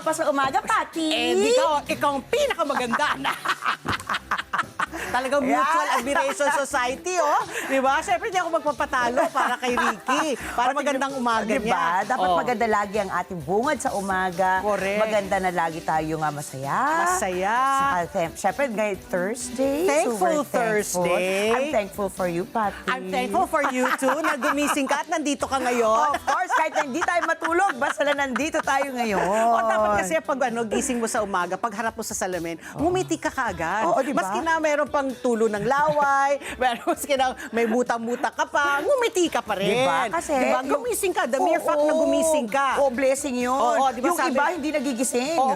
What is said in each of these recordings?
pa sa umaga, Pati. Ikaw ang pinakamaganda. Talagang Mutual Admiration Society, oh. Di ba? Siyempre, hindi ako magpapatalo para kay Ricky. Para magandang umaga niya. Dapat maganda lagi ang ating bungad sa umaga. Correct. Maganda na lagi tayo nga masaya. Masaya. Siyempre, ngayon Thursday. Thankful Thursday. I'm thankful for you, Pati. I'm thankful for you too, na gumising ka at nandito ka ngayon. Of course, kahit hindi tayo matulog, basta na nandito tayo ngayon. O dapat kasi pag gising mo sa umaga, pag harap mo sa salamin, ngumiti ka kaagad. Oo, diba? Maski na meron pang tulo ng laway, maski na may muta-muta ka pa, ngumiti ka pa rin. Diba? Kasi diba? Gumising ka, the mere fact na gumising ka. Oo, blessing yun. Oo, diba, yung iba hindi nagigising. Oo.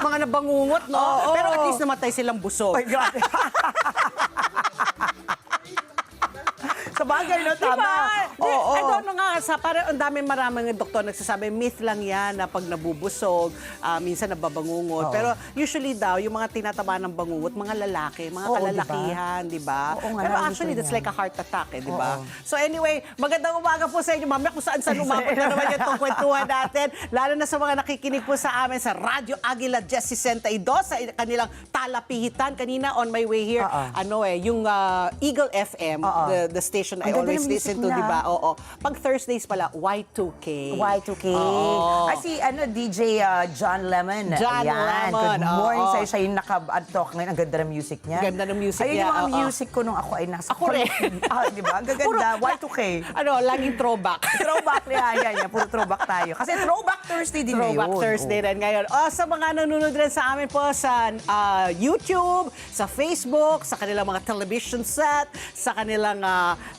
Mga nabangungot, no? Oo. Pero at least namatay silang busog. Oh my God. Sa bagay, no? Tama. Oo. I don't know nga, parang ang maraming doktor nagsasabi, myth lang yan na pag nabubusog, minsan nababangungot. Oo. Pero usually daw, yung mga tinatama ng bangungot, mga lalaki, mga kalalakihan, di ba? Oo nga, Pero narinig actually, ko that's yan. like a heart attack, eh, di ba? Oo. So anyway, magandang umaga po sa inyo. Mamaya kung saan umabot na naman yung kwentuhan natin. Lalo na sa mga nakikinig po sa amin sa Radyo Aguila Jess 62 sa kanilang talapihitan. Kanina on my way here, yung Eagle FM, the station I Ang ganda always ng listen music to, nila. di ba? Oo. Pag Thursdays pala, Y2K. Y2K. Oo. Ay, si DJ John Lemon. John Ayan. Lemon, Good morning oo. sa'yo. Siya yung naka-talk ngayon. Ang ganda ng music niya. Ganda ng music Ayun niya, yung mga oo. music ko nung ako ay nasa Ako rin. Di ba? Ang gaganda. Y2K. Laging throwback. Throwback yan. Puro throwback tayo. Kasi Throwback Thursday din ngayon. Throwback Thursday rin ngayon. Sa mga nanonood rin sa amin po sa YouTube, sa Facebook, sa kanilang mga television set, sa kanilang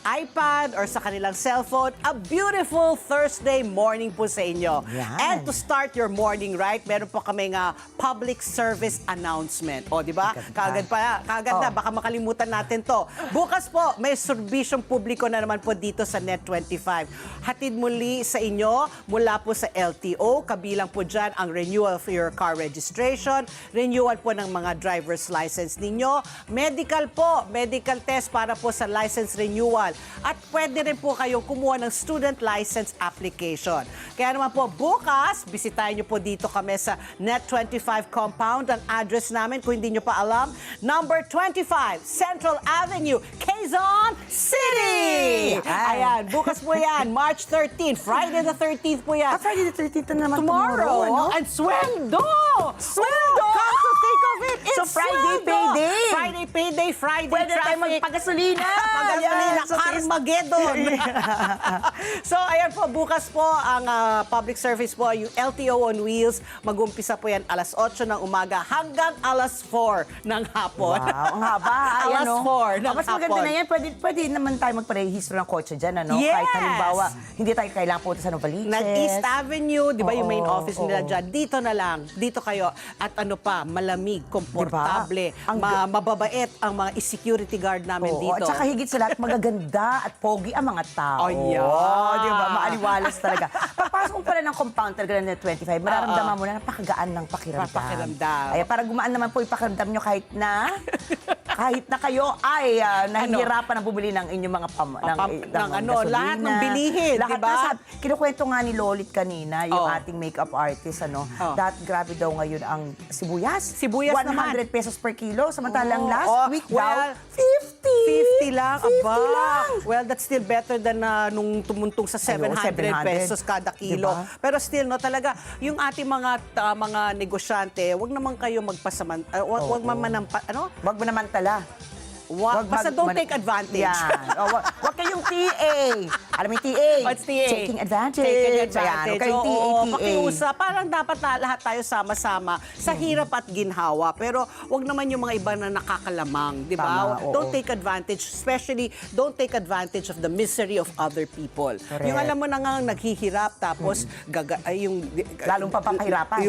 iPad, or sa kanilang cellphone, a beautiful Thursday morning po sa inyo. Yan. And to start your morning right, meron po kaming public service announcement. O, di ba? Kagad na, baka makalimutan natin to. Bukas po, may serbisyong publiko na naman po dito sa Net25. Hatid muli sa inyo mula po sa LTO, kabilang po dyan ang renewal of your car registration, renewal po ng mga driver's license ninyo, medical po, medical test para po sa license renewal. At pwede rin po kayong kumuha ng student license application. Kaya naman po, bukas, bisitahin nyo po dito kami sa Net25 compound. Ang address namin, kung hindi nyo pa alam, number 25, Central Avenue, Quezon City! Ayan, bukas po yan, March 13, Friday the 13th po yan. Friday the 13th na naman Tomorrow, ano? and Sweldo! Sweldo! Come to think of it, it's So, Friday Sweldo! payday! Friday payday, Friday Pwede tayo traffic. magpagasolina! Pagasolina, Yes, Carmageddon! So, ayan po, bukas po ang public service po, yung LTO on Wheels. Mag-umpisa po yan alas 8 ng umaga hanggang alas 4 ng hapon. Wow, ang haba. Alas 4 ng Mas maganda hapon. na yan. Pwede naman tayo magparehistro ng kotse dyan, ano? Yes! Kahit halimbawa, hindi tayo kailangan punta sa Novaliches. East Avenue, di ba yung main Oo, office nila dyan? Dito na lang, dito kayo. At ano pa, malamig, komportable, Diba? mababait ang mga security guard namin Oo, dito. at saka higit sa lahat, magaganda at pogi ang mga tao. Ayan. Di ba? Maaliwalas talaga. Pagpasok mo pala ng compound talaga ng 25, mararamdaman mo na napakagaan ng pakiramdam. Pakiramdam. Ay, para gumaan naman po yung pakiramdam nyo kahit na kayo ay nahihirapan na bumili ng inyong mga gasolina. Lahat ng bilihin, lahat diba? Kinukwento nga ni Lolit kanina, yung ating makeup artist, grabe daw ngayon ang sibuyas. Sibuyas 100 naman. pesos per kilo, samantalang last week daw, 50. 50 lang, 50 aba. lang. Well, that's still better than nung tumuntong sa 700 pesos kada kilo. Diba? Pero still, no, talaga, yung ating mga negosyante, wag naman kayo magpasaman, wag Magmanamantala. basta don't take advantage. Yan. Wag kayong TA. Alam mo yung TA? What's TA? Taking advantage. Taking advantage. Ayan, huwag kayong Oo, TA. pakiusap. Parang dapat lahat tayo sama-sama sa hirap at ginhawa. Pero wag naman yung mga iba na nakakalamang, di ba? Tama, oo. Don't take advantage, especially don't take advantage of the misery of other people. Correct. Yung alam mo na nga naghihirap, tapos Lalong papakahirapan.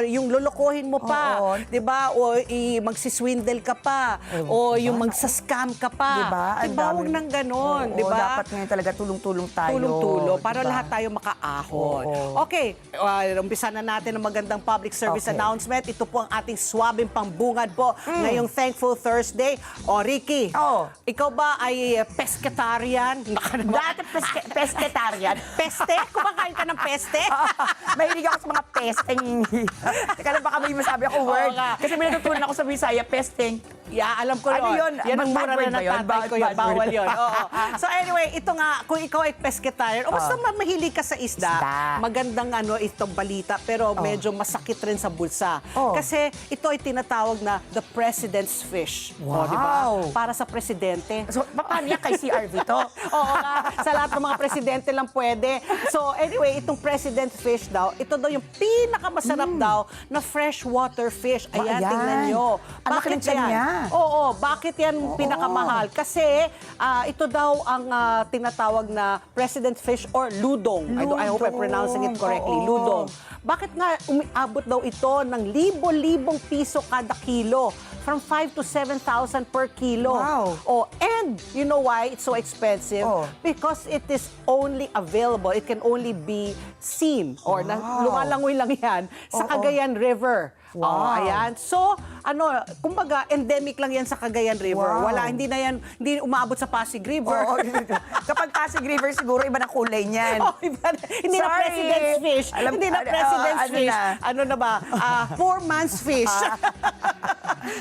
Yung lolokohin mo pa, Oo. di ba? O magsiswindle ka pa. O yung magsascam ka pa. Diba? Ang Diba? Huwag dami. nang ganon. Oo, Diba? dapat ngayon talaga tulong-tulong tayo. Tulong-tulong para diba? lahat tayo makaahon. Oo. Okay, umpisa na natin ang magandang public service Okay. announcement. Ito po ang ating swabing pambungad po ngayong Thankful Thursday. O, Ricky, Oo. ikaw ba ay pescatarian? Dati pescatarian. Peste? Kumakain ka ng peste? Mahilig ako sa mga pesteng. Teka lang, baka may masabi ako word. nga. Kasi may natutunan ako sa Bisaya, pesteng. Yeah, alam ko Ano yun. yun? Yan ang Bad mura word na ba yun? ng tatay ko yun. Bad Bawal word. yun. Oo. So anyway, ito nga, kung ikaw ay pescatarian, o basta mahilig ka sa isda, magandang itong balita, pero medyo masakit rin sa bulsa. Kasi ito ay tinatawag na the President's Fish. Wow. Di ba? Para sa presidente. So, paano yan kay CRV to? Oo nga, sa lahat ng mga presidente lang pwede. So anyway, itong President's Fish daw, ito daw yung pinakamasarap daw na freshwater fish. Ayan, Ayan. tingnan nyo. Ang laki ng tiyan niya. Oo, bakit yan pinakamahal? Kasi ito daw ang tinatawag na President's Fish or ludong. I hope I'm pronouncing it correctly. Oo. Ludong. Bakit nga umiabot daw ito ng libo-libong piso kada kilo? From 5 to 7,000 per kilo. Wow. Oh, and you know why it's so expensive? Oh. Because it is only available. It can only be seen or lumalangoy lang yan sa Cagayan River. Wow. Oh, ayan. So, kumbaga, endemic lang yan sa Cagayan River. Wow. Hindi umaabot sa Pasig River. Oo. Kapag Pasig River, siguro iba na kulay niyan. Oh, hindi na Sorry. President's Fish. Hindi na President's Fish. Ano na ba? Poor man's fish.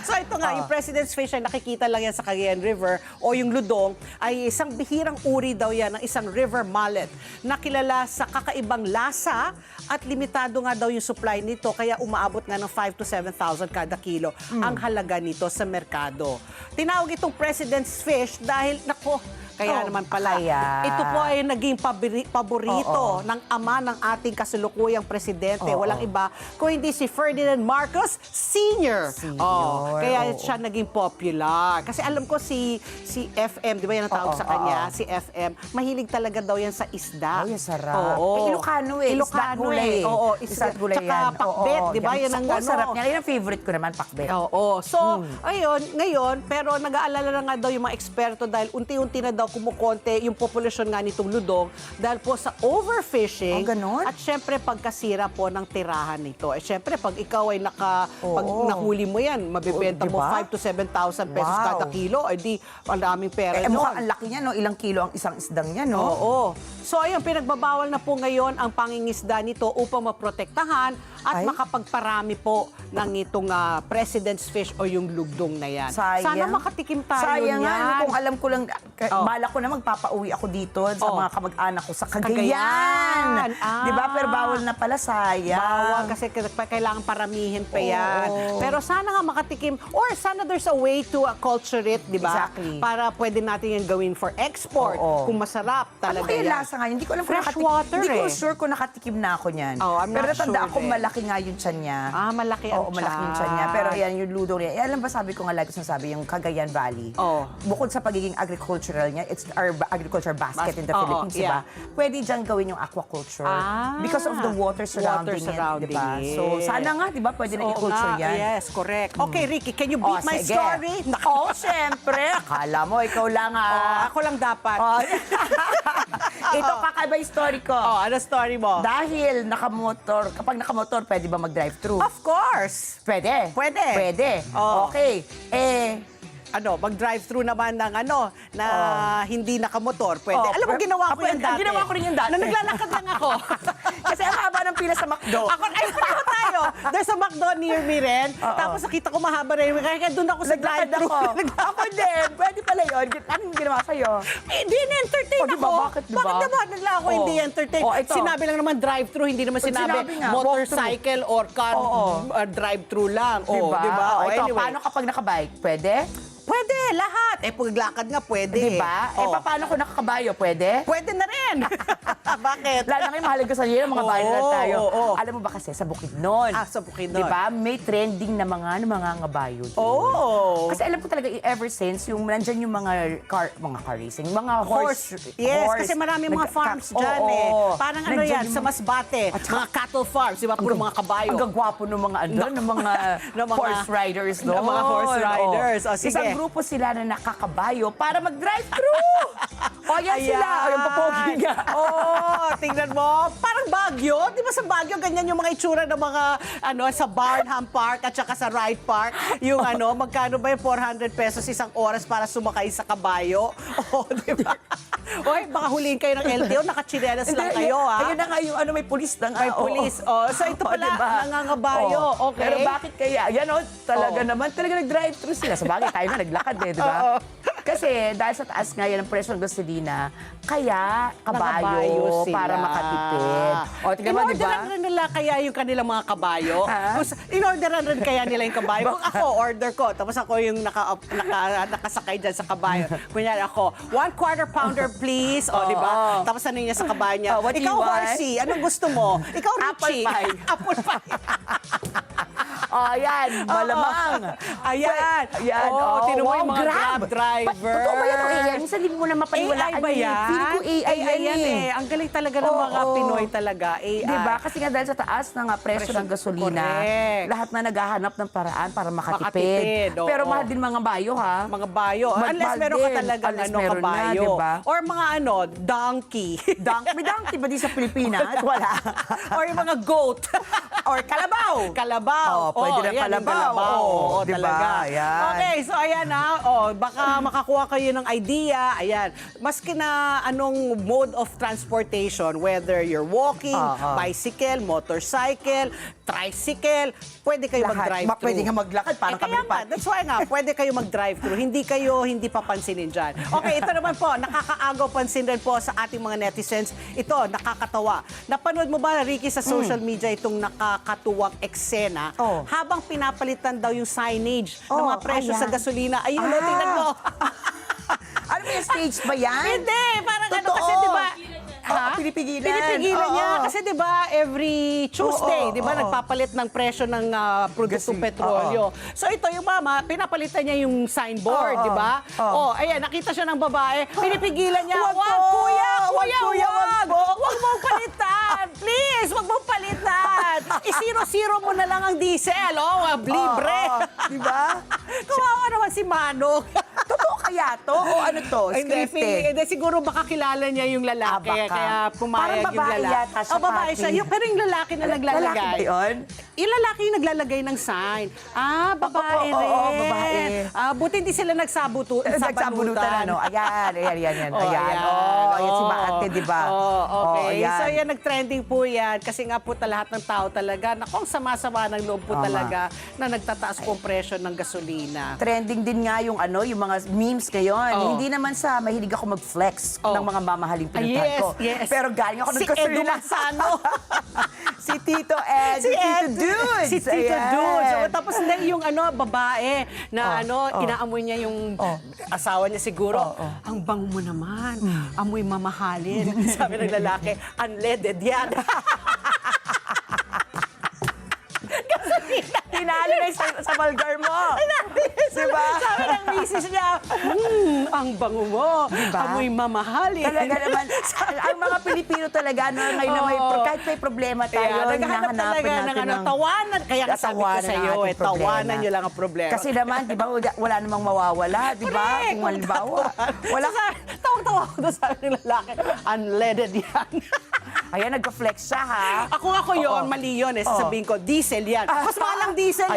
So ito nga, yung President's Fish ay nakikita lang yan sa Cagayan River o yung ludong ay isang bihirang uri daw yan ng isang river mullet na kilala sa kakaibang lasa at limitado nga daw yung supply nito kaya umaabot nga ng 5 to 7,000 kada kilo ang halaga nito sa merkado. Tinawag itong President's Fish dahil, kaya naman pala, ito po ay naging paborito ng ama ng ating kasalukuyang presidente. Walang iba kung hindi si Ferdinand Marcos Sr. Kaya siya naging popular. Kasi alam ko si FM, di ba yan ang tawag sa kanya? Si FM, mahilig talaga daw yan sa isda. Ay, sarap. Oo. Ilocano eh. Ilocano Isda-gulay. eh. Oo, Isda't gulay Tsaka yan. pakbet, di ba? Yan ang sarap niya. Yan ang favorite ko naman, pakbet. Oo. So, ngayon, pero nag-aalala na nga daw yung mga eksperto dahil unti-unti na daw kumukonte yung populasyon nga nitong ludong dahil po sa overfishing ganon? at syempre pagkasira po ng tirahan nito. Syempre, pag ikaw ay pag nahuli mo yan, mabibenta mo Diba? 5 to 7,000 pesos kada kilo, di maraming pera Mukhang ang laki niya, no? Ilang kilo ang isang isdang niya, no? Oo. So ayun, pinagbabawal na po ngayon ang pangingisda nito upang maprotektahan at makapagparami po ng itong President's Fish o yung lugdong na yan. Sayang. Sana makatikim tayo Sayang niyan. nga, kung alam ko lang, bala ko na magpapauwi ako dito sa mga kamag-anak ko sa Cagayan. Cagayan. Di ba? Pero bawal na pala, sayang. Bawal kasi kailangan paramihin pa yan. Pero sana nga makatikim or sana there's a way to culture it, di ba? Exactly. Para pwede natin yung gawin for export. Kung masarap talaga Ano kaya yan. lasa nga? Hindi ko alam kung Fresh water Hindi ko eh. sure kung nakatikim na ako niyan. I'm Pero not natanda sure ako din. malaki nga yung tiyan niya. Malaki ang Oo, malaki yung tiyan niya. Pero yan, yung ludo niya. Alam ba sabi ko nga lagi sinasabi, yung Cagayan Valley. Bukod sa pagiging agricultural niya, it's our agriculture basket in the Philippines, di ba? Pwede dyan gawin yung aquaculture. Because of the water surrounding it, di ba? So, sana nga, di ba, pwede na i-culture yan. Yes, correct. Okay, Ricky, can you beat my sige. story? Oo, syempre. Akala mo, ikaw lang Ako lang dapat. Ito, kakaiba yung story ko. Ano story mo? Dahil nakamotor, kapag nakamotor, pwede ba mag-drive-thru? Of course. Pwede. Pwede. Pwede. Oo. Okay. Mag-drive-thru naman ng na hindi nakamotor. Pwede. Alam mo, pero- ginawa ko yan dati. Ginawa ko rin yan dati. Na naglalakad lang ako. Kasi ang haba ng pila sa McDo. Pareho tayo. There's a McDo near me rin. Tapos nakita ko mahaba rin. Kaya doon ako sa Naglakad drive-thru. ako. Ako din. Pwede pala yun. Anong ginawa sa'yo? Hindi na-entertain Diba? ako. Bakit, diba? Bakit naman nagla ako hindi entertain? Ito. Sinabi lang naman drive-thru, hindi naman sinabi sinabi nga, motorcycle or car drive-thru lang. Diba? Diba? Ito, Anyway. paano kapag nakabike? Pwede? Pwede, lahat. Paglakad nga pwede. Diba? Paano kung nakakabayo? Pwede? Pwede na rin. Bakit? Lalo na ngayon, mahal ko sa iyo, mga bayan na tayo. Oo. Alam mo ba kasi, sa Bukidnon. Sa Bukidnon. Diba? May trending na mga ngabayo. Kasi alam ko talaga, ever since, yung nandyan yung mga car racing, mga horse. Yes, kasi marami mga farms dyan Parang yan, sa Masbate. Mga cattle farms, diba? Puro mga kabayo. Ang gagwapo ng mga ng mga horse riders doon. Ng mga horse riders. O, sige. Isang grupo sila na nakakabayo para mag-drive-thru. O, yan sila. O, yung papogi nga. Oh, tingnan mo. Parang Baguio. Di ba sa Baguio, ganyan yung mga itsura ng mga, sa Barnham Park at saka sa Wright Park. Yung magkano ba yung 400 pesos isang oras para sumakay sa kabayo? Oh, di ba? Oy, baka huliin kayo ng LTO, nakachinelas lang kayo, ha? Ayun na nga yung may pulis na nga. May pulis. Oh, so ito pala, nangangabayo. Okay. Pero bakit kaya? Yan talaga naman, talaga nag-drive-thru sila. Sa bagay, tayo na naglakad di ba? Kasi dahil sa taas nga yan ang presyo ng gasolina, kaya kabayo sila. para makatipid. O, tignan mo, di ba? In-orderan rin nila kaya yung kanilang mga kabayo. In-orderan rin kaya nila yung kabayo. Kung ako, order ko, tapos ako yung nakasakay dyan sa kabayo. Kunyari ako, 1/4 pounder please. O, di ba? Tapos ano niya sa kabayo niya? What do you Ikaw, want? Horsey, anong gusto mo? Ikaw, Richie. Apple pie. Apple pie. Ayan, malamang. Ayan. Ayan. Tinan mo yung mga Grab driver. Totoo ba yan o AI? Minsan hindi mo na mapaniwalaan. AI ba yan? Feeling ko AI yan eh. Ang galing talaga ng mga Pinoy talaga. AI. Diba? Kasi nga dahil sa taas ng presyo ng gasolina, Correct. lahat na naghahanap ng paraan para Makatipid, makatipid. oo. Pero mahal din mga bayo, ha? Mga bayo. Unless Mahal meron ka din. talagang Unless meron na, kabayo. diba? Or mga donkey. May donkey ba di sa Pilipinas? Wala. Or yung mga goat. Or kalabaw. Kalabaw. Oh, pwede na yan, yung kalabaw. Oo, Diba? talaga. Ayan. Okay, so ayan baka makakuha kayo ng idea. Ayan. Maski na anong mode of transportation, whether you're walking, bicycle, motorcycle, tricycle, pwede kayo mag-drive-thru. Pwede nga maglakad. Parang kami kaya nga, that's why nga, pwede kayo mag-drive-thru. Hindi papansinin dyan. Okay, ito naman po, nakakaagaw pansin rin po sa ating mga netizens. Ito, nakakatawa. Napanood mo ba, Ricky, sa social media itong nakakatuwang eksena? Habang pinapalitan daw yung signage ng mga presyo sa gasolina. Ayun, tingnan mo. Ano ba yung stage ba yan? Hindi, parang Totoo. kasi di ba? Pinipigilan. Pinipigilan niya. Oo. Kasi di ba, every Tuesday, di ba, nagpapalit ng presyo ng produktong petrolyo. So ito yung mama, pinapalitan niya yung signboard, di ba? Ayan, nakita siya ng babae, pinipigilan niya. Wag Wag, po! kuya, Wag po! Wag mong palitan. Please, wag mong palitan. I-zero mo na lang ang diesel. Libre. Di ba? Kawawa naman si Manong. Totoo kaya to? O ano to? Scripted? Hindi, siguro baka kilala niya yung lalaki, Baka. kaya pumayag Parang yung babae lalaki. yata siya, Babae Pati. siya. Pero yung lalaki na naglalagay. Lalaki ba yun? Yung lalaki yung naglalagay ng sign. Babae rin. Oo, babae. Buti hindi sila Nagsabunutan, ano? Ayan. Ayan, si Maate, di ba? Okay. Ayan. So yan, nag-trending po yan. Kasi nga po lahat ng tao talaga, nakong sama-sama ng loob po talaga na nagtataas po ang presyo ng gasolina. Trending din nga yung yung mga memes ngayon. Hindi naman sa mahilig ako mag-flex ng mga mamahaling pinuntahan ko. Yes. Pero galing ako ng gasolina. Si Edu Manzano. Si Tito Ed. Si Tito Dudes. Si Tito Ayan. Dudes. So, tapos na yung babae na inaamoy niya yung asawa niya siguro. Ang bango mo naman. Amoy mamahalin. Sabi ng lalaki, unleaded yan. Tinalo na sa vulgar mo. Diba? Sabi ng misis niya, ang bango mo. Diba? Amoy mamahalin. Talaga naman, ang mga Pilipino talaga, ngayon na kahit may problema tayo, naghahanap talaga ng tawanan. Kaya sabi ko sa iyo, tawanan niyo lang ang problema. Kasi naman, di ba, wala namang mawawala, di ba? Correct. Kung halimbawa, wala ka. Tawag-tawa ako doon sa ng lalaki, unleaded yan. Ayan, nagka-flex siya, ha? Ako yun, mali yun. Sasabihin ko, diesel yan. Mas malang diesel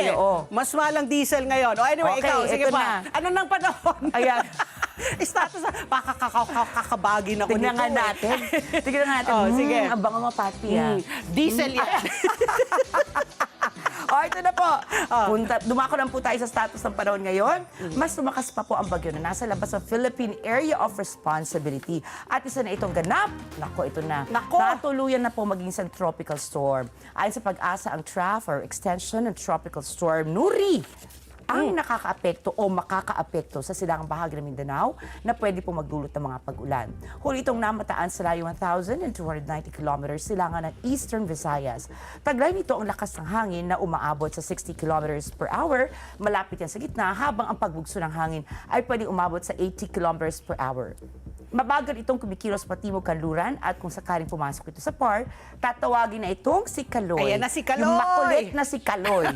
Mas malang diesel ngayon. Anyway, Okay, ikaw, sige ito pa. na. Ano nang panahon? Ayan. Status na, kakabagin ako Tignan nito. nga natin. Tignan nga natin. Sige. Ang bango mo, Pati, ha? Diesel yan. Ito na po. Dumako lang po tayo sa status ng panahon ngayon. Mas lumakas pa po ang bagyo na nasa labas ng Philippine Area of Responsibility. At isa na itong ganap. Nako, ito na. Nako. Natuluyan na po maging isang tropical storm. Ayon sa pag-asa, ang trough or extension ng tropical storm Nuri ang nakakaapekto o makakaapekto sa silangang bahagi ng Mindanao na pwede po magdulot ng mga pag-ulan. Huli itong namataan sa layo 1,290 kilometers silangan ng Eastern Visayas. Taglay nito ang lakas ng hangin na umaabot sa 60 kilometers per hour. Malapit yan sa gitna habang ang pagbugso ng hangin ay pwede umabot sa 80 kilometers per hour. Mabagal itong kumikilos pa Timog Kanluran at kung sakaling pumasok ito sa par, tatawagin na itong si Kaloy. Ayan na si Kaloy! Yung makulit na si Kaloy.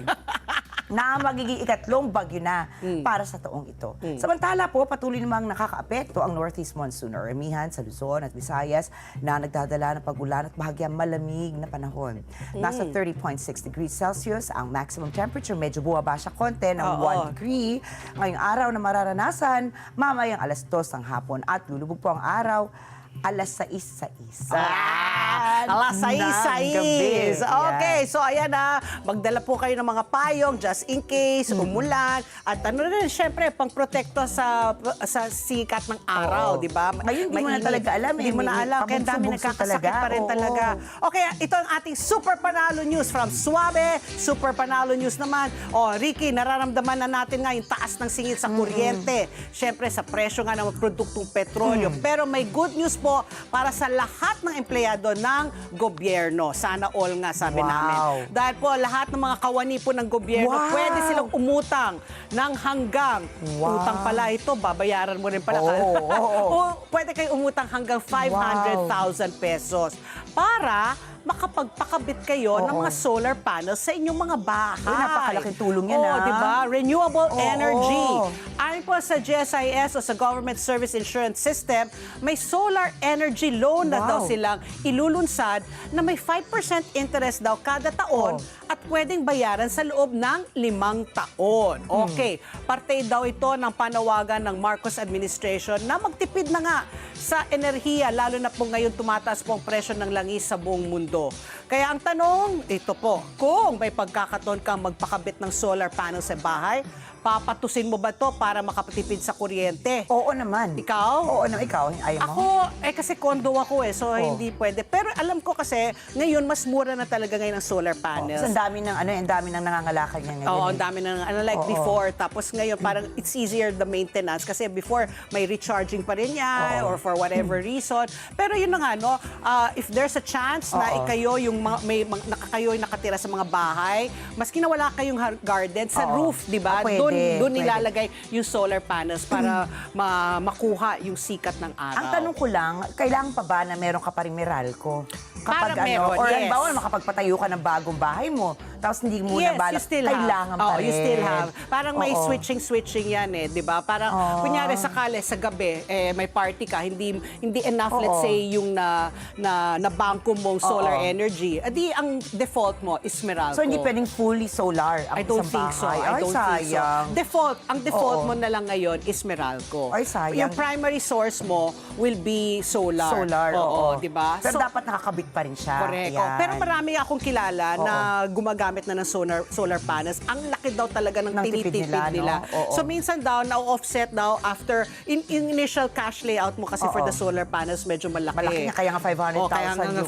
Na magiging ikatlong bagyo na para sa taong ito. Samantala po, patuloy namang nakakaapekto ang northeast monsoon or ramihan sa Luzon at Visayas na nagdadala ng pag-ulan at bahagyang malamig na panahon. Nasa 30.6 degrees Celsius ang maximum temperature. Medyo bumaba siya konti ng 1 degree. Ngayong araw na mararanasan, mamayang alas 2 ng hapon at lulubog po ang araw alas 6:06. Alas 6:06. Okay, so ayan na. Magdala po kayo ng mga payong just in case, umulan. At ano rin, syempre, pang-protekto sa sikat ng araw, di ba? Ngayon, hindi mo na talaga alam. Hindi mo na alam. Kaya dami nagkakasakit pa rin talaga. Okay, ito ang ating Super Panalo News from Suabe. Super Panalo News naman. Ricky, nararamdaman na natin nga yung taas ng singit sa kuryente. Syempre, sa presyo nga ng produktong petrolyo. Pero may good news po para sa lahat ng empleyado ng gobyerno. Sana all nga, sabi namin. Dahil po, lahat ng mga kawani po ng gobyerno, pwede silang umutang ng hanggang, utang pala ito, babayaran mo rin pala. O pwede kayo umutang hanggang 500,000 pesos para makapagpakabit kayo ng mga solar panels sa inyong mga bahay. Napakalaking tulong yan, diba? Renewable energy. Ayon po sa GSIS o sa Government Service Insurance System, may solar energy loan na daw silang ilulunsad na may 5% interest daw kada taon at pwedeng bayaran sa loob ng 5 taon. Okay, parte daw ito ng panawagan ng Marcos administration na magtipid na nga sa enerhiya, lalo na po ngayon tumataas po ang presyo ng langis sa buong mundo. Kaya ang tanong, ito po, kung may pagkakataon kang magpakabit ng solar panel sa bahay, papatusin mo ba to para makapatipid sa kuryente? Oo naman. Ikaw? Oo naman, ikaw. Ayaw mo? Ako, kasi condo ako so hindi pwede. Pero alam ko kasi, ngayon mas mura na talaga ngayon ang solar panels. Ang dami ng ang dami ng nangangalakal niya ngayon. Ang dami ng like before. Tapos ngayon parang it's easier the maintenance kasi before may recharging pa rin yan or for whatever reason. Pero yun na nga, no, if there's a chance na kayo yung kayo'y nakatira sa mga bahay, maski na wala kayong garden, sa roof, di ba? Doon nilalagay yung solar panels para makuha yung sikat ng araw. Ang tanong ko lang, kailangan pa ba na meron ka pa rin Meralco? Kapag Parang meron, or yes. bawal makapagpatayo ka ng bagong bahay mo, tapos hindi mo na balak, kailangan pa rin. You still have. Parang may switching yan di ba? Parang, kunyari sakali sa gabi, may party ka, hindi enough, let's say, yung na bangko mong solar energy. Adi, ang default mo is Meralco. So, hindi pwedeng fully solar ang I don't isang think so. bahay. I don't think so. Sayang. Ang default mo na lang ngayon is Meralco. Ay, sayang. Yung primary source mo will be solar. Solar, di ba? Pero dapat nakakabit pa rin siya. Correct. Ayan. Pero marami akong kilala na gumagamit na ng solar panels. Ang laki daw talaga ng tinitipid nila. No? So minsan daw, na-offset daw after in initial cash layout mo kasi for the solar panels, medyo malaki. Malaki nga, kaya nga 500,000. Kaya nga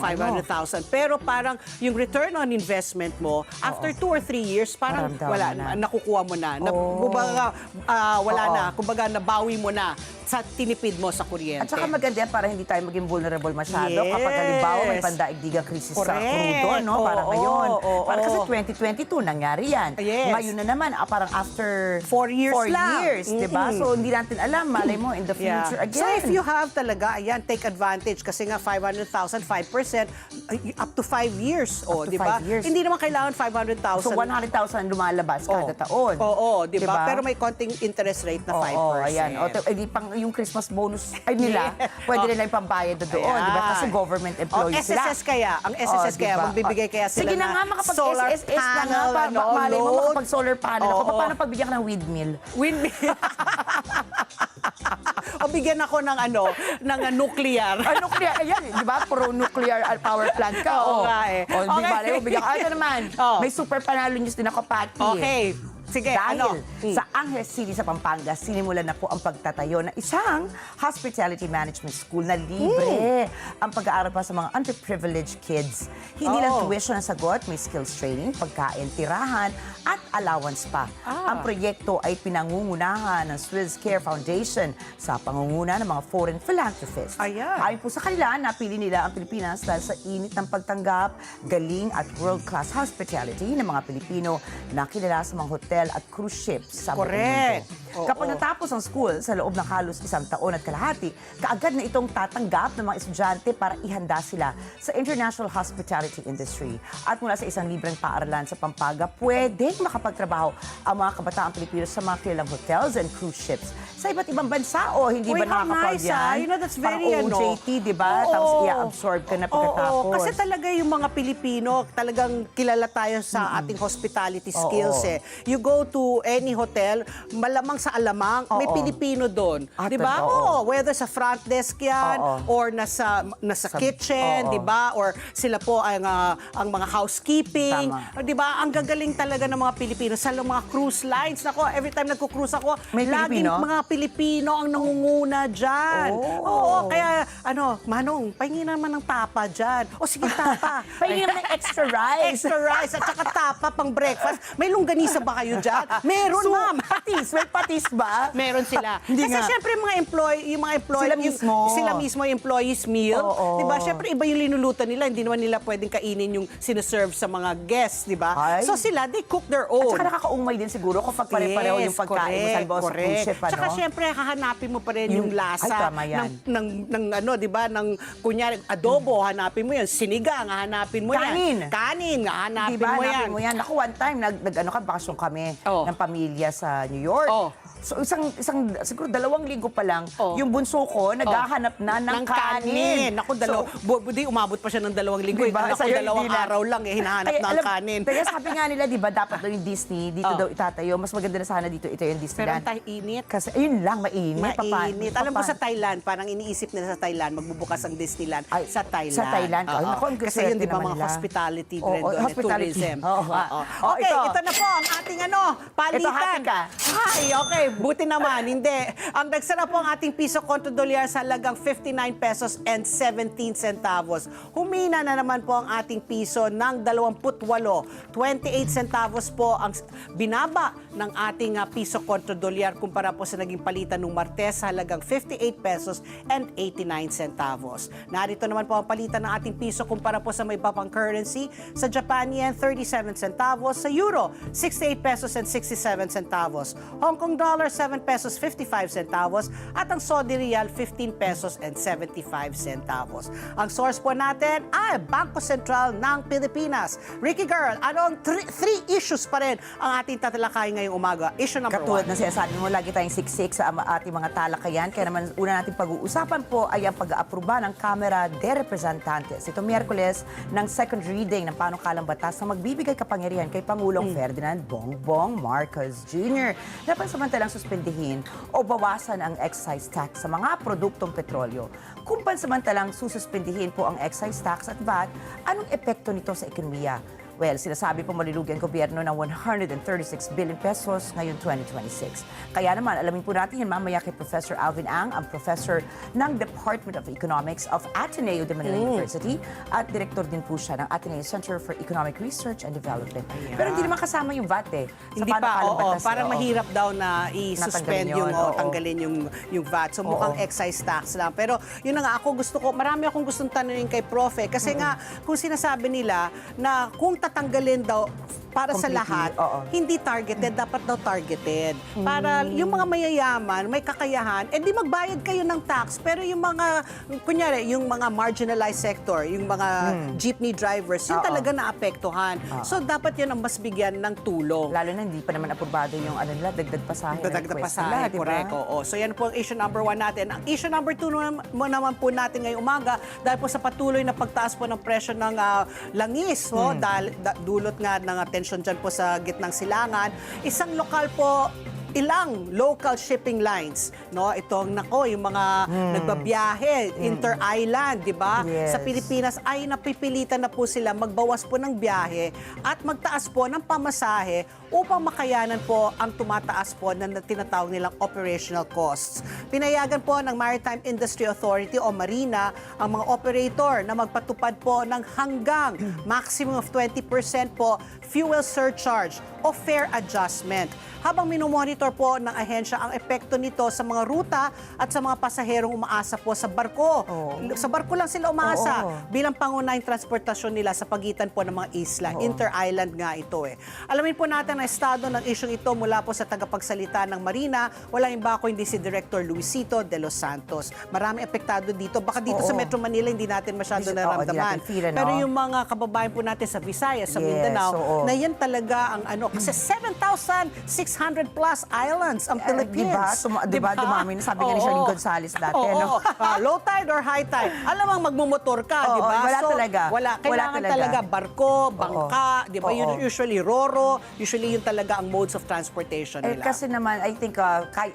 500,000. Pero parang yung return on investment mo, after 2 or 3 years, parang wala na. Nakukuha mo na. Kumbaga, wala na. Kumbaga, nabawi mo na sa tinipid mo sa kuryente. At saka maganda yan para hindi tayo maging vulnerable masyado kapag halimbawa may pandaigdigang krisis sa crudo, no? Para ngayon. Para kasi 2022 nangyari yan. Ngayon na naman, parang after 4 years lang. di ba? So hindi natin alam, malay mo in the future again. So if you have talaga, ayan, take advantage kasi nga 500,000, 5%, up to 5 years. Di ba? Hindi naman kailangan 500,000. So 100,000 lumalabas kada taon. Di ba? Pero may konting interest rate na 5%. Ayan. Pang yung Christmas bonus ay nila, pwede nila ipambayad doon, di ba? Kasi government employees sila. SSS kaya, ang SSS kaya, magbibigay kaya sila sige na nga, makapag-SSS na nga, malay mo makapag-solar panel. Paano pagbigyan ka ng windmill? Windmill. O bigyan ako ng nuclear. Nuclear, ayan, di ba? Pro-nuclear power plant ka. Oo nga eh. Di ba, mo bigyan ka. Ito naman, may super panalo news din ako, Patty. Okay. Sige, dahil sa Angeles City sa Pampanga, sinimulan na po ang pagtatayo ng isang hospitality management school na libre ang pag-aaral pa sa mga underprivileged kids. Hindi lang tuition ang sagot, may skills training, pagkain, tirahan, at allowance pa. Ang proyekto ay pinangungunahan ng Swiss Care Foundation sa pangunguna ng mga foreign philanthropists. Ayon po sa kanila, napili nila ang Pilipinas dahil sa init ng pagtanggap, galing at world-class hospitality ng mga Pilipino na kilala sa mga hotel at cruise ships sa buong mundo. Kapag natapos ang school sa loob ng halos 1 taon at kalahati, kaagad na itong tatanggap ng mga estudyante para ihanda sila sa international hospitality industry. At mula sa isang libreng paaralan sa Pampanga, pwedeng makapagtrabaho ang mga kabataang Pilipino sa mga kilalang hotels and cruise ships sa iba't ibang bansa. O hindi ba how nakaka-proud nice, yan? You know, that's very, Parang OJT, di ba? Oo. Tapos i-absorb ka na pagkatapos. Oo, kasi talaga yung mga Pilipino, talagang kilala tayo sa ating hospitality skills eh. You go to any hotel, malamang sa alamang, may Pilipino doon. Di ba? Oo, whether sa front desk yan, or nasa kitchen, di ba? Or sila po ang mga housekeeping. Di ba? Ang gagaling talaga ng mga Pilipino. Sa mga cruise lines, nako, every time nagko-cruise ako, May laging Pilipino? mga Pilipino ang nangunguna dyan. Oo, kaya Manong, pahingin naman ng tapa dyan. O sige, tapa. Pahingin naman ng extra rice. Extra rice at saka tapa pang breakfast. May longganisa ba kayo dyan? Meron, ma'am. Patis. May patis ba? Meron sila. Hindi Kasi nga. syempre yung mga employee, sila mismo yung employees meal. Oo. Diba? Syempre iba yung linuluto nila. Hindi naman nila pwedeng kainin yung sinaserve sa mga guests, diba? Ay. So sila, they cook their At own. saka nakakaumay din siguro kapag pare-pareho yung pagkain mo sa halimbawa sa cruise ship. Tsaka syempre, hahanapin mo pa rin yung lasa Ay, tama yan. ng di ba, ng kunyari, adobo, hanapin mo yan. Sinigang, hahanapin mo yan. Kanin, hahanapin Diba, mo yan. hanapin mo yan. Ako, one time, bakasyon kami Oh. ng pamilya sa New York. Oh. So, siguro 2 linggo pa lang, Oh. yung bunso ko, naghahanap na ng kanin. Ako, di umabot pa siya ng 2 linggo. Diba? Ako, Sa'yo, 2 hindi na. araw lang, hinahanap ng kanin. Kaya sabi nga nila, di ba, dapat daw yung Disney, dito daw itatayo. Mas maganda na sana dito ito yung Pero Disneyland. ang init. Kasi, ayun lang, mainit. Mainit. Alam mo sa Thailand, parang iniisip nila sa Thailand, magbubukas ang Disneyland Ay, sa Thailand. sa Thailand. Ay, naku, ang Kasi yun, di ba, naman mga nila. hospitality Oo, rin doon, hospitality. tourism. Oo. Okay, ito na po ang ating palitan. Ito, happy ka. Hi, okay, buti naman. Hindi. Ang nagsara po ang ating piso kontra dolyar sa halagang 59 pesos and 17 centavos. Humina na naman po ang ating piso ng 28. 28 centavos po ang binaba ng ating piso kontra dolyar kumpara po sa naging palitan ng Martes sa halagang 58 pesos and 89 centavos. Narito naman po ang palitan ng ating piso kumpara po sa may iba pang currency. Sa Japan yen, 37 centavos. Sa euro, 68 pesos and 67 centavos. Hong Kong dollar, 7 pesos 55 centavos. At ang Saudi Riyal, 15 pesos and 75 centavos. Ang source po natin ay Bangko Sentral ng Pilipinas. Ricky Girl, ano ang three issues pa rin ang ating tatalakayin ngayong umaga? Issue number Katulad 1. ng sinasabi mo, lagi tayong siksik sa ating mga talakayan. Kaya naman, una natin pag-uusapan po ay ang pag-aaproba ng Kamara de Representantes. Ito Miyerkules ng second reading ng panukalang batas na magbibigay kapangyarihan kay Pangulong Ferdinand Bongbong Marcos Jr. na pansamantalang suspendihin o bawasan ang excise tax sa mga produktong petrolyo. Kung pansamantalang sususpendihin po ang excise tax at VAT, anong epekto nito sa ekonomiya? Well, sinasabi po malulugi ang gobyerno ng 136 billion pesos ngayong 2026. Kaya naman, alamin po natin yan mamaya kay Professor Alvin Ang, ang professor ng Department of Economics of Ateneo de Manila University at direktor din po siya ng Ateneo Center for Economic Research and Development. Pero hindi naman kasama yung VAT eh. Sa Hindi pa, panukalang oo. batas, Parang oo. mahirap daw na i-suspend Natanggalin yung, yun, oo. tanggalin yung VAT. So mukhang excise tax lang. Pero yun na nga, marami akong gustong tanungin kay Prof. Kasi nga, kung sinasabi nila na kung tatanggalin daw para sa Completely, lahat, oo. hindi targeted, dapat daw targeted. Para yung mga mayayaman, may kakayahan, di magbayad kayo ng tax. Pero yung mga, kunyari, yung mga marginalized sector, yung mga jeepney drivers, yun talaga naapektuhan. So dapat yun ang mas bigyan ng tulong. Lalo na hindi pa naman aprobado yung nila, dagdag pasahe. Dagdag request pasahe, nila, di ba? correct. Oo. So yan po ang issue number 1 natin. Ang issue number 2 naman po natin ngayong umaga dahil po sa patuloy na pagtaas po ng presyo ng langis. Dahil dulot nga ng atensyon dyan po sa gitnang silangan. Isang lokal po, ilang local shipping lines, no? Itong yung mga nagbabiyahe, inter-island, di ba? Yes. Sa Pilipinas ay napipilitan na po sila magbawas po ng biyahe at magtaas po ng pamasahe upang makayanan po ang tumataas po na tinatawag nilang operational costs. Pinayagan po ng Maritime Industry Authority o Marina ang mga operator na magpatupad po ng hanggang maximum of 20% po fuel surcharge o fare adjustment. Habang minomonitor po ng ahensya ang epekto nito sa mga ruta at sa mga pasaherong umaasa po sa barko. Sa barko lang sila umaasa bilang pangunahing transportasyon nila sa pagitan po ng mga isla. Inter-island nga ito eh. Alamin po natin ng estado ng isyong ito mula po sa tagapagsalita ng Marina, walang iba kundi si Director Luisito de los Santos. Maraming apektado dito. Baka dito sa Metro Manila hindi natin masyado naramdaman. Pero yung mga kababayan po natin sa Visayas, sa Mindanao, na yan talaga ang ano, kasi 7,600 plus islands ang Philippines. Diba? Dumami na, sabi nga ni Charlene Gonzales dati. Low tide or high tide. Alam mo, magmumotor ka, di ba? Wala talaga. Kailangan talaga barko, bangka, di ba? Usually roro, usually yun talaga ang modes of transportation nila. Kasi naman, I think,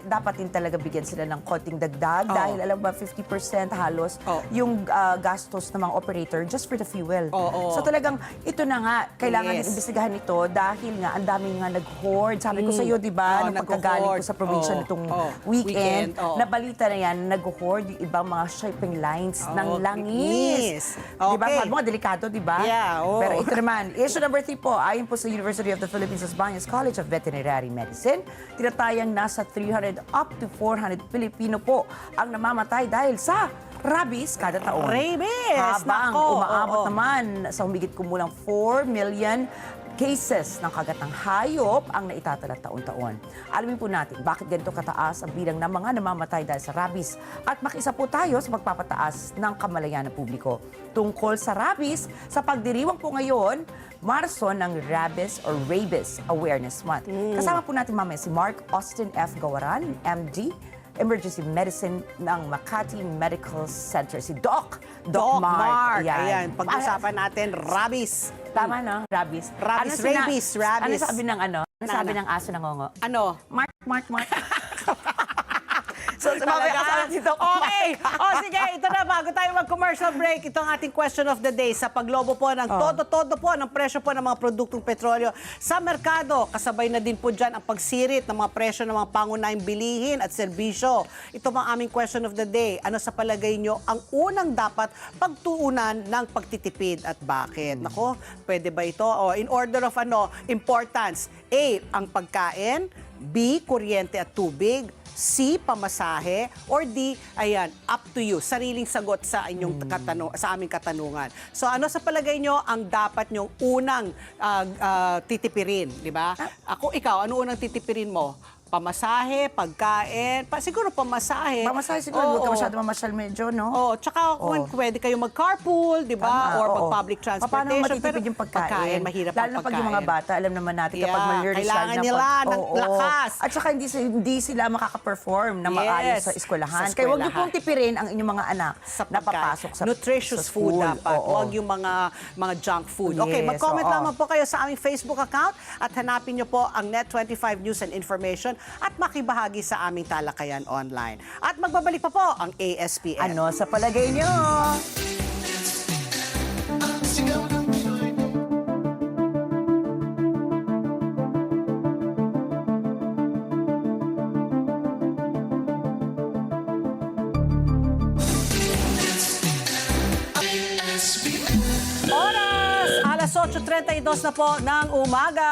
dapat din talaga bigyan sila ng konting dagdag dahil alam ba, 50% halos yung gastos ng mga operator just for the fuel. So talagang, ito na nga, kailangan din imbestigahan ito dahil nga, ang daming nga nag-hoard. Sabi ko sa iyo, di ba, nung pagkagaling ko sa probinsya nitong weekend, nabalita na yan, nag-hoard yung ibang mga shipping lines ng langis. Di ba? Sabi mo, delikado, di ba? Pero ito naman, issue number 3 po, ayon po sa University of the Philippines Banyas College of Veterinary Medicine, tinatayang nasa 300 up to 400 Pilipino po ang namamatay dahil sa rabies kada taon. Rabies! Habang umaabot naman sa humigit kumulang 4 million cases ng kagatang hayop ang naitatala taon-taon. Alamin po natin bakit ganito kataas ang bilang ng mga namamatay dahil sa rabies at makisa po tayo sa pagpapataas ng kamalayan ng publiko. Tungkol sa rabies, sa pagdiriwang po ngayon, Marso ng Rabies or Rabies Awareness Month. Kasama po natin mamaya si Mark Austin F. Gawaran, MD, Emergency Medicine ng Makati Medical Center. Si Doc Mark. Ayan, pag-usapan natin, rabies. Tama, no? Rabies. Rabies. Ano sabi ng ano? Ano sabi ng aso ng ngongo? Ano? Mark. So, talaga? Okay. Sige, ito na. Bago tayo mag-commercial break, ito ang ating question of the day. Sa paglobo po ng todo-todo po ng presyo po ng mga produktong petrolyo sa merkado, kasabay na din po dyan ang pagsirit ng mga presyo ng mga pangunahing bilihin at serbisyo. Ito ang aming question of the day. Ano sa palagay nyo ang unang dapat pagtuunan ng pagtitipid at bakit? Nako, pwede ba ito? In order of importance. A, ang pagkain. B, kuryente at tubig. C, pamasahe, or D, ayan, up to you. Sariling sagot sa inyong sa aming katanungan. So ano sa palagay nyo ang dapat nyong unang titipirin, di ba? Ikaw, ano unang titipirin mo? Pamasahe, pagkain, siguro pamasahe. Pamasahe siguro, huwag ka masyado mamasyal medyo, no? Tsaka kung pwede kayo mag-carpool, di ba? Or mag-public transportation. Paano matitipid yung pagkain? Mahirap lalo ang pagkain. na pag yung mga bata, alam naman natin kapag malnourished kailangan nila ng lakas. At saka hindi sila makaka-perform na maayos sa eskwelahan. Kaya huwag niyo pong tipirin ang inyong mga anak na papasok sa nutritious food dapat. Huwag yung mga junk food. Okay, mag-comment lamang po kayo sa aming Facebook account at hanapin niyo po ang Net25 News and Information at makibahagi sa aming talakayan online. At magbabalik pa po ang ASPN. Ano sa palagay nyo? Alas 8:32 na po ng umaga.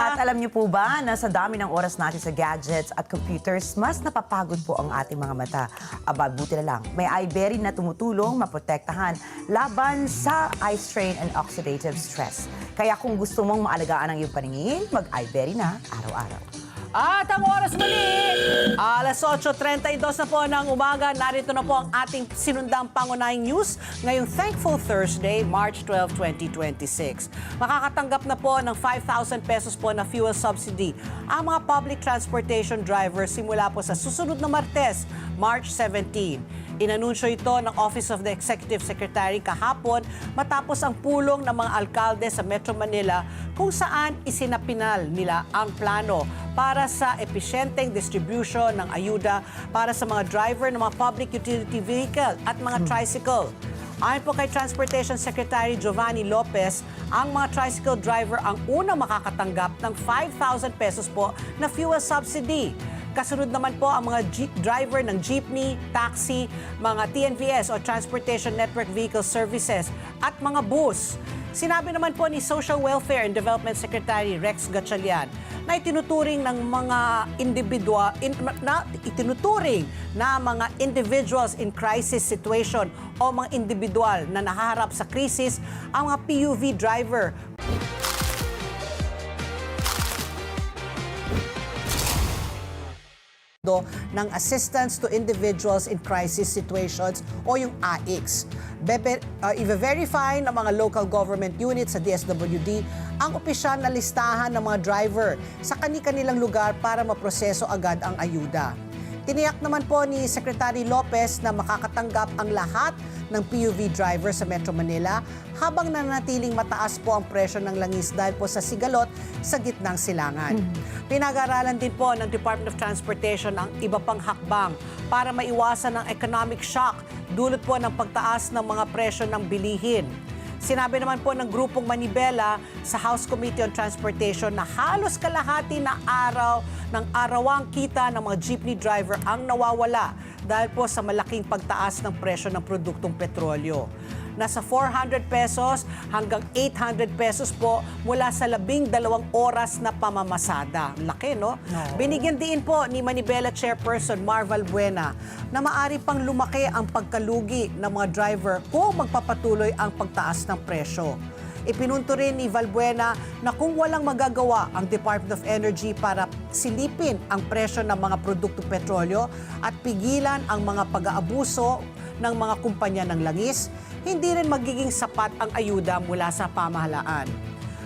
At alam niyo po ba na sa dami ng oras natin sa gadgets at computers, mas napapagod po ang ating mga mata. Aba, buti na lang. May iBerry na tumutulong maprotektahan laban sa eye strain and oxidative stress. Kaya kung gusto mong maalagaan ang iyong paningin, mag-iBerry na araw-araw. At ang oras muli, alas 8:32 na po ng umaga. Narito na po ang ating sinundang pangunahing news ngayong Thankful Thursday, March 12, 2026. Makakatanggap na po ng 5,000 pesos po na fuel subsidy ang mga public transportation drivers simula po sa susunod na Martes, March 17. Inanunsyo ito ng Office of the Executive Secretary kahapon matapos ang pulong ng mga alkalde sa Metro Manila kung saan isinapinal nila ang plano para sa episyenteng distribution ng ayuda para sa mga driver ng mga public utility vehicle at mga tricycle. Ayon po kay Transportation Secretary Giovanni Lopez, ang mga tricycle driver ang unang makakatanggap ng 5,000 pesos po na fuel subsidy. Kasunod naman po ang mga driver ng jeepney, taxi, mga TNVS o Transportation Network Vehicle Services at mga bus. Sinabi naman po ni Social Welfare and Development Secretary Rex Gatchalian na itinuturing ng mga individuals in crisis situation o mga individual na nahaharap sa krisis ang mga PUV driver. pondo ng Assistance to Individuals in Crisis Situations o yung AICS. I-verify ng mga local government units sa DSWD ang opisyal na listahan ng mga driver sa kani-kanilang lugar para maproseso agad ang ayuda. Tiniyak naman po ni Secretary Lopez na makakatanggap ang lahat ng PUV driver sa Metro Manila habang nanatiling mataas po ang presyo ng langis dahil po sa sigalot sa gitnang silangan. Pinag-aralan din po ng Department of Transportation ang iba pang hakbang para maiwasan ang economic shock dulot po ng pagtaas ng mga presyo ng bilihin. Sinabi naman po ng Grupong Manibela sa House Committee on Transportation na halos kalahati na araw ng arawang kita ng mga jeepney driver ang nawawala dahil po sa malaking pagtaas ng presyo ng produktong petrolyo. Nasa 400 pesos hanggang 800 pesos po mula sa 12 oras na pamamasada. Laki, no? Binigyan din po ni Manibela Chairperson Mar Valbuena na maaari pang lumaki ang pagkalugi ng mga driver kung magpapatuloy ang pagtaas ng presyo. Ipinunto rin ni Valbuena na kung walang magagawa ang Department of Energy para silipin ang presyo ng mga produktong petrolyo at pigilan ang mga pag-aabuso ng mga kumpanya ng langis, hindi rin magiging sapat ang ayuda mula sa pamahalaan.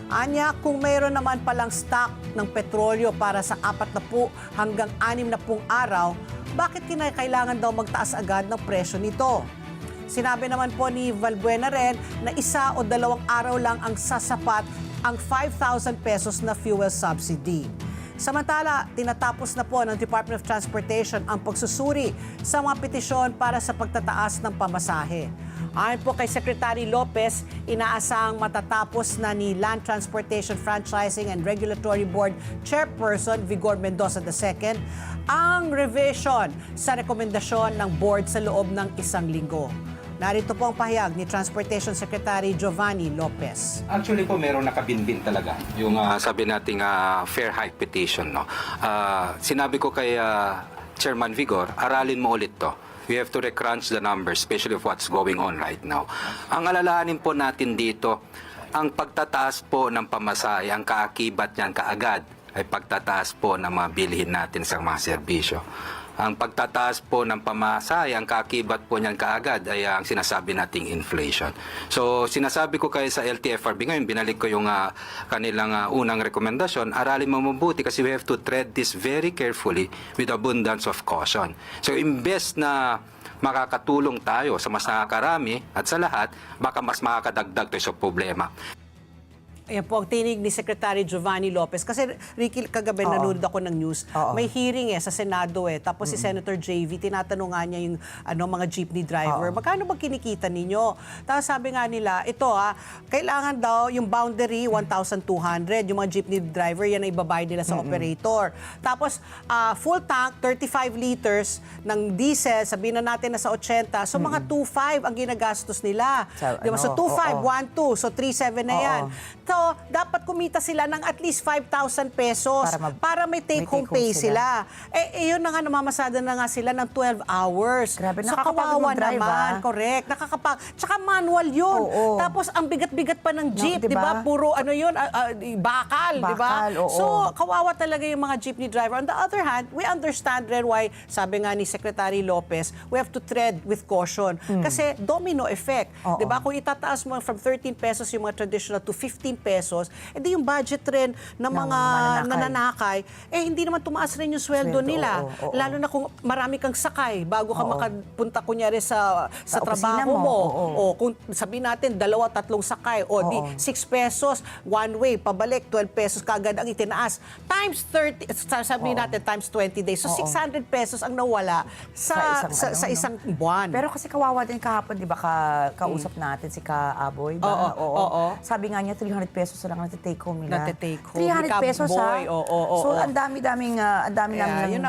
Anya, kung mayroon naman palang stock ng petrolyo para sa 40 hanggang 60 araw, bakit kinakailangan daw magtaas agad ng presyo nito? Sinabi naman po ni Valbuena rin na 1 o 2 araw lang ang sasapat ang 5,000 pesos na fuel subsidy. Samantala, tinatapos na po ng Department of Transportation ang pagsusuri sa mga petisyon para sa pagtataas ng pamasahe. Ayon po kay Secretary Lopez, inaasang matatapos na ni Land Transportation Franchising and Regulatory Board Chairperson Vigor Mendoza II ang revision sa rekomendasyon ng board sa loob ng 1 linggo. Narito po ang pahayag ni Transportation Secretary Giovanni Lopez. Actually po, meron nakabinbin talaga yung sabi nating fair hike petition. No? Sinabi ko kay Chairman Vigor, aralin mo ulit to. We have to recrunch the numbers, especially of what's going on right now. Ang alalahanin po natin dito, ang pagtataas po ng pamasahe, ang kaakibat niyan kaagad ay pagtataas po ng mga bilhin natin sa mga serbisyo. Ang pagtataas po ng pamasahe, ang kaakibat po niyan kaagad ay ang sinasabi nating inflation. So sinasabi ko kayo sa LTFRB ngayon, binalik ko yung kanilang unang rekomendasyon, aralin mo mabuti kasi we have to tread this very carefully with abundance of caution. So imbes na makakatulong tayo sa mas nakakarami at sa lahat, baka mas makakadagdag tayo sa problema. Ayan po ang tinig ni Secretary Giovanni Lopez. Kasi Ricky, kagabi nanonood ako ng news. May hearing sa Senado Tapos si Senator JV, tinatanong nga niya yung mga jeepney driver. Magkano ba kinikita ninyo? Tapos sabi nga nila, ito kailangan daw yung boundary 1,200. Yung mga jeepney driver, yan ay ibabayad nila sa operator. Tapos full tank, 35 liters ng diesel, sabihin na natin na sa 80. So mga 2,500 ang ginagastos nila. Diba? So 2,500, 1,200. So 3,700 na yan. So, dapat kumita sila ng at least 5,000 pesos para may take-home pay sila. Yun na nga, namamasada na nga sila ng 12 hours. Grabe, so, kawawa naman. Correct. Tsaka manual yun. Tapos, ang bigat-bigat pa ng jeep, di ba? Puro bakal, di ba? So, kawawa talaga yung mga jeepney driver. On the other hand, we understand rin why, sabi nga ni Secretary Lopez, we have to tread with caution. Kasi domino effect. Di ba? Kung itataas mo from 13 pesos yung mga traditional to 15 pesos, edi yung budget rin ng mga nananakay, hindi naman tumaas rin yung sweldo nila. Lalo na kung marami kang sakay bago ka makapunta kunyari sa trabaho mo. Kung sabihin natin, 2-3 sakay, di 6 pesos, one way, pabalik, 12 pesos kagad ang itinaas. Times 30, sabihin natin, times 20 days. So 600 pesos ang nawala sa isang buwan. Pero kasi kawawa din kahapon, di ba, kausap natin si Ka-Aboy. Sabi nga niya, 300 pesos lang nati-take home nila. Nati-take home. 300 pesos So, ang dami-daming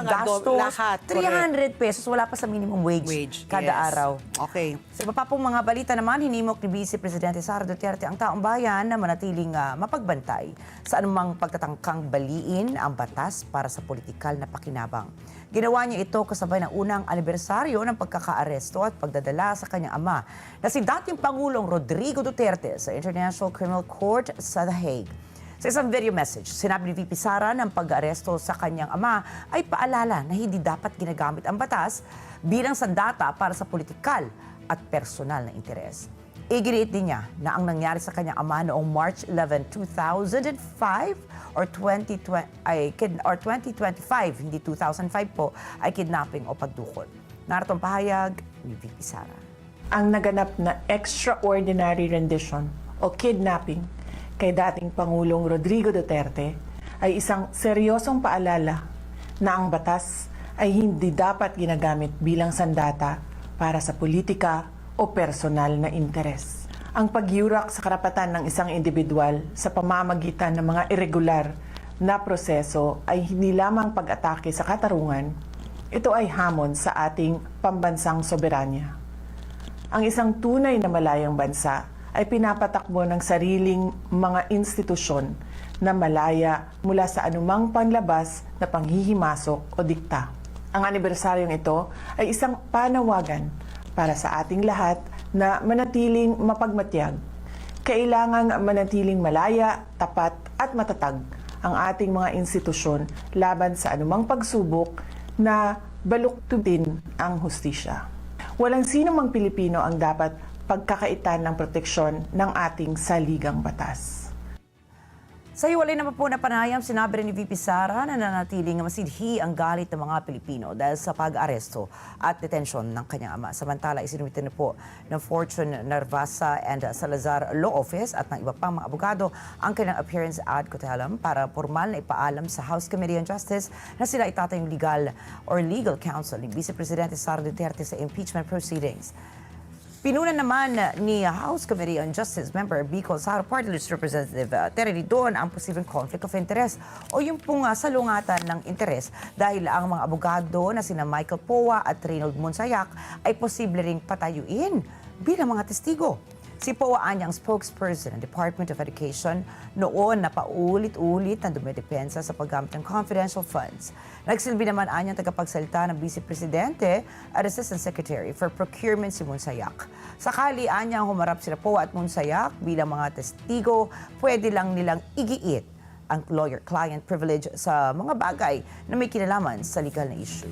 gastos. Lahat. 300 pesos, wala pa sa minimum wage kada araw. Okay. Sa iba pa pong mga balita naman, hinimok ni Vice Presidente Sara Duterte ang taong bayan na manatiling mapagbantay sa anumang pagtatangkang baliin ang batas para sa politikal na pakinabang. Ginawa niya ito kasabay ng unang anibersaryo ng pagkakaaresto at pagdadala sa kanyang ama na si dating Pangulong Rodrigo Duterte sa International Criminal Court sa The Hague. Sa isang video message, sinabi ni VP Sara ng pag-aresto sa kanyang ama ay paalala na hindi dapat ginagamit ang batas bilang sandata para sa politikal at personal na interes. Iginiit din niya na ang nangyari sa kanyang ama noong March 11, 2005 or 2025, hindi 2005 po, ay kidnapping o pagdukol. Narito ang pahayag ni VP Sara. Ang naganap na extraordinary rendition o kidnapping kay dating Pangulong Rodrigo Duterte ay isang seryosong paalala na ang batas ay hindi dapat ginagamit bilang sandata para sa politika o personal na interes. Ang pagyurak sa karapatan ng isang individual sa pamamagitan ng mga irregular na proseso ay hindi lamang pag-atake sa katarungan, ito ay hamon sa ating pambansang soberanya. Ang isang tunay na malayang bansa ay pinapatakbo ng sariling mga institusyon na malaya mula sa anumang panlabas na panghihimasok o dikta. Ang anibersaryong ito ay isang panawagan para sa ating lahat na manatiling mapagmatyag. Kailangang manatiling malaya, tapat at matatag ang ating mga institusyon laban sa anumang pagsubok na baluktutin ang hustisya. Walang sino mang Pilipino ang dapat pagkakaitan ng proteksyon ng ating saligang batas. Sa hiwalay naman po na panayam, sinabi rin ni VP Sara na nanatiling masidhi ang galit ng mga Pilipino dahil sa pag-aresto at detensyon ng kanyang ama. Samantala, isinumite na po ng Fortune Narvasa and Salazar Law Office at ng iba pang mga abogado ang kanilang appearance ad cotelum para formal na ipaalam sa House Committee on Justice na sila itatayong legal counsel ni Vice Presidente Sara Duterte sa impeachment proceedings. Pinuna naman ni House Committee on Justice member Bicol Sara Party List Representative Terry Ridon ang posibleng conflict of interest o yung pong salungatan ng interes dahil ang mga abogado na sina Michael Poa at Reynold Monsayak ay posible ring patayuin bilang mga testigo. Si Poa anyang spokesperson ng Department of Education noon na paulit-ulit na dumidepensa sa paggamit ng confidential funds. Nagsilbi naman anyang tagapagsalita ng Vice Presidente at Assistant Secretary for Procurement si Monsayak. Sakali anyang humarap sila Poa at Monsayak bilang mga testigo, pwede lang nilang igiit ang lawyer-client privilege sa mga bagay na may kinalaman sa legal na issue.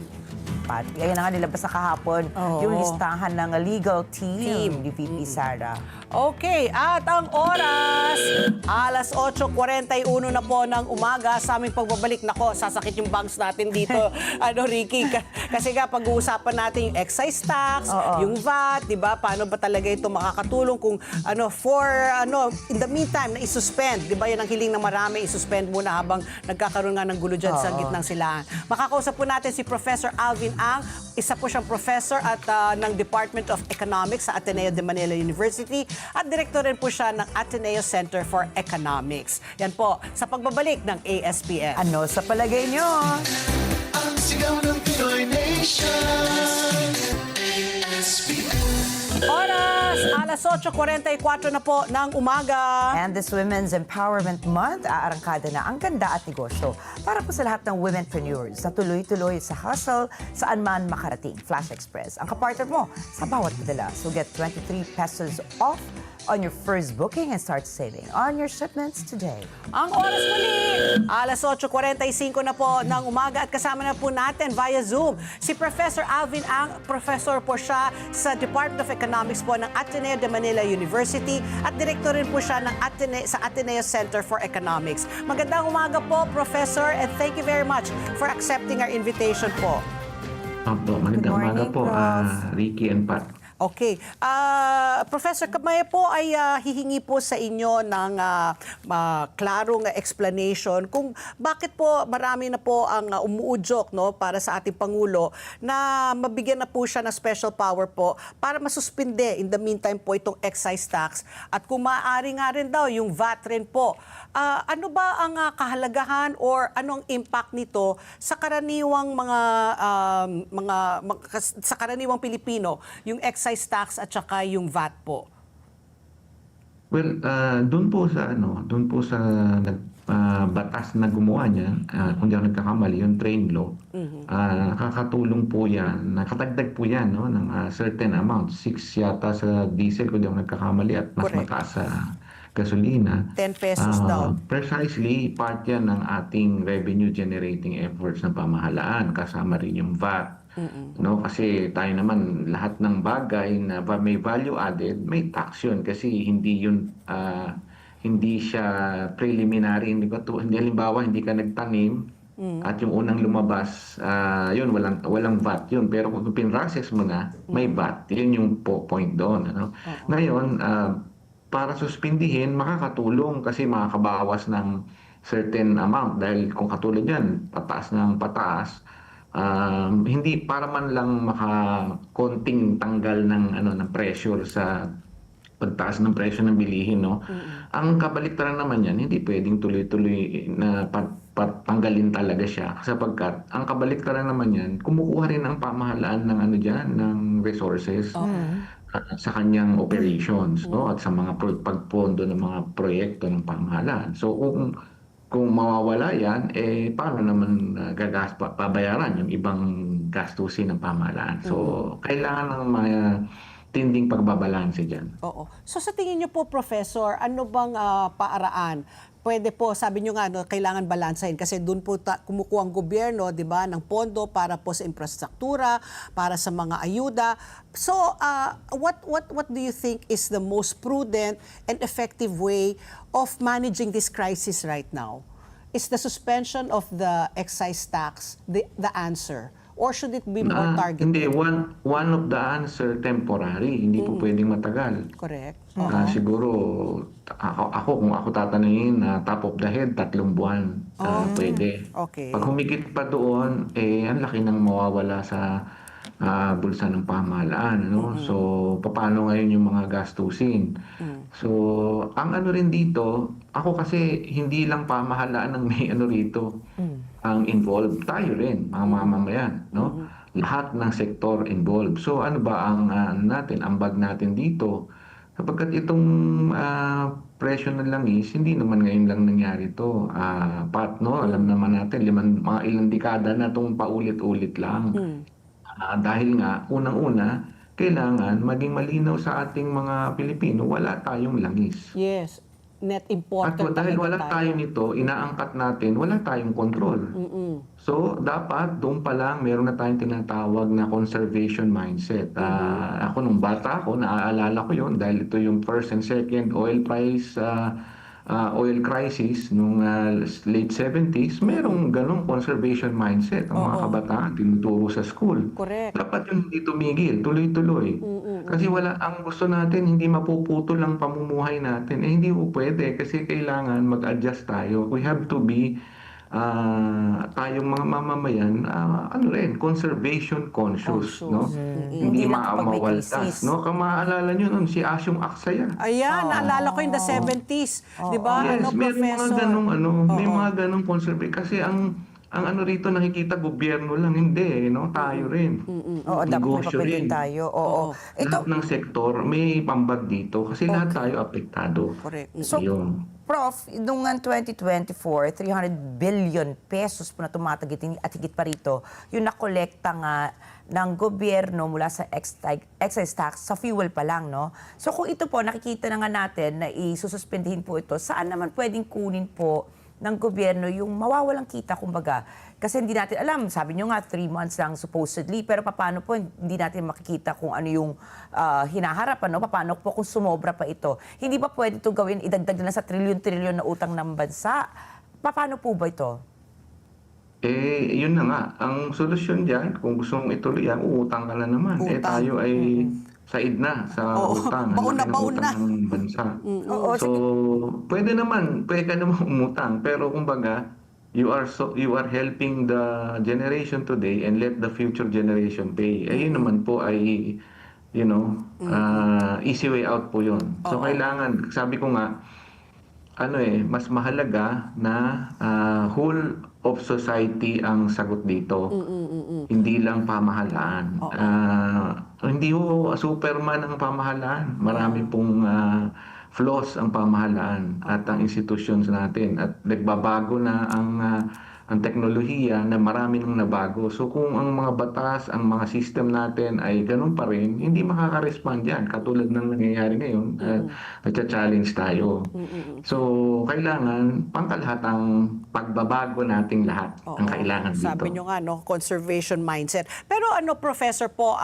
Pati, ayan na nga nilabas na kahapon yung listahan ng legal team ni VP Sara. Okay, at ang oras, alas 8:41 na po ng umaga sa aming pagbabalik. Nako, sasakit yung bangs natin dito, Ricky. Kasi nga, pag-uusapan natin yung excise tax, yung VAT, di ba? Paano ba talaga ito makakatulong kung in the meantime, na isuspend, di ba? Yan ang hiling ng marami, isuspend muna habang nagkakaroon nga ng gulo dyan sa gitnang silahan. Makakausap po natin si Professor Alvin Ang, isa po siyang professor at ng Department of Economics sa Ateneo de Manila University at direktor rin po siya ng Ateneo Center for Economics. Yan po, sa pagbabalik ng ASPN. Ano sa palagay nyo? Ang sigaw ng Pinoy Nation, ASPN. Oras, alas 8:44 na po ng umaga. And this Women's Empowerment Month, aarangkada na ang ganda at negosyo para po sa lahat ng womenpreneurs na tuloy-tuloy sa hustle saan man makarating. Flash Express, ang kapartner mo sa bawat padala. So get 23 pesos off on your first booking and start saving on your shipments today. Ang oras muli, alas 8:45 na po ng umaga at kasama na po natin via Zoom si Professor Alvin Ang. Professor po siya sa Department of Economics po ng Ateneo de Manila University at direktor rin po siya ng sa Ateneo Center for Economics. Magandang umaga po, Professor, and thank you very much for accepting our invitation po. Opo, magandang morning, umaga po, Prof. Ricky and Pat. Okay. Professor Kamaya po ay hihingi po sa inyo ng klarong explanation kung bakit po marami na po ang umuudyok para sa ating Pangulo na mabigyan na po siya ng special power po para masuspinde in the meantime po itong excise tax at kung maaari nga rin daw yung VAT rin po. Ano ba ang kahalagahan or anong impact nito sa karaniwang sa karaniwang Pilipino, yung excise tax at saka yung VAT po? Well, doon po sa batas na gumawa niya, kung di ako nagkakamali, yung train law, nakakatulong po yan, nakatagdag po yan ng certain amount, 6 yata sa diesel, kung di ako nagkakamali, at mas Correct. mataas gasolina. 10 pesos daw. Precisely, part yan ng ating revenue generating efforts ng pamahalaan, kasama rin yung VAT. No, kasi tayo naman lahat ng bagay na may value added, may tax yun kasi hindi siya preliminary, hindi halimbawa hindi ka nagtanim at yung unang lumabas, yun walang VAT yun, pero kung pinrocess mo na, may VAT. Yun yung point doon, ano. Ngayon, para suspindihin, makakatulong kasi makakabawas ng certain amount dahil kung katulad yan, pataas ng pataas, hindi para man lang makakonting tanggal ng pressure sa pagtaas ng presyo ng bilihin, no? Ang kabaliktaran naman yan, hindi pwedeng tuloy-tuloy na tanggalin talaga siya sapagkat ang kabaliktaran naman yan, kumukuha rin ang pamahalaan ng ng resources sa kanyang operations, no? At sa mga pagpondo ng mga proyekto ng pamahalaan. So kung mawawala yan, paano naman pabayaran yung ibang gastusin ng pamahalaan? So kailangan ng mga tinding pagbabalanse dyan. Oo. So sa tingin niyo po, Professor, ano bang paaraan? Pwede po, sabi niyo nga, kailangan balansahin kasi doon po kumukuha ang gobyerno, di ba, ng pondo para po sa infrastruktura, para sa mga ayuda. So, what do you think is the most prudent and effective way of managing this crisis right now? Is the suspension of the excise tax the answer? Or should it be more targeted? Hindi, one of the answer temporary, hindi po pwedeng matagal. Correct. Siguro, kung ako tatanungin, top of the head, 3 buwan, pwede. Okay. Pag humigit pa doon, ang laki nang mawawala sa bulsa ng pamahalaan. No? So, paano ngayon yung mga gastusin? So, ang rin dito, ako kasi hindi lang pamahalaan ng may rito ang involved. Tayo rin, mga mamamayan. No? Lahat ng sektor involved. So, ano ba ang ambag natin dito? Kapagkat itong presyo ng langis, hindi naman ngayon lang nangyari ito. No? Alam naman natin, mga ilang dekada na itong paulit-ulit lang. Dahil nga, unang-una, kailangan maging malinaw sa ating mga Pilipino, wala tayong langis. Yes. Net At important dahil talaga wala tayo nito, inaangkat natin, wala tayong control. So, dapat doon pa lang meron na tayong tinatawag na conservation mindset. Ako nung bata ako, naaalala ko yon dahil ito yung first and second oil crisis nung late 70s, merong ganong conservation mindset ang mga kabataan tinuturo sa school. Correct. Dapat yun hindi tumigil, tuloy-tuloy. Kasi ang gusto natin, hindi mapuputol ang pamumuhay natin. Hindi po pwede kasi kailangan mag-adjust tayo. We have to be tayong mga mamamayan, conservation conscious, no? Hindi Hindi lang kapag may mawaltas, crisis. no? Kung maalala nyo nun, si Asyong Aksaya. Ayan, naalala ko in the 70s. Di ba? Yes, may mga Professor? may mga ganong conservation. Kasi ang rito nakikita gobyerno lang, hindi, no? Tayo rin. Oo, dapat may Negosyo papel din rin. tayo. Oo. Ito, Lahat ng sektor may pambag dito kasi lahat tayo apektado. Correct. so, Ayun. Prof, noong 2024, 300 billion pesos po na tumatagit at higit pa rito, yung nakolekta nga ng gobyerno mula sa excise tax sa fuel pa lang, no? So kung ito po, nakikita na nga natin na isususpindihin po ito, saan naman pwedeng kunin po ng gobyerno yung mawawalang kita, kumbaga? Kasi hindi natin alam, sabi nyo nga, 3 months lang supposedly, pero paano po hindi natin makikita kung ano yung hinaharap, ano? Paano po kung sumobra pa ito? Hindi ba pwede ito gawin, idagdag na sa trilyon-trilyon na utang ng bansa? Paano po ba ito? Yun na nga. Ang solusyon dyan, kung gusto mong ituloy yan, uutang ka na naman. Utang. Tayo ay said na sa utang. Baon na, Ang laki ng baon na. utang ng bansa. Oo, So, pwede ka naman umutang. Pero kumbaga, you are helping the generation today and let the future generation pay. Yun naman po ay, easy way out po yun. So, kailangan, sabi ko nga, mas mahalaga na whole of society ang sagot dito. Hindi lang pamahalaan. Hindi ho superman ang pamahalaan. Marami pong flaws ang pamahalaan at ang institutions natin. At nagbabago na ang ang teknolohiya na marami nang nabago. So kung ang mga batas, ang mga system natin ay ganun pa rin, hindi makaka-respond yan. Katulad ng nangyayari ngayon, nagcha-challenge tayo. So kailangan pangkalahatang pagbabago nating lahat ang kailangan dito. Sabi nyo nga, no, conservation mindset. Pero Professor po,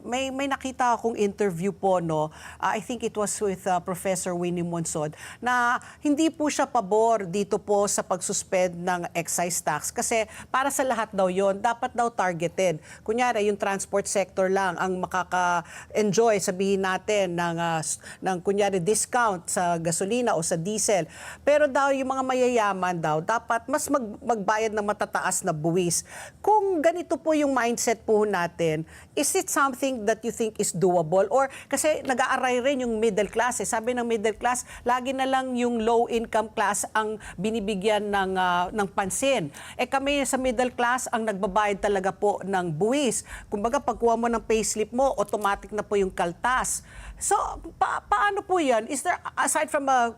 may nakita akong interview po, no, I think it was with Professor Winnie Monsod, na hindi po siya pabor dito po sa pagsuspend ng excise tax kasi para sa lahat daw yon dapat daw targeted. Kunyari, yung transport sector lang ang makaka-enjoy, sabihin natin, ng kunyari discount sa gasolina o sa diesel. Pero daw yung mga mayayaman daw, dapat mas magbayad ng matataas na buwis. Kung ganito po yung mindset po natin, is it something that you think is doable? Or kasi nag-aaray rin yung middle class. Sabi ng middle class, lagi na lang yung low income class ang binibigyan ng pansin. Kami sa middle class ang nagbabayad talaga po ng buwis. Kumbaga pagkuha mo ng payslip mo, automatic na po yung kaltas. So, paano po yan? Is there, aside from a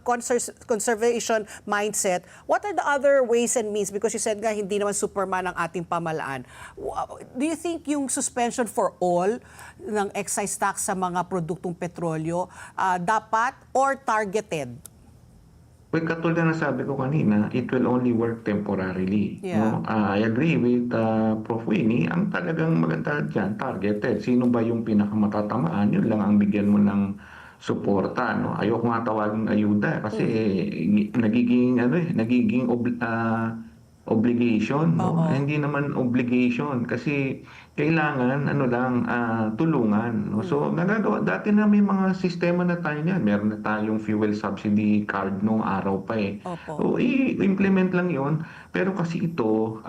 conservation mindset, what are the other ways and means? Because you said nga, hindi naman superman ang ating pamalaan. Do you think yung suspension for all ng excise tax sa mga produktong petrolyo dapat or targeted? Well, katulad na sabi ko kanina, it will only work temporarily. Yeah. No? I agree with Prof. Winnie. Ang talagang maganda dyan, targeted. Sino ba yung pinakamatatamaan? Yun lang ang bigyan mo ng suporta. No? Ayoko nga tawaging ayuda kasi nagiging obligation. No? Hindi naman obligation kasi kailangan tulungan. No? So nagagawa dati na may mga sistema na tayo niyan. Meron na tayong fuel subsidy card nung araw pa eh. So i-implement lang 'yon. Pero kasi ito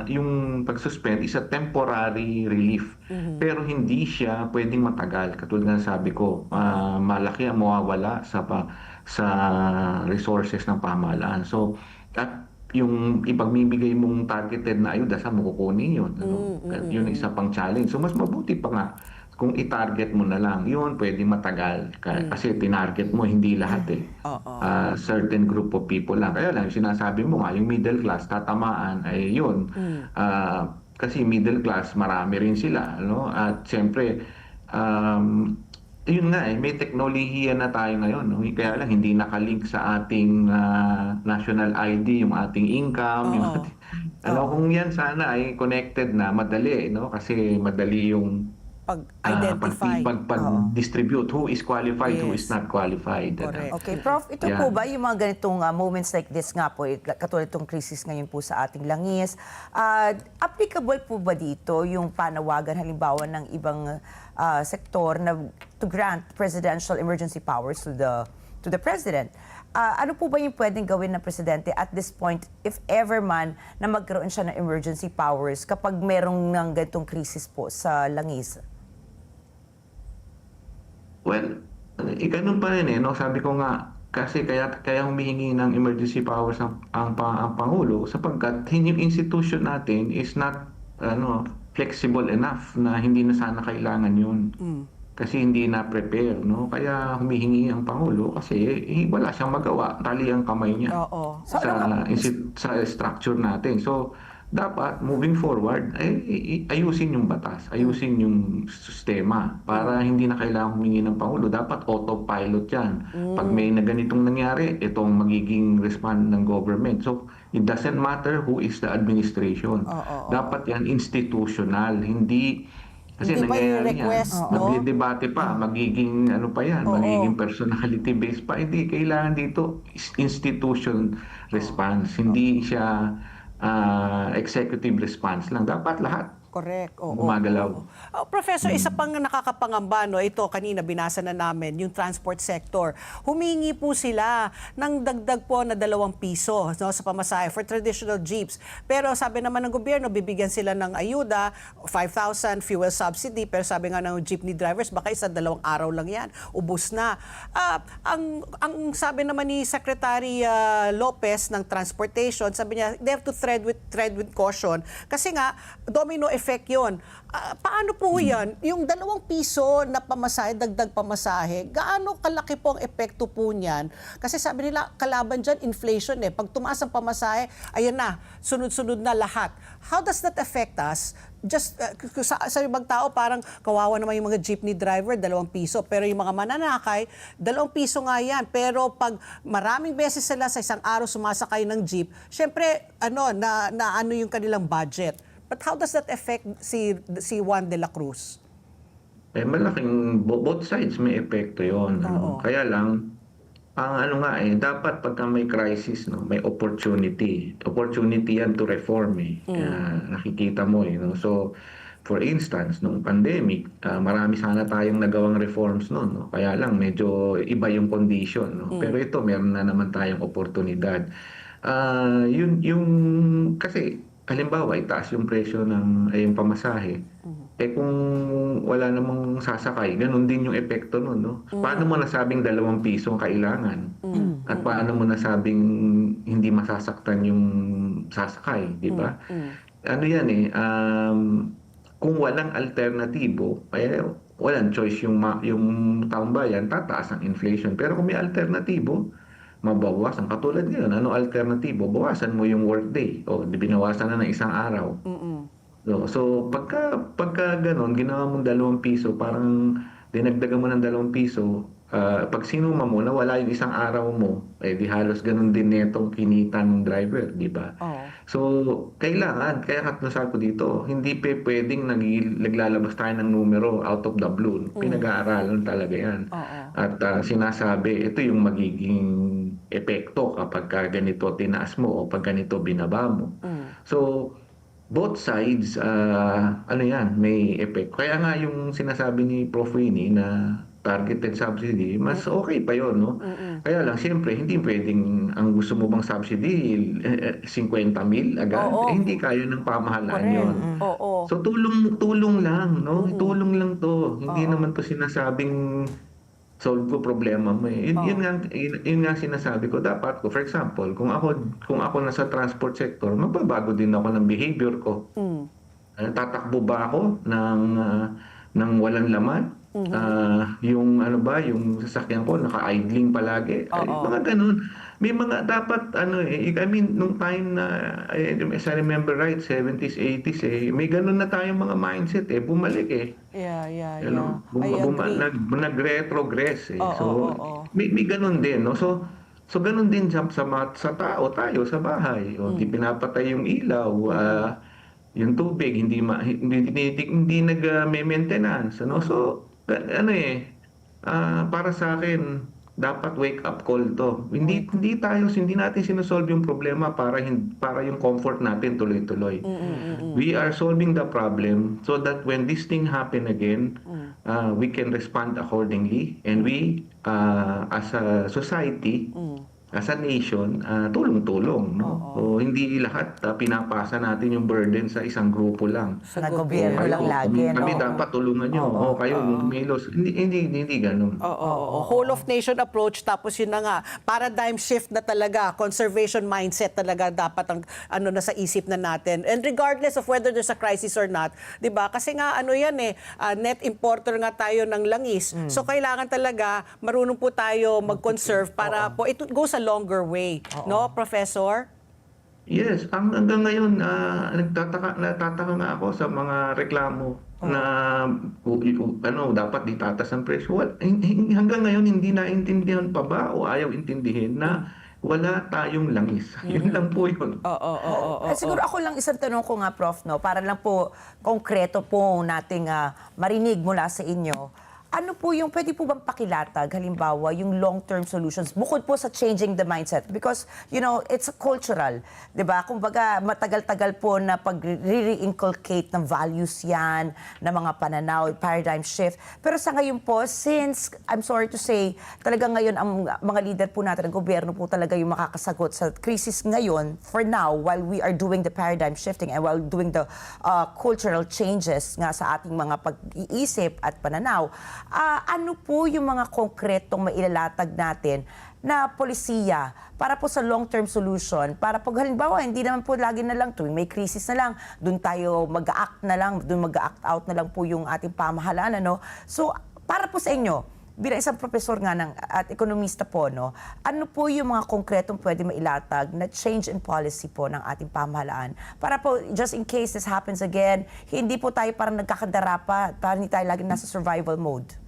yung pag-suspend is a temporary relief. Pero hindi siya pwedeng matagal. Katulad ng sabi ko, malaki ang mawawala sa resources ng pamahalaan. So at yung ipagbibigay mong targeted na ayuda, saan mo kukunin yun? Yun isa pang challenge. So mas mabuti pa nga kung i-target mo na lang. Yun, pwede matagal. Kasi tinarget mo, hindi lahat eh. Certain group of people lang. Kaya lang, yung sinasabi mo nga, yung middle class, tatamaan, ay yun. Kasi middle class, marami rin sila. No? At siyempre, yun nga may teknolohiya na tayo ngayon. No? Kaya lang hindi nakalink sa ating national ID, yung ating income. Yung kung yan sana ay connected na, madali. No? Kasi madali yung pag-identify. Pag-distribute who is qualified, who is not qualified. Correct. Okay, Prof, ito po ba yung mga ganitong moments like this nga po, katulad itong crisis ngayon po sa ating langis, applicable po ba dito yung panawagan halimbawa ng ibang sektor na to grant presidential emergency powers to the president? Ano po ba yung pwedeng gawin ng presidente at this point, if ever man, na magkaroon siya ng emergency powers kapag merong ng ganitong krisis po sa langis? Well, ganun pa rin eh. No? Sabi ko nga, kasi kaya humihingi ng emergency powers ang Pangulo sapagkat yung institution natin is not flexible enough na hindi na sana kailangan yun. Kasi hindi na prepare, no? Kaya humihingi ang Pangulo kasi wala siyang magawa. Tali ang kamay niya sa structure natin. So, dapat moving forward, ayusin yung batas, ayusin yung sistema para hindi na kailangan humingi ng Pangulo. Dapat autopilot yan. Pag may na ganitong nangyari, itong magiging respond ng government. So, it doesn't matter who is the administration. Dapat yan institutional, hindi kasi nangyayari yan. Nagdidebate pa, magiging magiging personality based pa. Hindi, kailangan dito institution response. Hindi siya executive response lang. Dapat lahat. Correct. Gumagalaw. Professor, isa pang nakakapangamba, ito kanina binasa na namin, yung transport sector. Humingi po sila ng dagdag po na 2 piso sa pamasahe for traditional jeeps. Pero sabi naman ng gobyerno, bibigyan sila ng ayuda, 5,000 fuel subsidy, pero sabi nga ng jeepney drivers, baka 1-2 araw lang yan, ubos na. Ang sabi naman ni Secretary Lopez ng Transportation, sabi niya, they have to tread with caution kasi nga, domino effect effect yun. Paano po yan? Yung 2 piso na pamasahe, dagdag pamasahe, gaano kalaki po ang epekto po niyan? Kasi sabi nila, kalaban dyan, inflation eh. Pag tumaas ang pamasahe, ayan na, sunod-sunod na lahat. How does that affect us? Just sa ibang tao, parang kawawa naman yung mga jeepney driver, 2 piso. Pero yung mga mananakay, 2 piso nga yan. Pero pag maraming beses sila sa isang araw sumasakay ng jeep, syempre, ano yung kanilang budget. But how does that affect si Juan de la Cruz? Malaking, both sides may epekto yun. Kaya lang, ang dapat pagka may crisis, no, may opportunity. Opportunity yan to reform eh. Nakikita mo eh. No? So, for instance, nung pandemic, marami sana tayong nagawang reforms noon. No? Kaya lang, medyo iba yung condition. No? Pero ito, meron na naman tayong oportunidad. Kasi, halimbawa, itaas yung presyo ng yung pamasahe. Kung wala namang sasakay, ganun din yung epekto nun, no? Paano mo nasabing 2 piso ang kailangan? At paano mo nasabing hindi masasaktan yung sasakay, di ba? Ano yan eh, kung walang alternatibo, walang choice yung taong bayan, tataas ang inflation. Pero kung may alternatibo, mabawasan. Katulad ngayon, ano alternatibo? Bawasan mo yung workday. O, binawasan na ng 1 araw. So pagka ganon, ginawa mong 2 piso, parang dinagdagan mo ng 2 piso, pag sinuma mo, nawala yung 1 araw mo, di halos ganon din netong kinita ng driver, di ba? So, kailangan, kaya katulad ko dito, hindi pwedeng naglalabas tayo ng numero out of the blue. Pinag-aaralan talaga yan. At sinasabi, ito yung magiging epekto kapag ganito tinaas mo o pag ganito binaba mo. So, both sides, may effect. Kaya nga yung sinasabi ni Prof. Winnie na targeted subsidy, mas okay pa yun, no? Kaya lang, siyempre, hindi pwedeng ang gusto mo bang subsidy, 50,000 agad? Hindi kaya ng pamahalaan yun. So, tulong lang, no? Tulong lang to. Hindi naman to sinasabing solve ko problema mo eh. Yun nga sinasabi ko. Dapat ko, for example, kung ako nasa transport sector, magbabago din ako ng behavior ko. Tatakbo ba ako ng walang laman? Yung yung sasakyan ko naka-idling palagi. Mga ganun. May mga dapat nung time na as I remember right, 70s, 80s may ganun na tayong mga mindset bumalik nag-retrogress So may ganun din, no? So ganun din sa tao, tayo sa bahay. Di pinapatay yung ilaw, yung tubig hindi nag-maintenance, ano? So para sa akin dapat wake up call to. Hindi natin sinosolve yung problema para yung comfort natin tuloy-tuloy. We are solving the problem so that when this thing happen again, we can respond accordingly, and we as a society, as a nation, tulong-tulong, no? So, hindi lahat pinapasa natin yung burden sa isang grupo lang. Sa gobyerno lang lagi, no? Kami dapat tulungan nyo. Kayo, Milos. Hindi ganun. Whole of nation approach, tapos yun na nga, paradigm shift na talaga, conservation mindset talaga dapat ang nasa isip na natin. And regardless of whether there's a crisis or not, 'di ba? Kasi nga net importer nga tayo ng langis. So kailangan talaga marunong po tayo mag-conserve para po it goes a longer way, no, Professor? Yes, hanggang ngayon natataka nga ako sa mga reklamo na dapat ditatas ang presyo. Hanggang ngayon hindi naintindihan pa ba o ayaw intindihin na wala tayong langis. Yun lang po yun. Siguro ako lang isang tanong ko nga, Prof, no, para lang po konkreto po nating marinig mula sa inyo. Ano po yung pwede po bang pakilatag, halimbawa, yung long-term solutions, bukod po sa changing the mindset? Because, it's cultural, di ba? Kumbaga, matagal-tagal po na pag-re-inculcate ng values yan, na mga pananaw, paradigm shift. Pero sa ngayon po, since, I'm sorry to say, talaga ngayon, ang mga leader po natin, ang gobyerno po talaga yung makakasagot sa crisis ngayon, for now, while we are doing the paradigm shifting and while doing the cultural changes nga sa ating mga pag-iisip at pananaw, Ano po yung mga konkretong mailalatag natin na polisiya para po sa long-term solution, para pag halimbawa, hindi naman po lagi na lang tuwing may crisis na lang, doon tayo mag-act na lang, doon mag-act out na lang po yung ating pamahalaan, ano? So, para po sa inyo, bilang isang profesor nga at ekonomista po, no, ano po yung mga konkretong pwede mailatag na change in policy po ng ating pamahalaan? Para po, just in case this happens again, hindi po tayo parang nagkakadarapa, parang hindi tayo lagi nasa survival mode.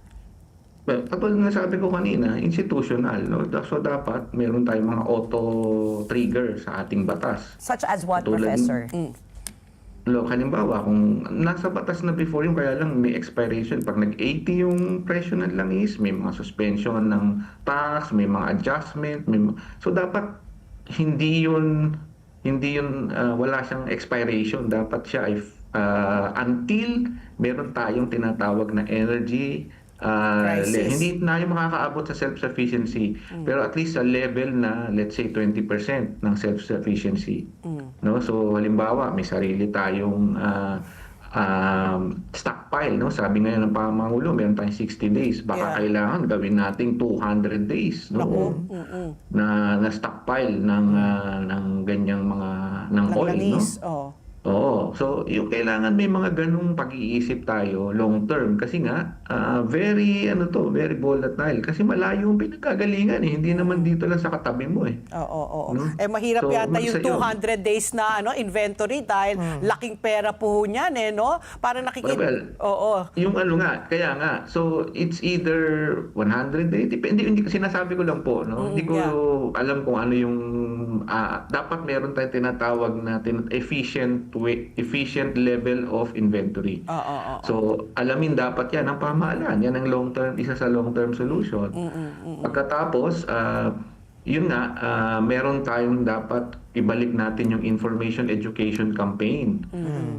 Well, katulad na sabi ko kanina, institutional, no? So dapat meron tayong mga auto-trigger sa ating batas. Such as what, Katulad- Professor? Halimbawa, kung nasa batas na before yung kaya lang may expiration. Pag nag-80 yung presyo ng langis, may mga suspension ng tax, may mga adjustment. So dapat hindi yun wala siyang expiration. Dapat siya ay until meron tayong tinatawag na energy Crisis. hindi na yung makakaabot sa self-sufficiency, pero at least sa level na let's say 20% ng self-sufficiency. No? So halimbawa, may sarili tayong stockpile, no? Sabi ngayon ng Pangulo, meron tayong 60 days. Baka kailangan gawin nating 200 days, no? Na stockpile ng ganyang mga ng oil, no? Langis, Oo. So, yung kailangan may mga ganung pag-iisip tayo long term kasi nga very volatile kasi malayo yung pinagkagalingan eh. Hindi naman dito lang sa katabi mo eh. Oo. No? Mahirap So, yata yung sa'yo. 200 days na inventory dahil laking pera po niyan no? Parang nakikita. Well, yung kaya nga. So, it's either 100 days, depende, hindi kasi sinasabi ko lang po, no? Hindi ko alam kung ano yung dapat meron tayong tinatawag na efficient level of inventory. So, alamin dapat yan ang pamahalaan. Yan ang isa sa long-term solution. Pagkatapos, yun nga, meron tayong dapat ibalik natin yung information education campaign.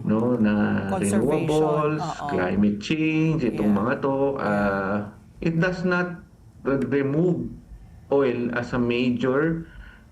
No, na Conservation. renewables, climate change, itong mga to. It does not remove oil as a major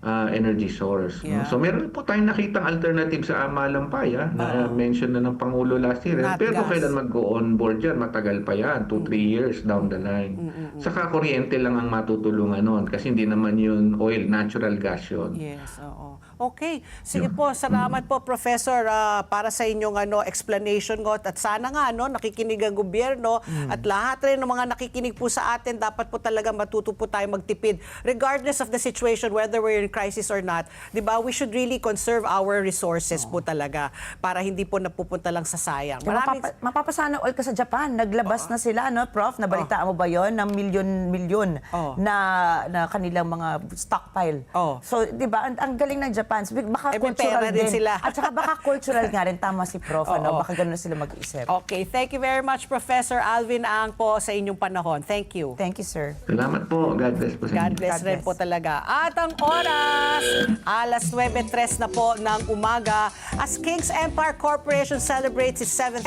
energy source. No? So meron po tayong nakitang alternative sa Amalampaya na mention na ng Pangulo last year. Pero kung kailan mag-go on board yan, matagal pa yan, 2-3 years down the line. Saka kuryente lang ang matutulungan nun kasi hindi naman yun oil, natural gas yun. Yes, oo. Okay. Sige po, salamat po Professor para sa inyong explanation ko at sana nga nakikinig ang gobyerno at lahat rin ng mga nakikinig po sa atin dapat po talaga matuto po tayo magtipid regardless of the situation whether we're in crisis or not. 'Di ba? We should really conserve our resources po talaga para hindi po napupunta lang sa sayang. Mapapasana all ka sa Japan. Naglabas na sila, no, Prof? Nabalitaan mo ba yon ng milyon-milyon na kanilang mga stockpile. So, di ba, ang galing ng Japan. Baka may cultural pera din sila. At saka baka cultural nga rin. Tama si Prof. Baka ganun sila mag-isip. Okay. Thank you very much, Professor Alvin Ang po sa inyong panahon. Thank you. Thank you, sir. Salamat po. God bless po sa inyo. God bless rin po talaga. At ang oras, alas 9:03 na po ng umaga as Kings Empire Corporation celebrates its 7th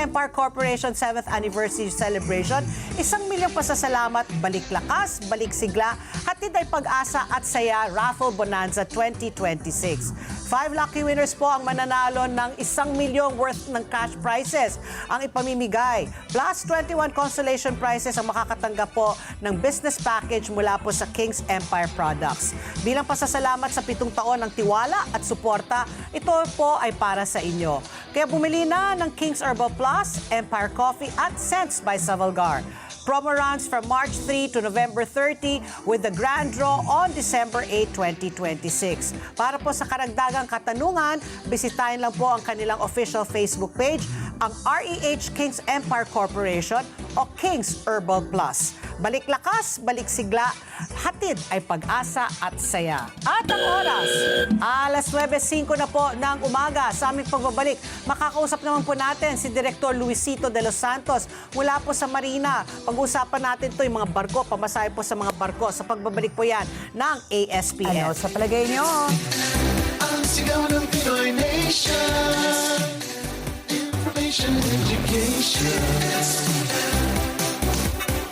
anniversary celebration. 1 milyong pasasalamat, balik lakas, balik sigla, hatid ay pag-asa at saya Raffle Bonanza 2026. 5 lucky winners po ang mananalo ng 1 milyong worth ng cash prizes ang ipamimigay. Plus 21 consolation prizes ang makakatanggap po ng business package mula po sa Kings Empire Products. Bilang pasasalamat sa 7 taon ng tiwala at suporta, ito po ay para sa inyo. Kaya bumili na ng Kings Herbal Plus, Empire Coffee at Scents by Savalgar. Promo runs from March 3 to November 30 with the grand draw on December 8, 2026. Para po sa karagdagang katanungan, bisitahin lang po ang kanilang official Facebook page, ang REH Kings Empire Corporation o Kings Herbal Plus. Balik lakas, balik sigla, hatid ay pag-asa at saya. At ang oras, alas 9:05 na po ng umaga sa aming pagbabalik. Makakausap naman po natin si Director Luisito de los Santos mula po sa Marina. Pag-uusapan natin to yung mga barko, pamasahe po sa mga barko. Sa pagbabalik po yan ng ASPN. Ano sa palagay nyo? Ang sigaw ng Pinoy Nation. Information and education.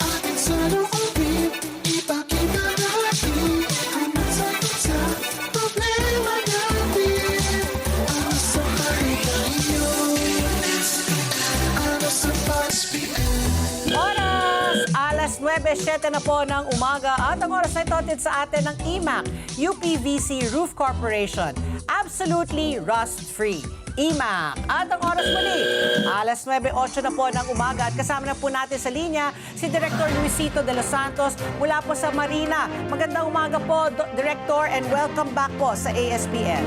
Ating saloobin, ipakita natin ang nasa problema natin. Ano sa kayo? Ano sa PASPN? Oras, alas Alas 9:07 na po ng umaga at ang oras na ito atin sa atin ng IMAC, UPVC Roof Corporation. Absolutely rust-free. IMAC. At ang oras muli, alas 9:08 na po ng umaga at kasama na po natin sa linya si Director Luisito de los Santos mula po sa Marina. Magandang umaga po, Director, and welcome back po sa ASPN.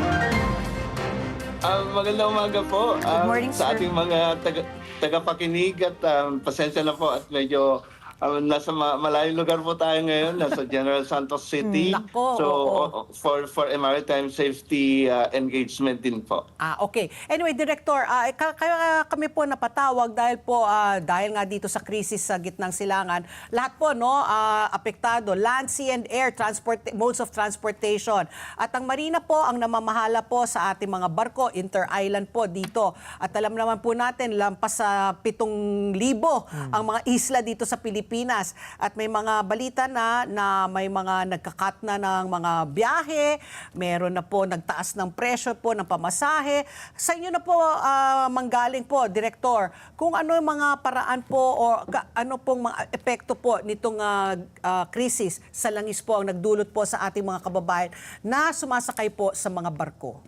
Magandang umaga po morning, sa sir. ating mga tagapakinig at pasensya na po at medyo nasa malayong lugar po tayo ngayon, nasa General Santos City. Nako, So oo. for a maritime safety engagement din po. Okay. Anyway, Director, kaya kami po napatawag dahil po dahil nga dito sa krisis sa gitnang silangan, lahat po apektado, land, sea and air modes of transportation. At ang marina po ang namamahala po sa ating mga barko, inter-island po dito. At alam naman po natin, lampas sa 7,000 ang mga isla dito sa Pilipinas. At may mga balita na may mga nagkakat na ng mga biyahe, meron na po nagtaas ng presyo po ng pamasahe. Sa inyo na po manggaling po, Director, kung ano yung mga paraan po o ano pong mga epekto po nitong krisis sa langis po ang nagdulot po sa ating mga kababayan na sumasakay po sa mga barko.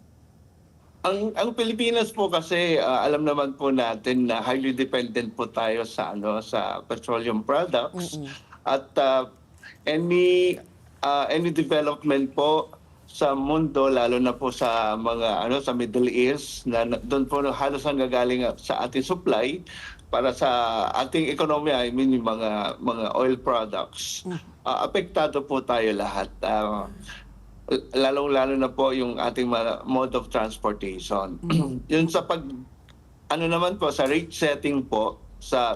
Ang Pilipinas po kasi alam naman po natin na highly dependent po tayo sa sa petroleum products at any development po sa mundo, lalo na po sa mga sa Middle East, na doon po halos ang gagaling sa ating supply para sa ating ekonomiya, I mean yung mga oil products. Apektado po tayo lahat. Lalong-lalo na po yung ating mode of transportation. Yun sa naman po sa rate setting po sa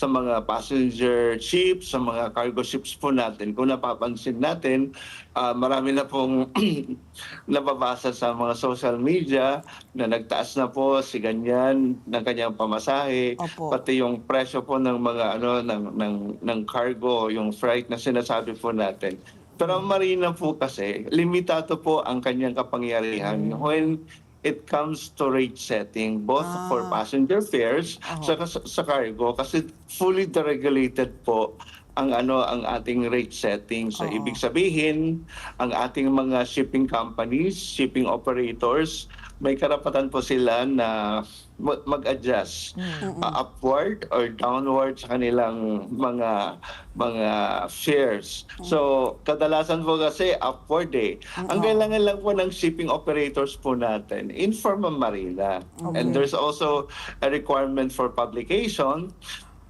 mga passenger ships, sa mga cargo ships po natin. Kung napapansin natin, marami na pong nababasa sa mga social media na nagtaas na po si ganyan ng kanyang pamasahe, Opo. pati yung presyo po ng mga ng cargo, yung freight na sinasabi po natin. Pero ang marina po kasi, limitado po ang kanyang kapangyarihan when it comes to rate setting, both for passenger fares sa cargo, kasi fully deregulated po ang ating rate setting. So ibig sabihin, ang ating mga shipping companies, shipping operators, may karapatan po sila na mag-adjust upward or downward sa kanilang mga fares. So kadalasan po kasi upward Ang kailangan lang po ng shipping operators po natin, inform ang marina. And there's also a requirement for publication.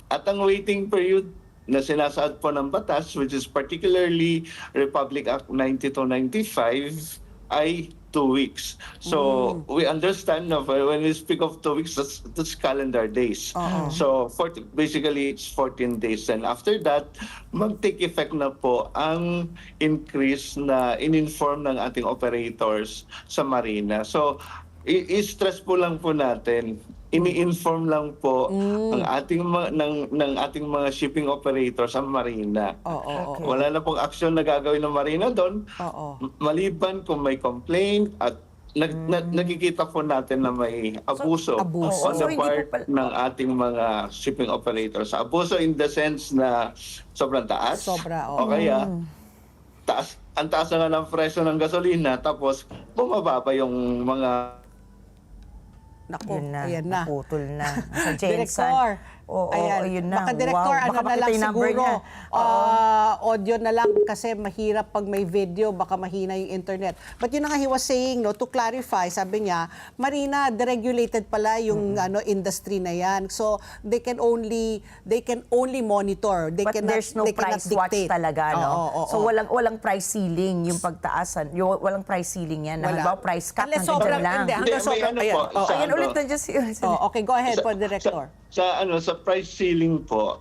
At ang waiting period na sinasaad po ng batas, which is particularly Republic Act 9295, ay 2 weeks. So we understand na when we speak of 2 weeks, that's calendar days. So basically it's 14 days. And after that, mag-take effect na po ang increase na in-inform ng ating operators sa marina. So i-stress po lang po natin, ini-inform lang po ang ating ng ating mga shipping operators sa marina. Wala na pong aksyon na gagawin ng marina doon. Maliban kung may complaint at nakikita po natin na may abuso, on So, the hindi part po ng ating mga shipping operators. Abuso in the sense na sobrang taas. Sobra, O kaya, ang taas na nga ng presyo ng gasolina, tapos bumaba pa yung mga Nako, Yun na, ayan na. naputol na. Sa Jensen. Director. Oo, Ayan. ayun na. Baka Director, Wow, baka ano na makita lang yung number siguro, niya. audio na lang kasi mahirap pag may video, baka mahina yung internet. But yun na nga he was saying, to clarify, sabi niya, Marina, deregulated pala yung industry na yan. So, they can only monitor. They But cannot, there's no they cannot price watch dictate. talaga, no? Oo. So walang price ceiling yung pagtaasan. Walang price ceiling yan. Wala. Halimbawa, price cap Unless hanggang sobrang- dyan lang. hindi, hanggang Hindi, may sobrang, ano ayan. po, Oo. sa Ayan, ano, ulit na dyan si... Okay, go ahead po, Director. Sa price ceiling po,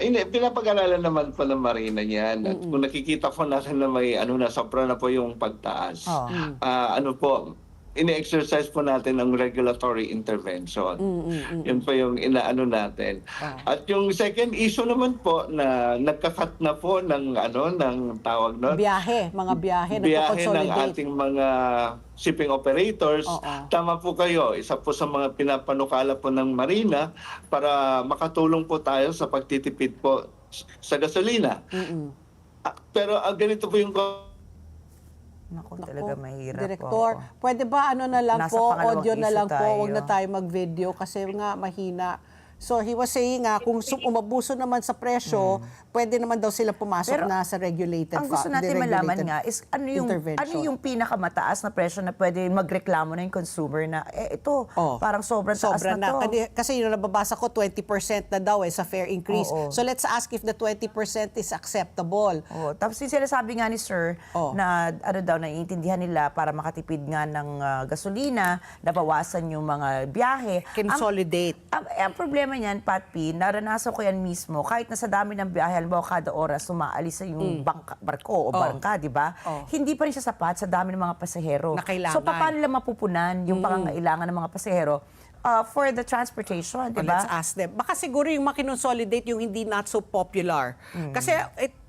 pinapag-aralan naman po ng marina yan. At kung nakikita po natin na may sobra na po yung pagtaas. Ini-exercise po natin ang regulatory intervention. Yun po yung inaano natin. At yung second issue naman po na nagkakat na po ng tawag nun, Mga biyahe, biyahe ng nagko-consolidate. ating mga shipping operators. Tama po kayo, isa po sa mga pinapanukala po ng Marina para makatulong po tayo sa pagtitipid po sa gasolina. Pero ganito po yung Naku, talaga mahirap. Direktor, Oo. pwede ba ano na lang Nasa po, pangalawang audio na issue lang po, tayo. huwag na tayo mag-video kasi nga mahina. So he was saying kung umabuso naman sa presyo, pwede naman daw sila pumasok Pero na sa regulated Ang gusto natin malaman nga is ano intervention. yung pinakamataas na presyo na pwede magreklamo na yung consumer na ito, parang sobrang taas Sobra na to. Kasi yung nababasa ko, 20% na daw sa fare increase. Oo. So let's ask if the 20% is acceptable. Oh, tapos yung sinasabi nga ni Sir na ano daw naiintindihan nila para makatipid nga ng gasolina, nabawasan yung mga biyahe. Consolidate. Ang problema niyan, Pat P, naranasan ko yan mismo. Kahit na sa dami ng biyahe, halimbawa kada oras sumaalis sa yung barko o barangka, di ba? Hindi pa rin siya sapat sa dami ng mga pasahero. Na kailangan. So paano nila mapupunan yung pangangailangan ng mga pasahero for the transportation, di Let's ba? ask them. Baka siguro yung makinonsolidate yung hindi not so popular. Kasi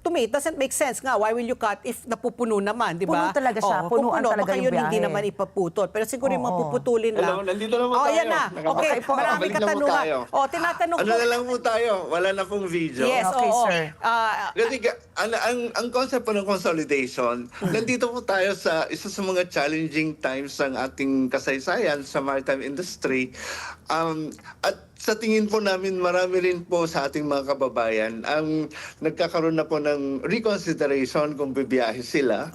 to me, it doesn't make sense nga. Why will you cut if napupuno naman, di ba? Puno talaga siya. Punuan talaga baka yung yun hindi biyahe. naman ipaputol. Pero siguro yung Oo. mapuputulin lang. Hello, nandito na po tayo. Yan na. Okay, Okay po, marami balik na po katanungan. tayo. Tinatanong Ano ko. na lang po tayo? Wala na pong video. Yes, Okay, oo. sir. Kasi ang concept po ng consolidation, nandito po tayo sa isa sa mga challenging times ng ating kasaysayan sa maritime industry. At sa tingin po namin, marami rin po sa ating mga kababayan ang nagkakaroon na po ng reconsideration kung bibiyahe sila.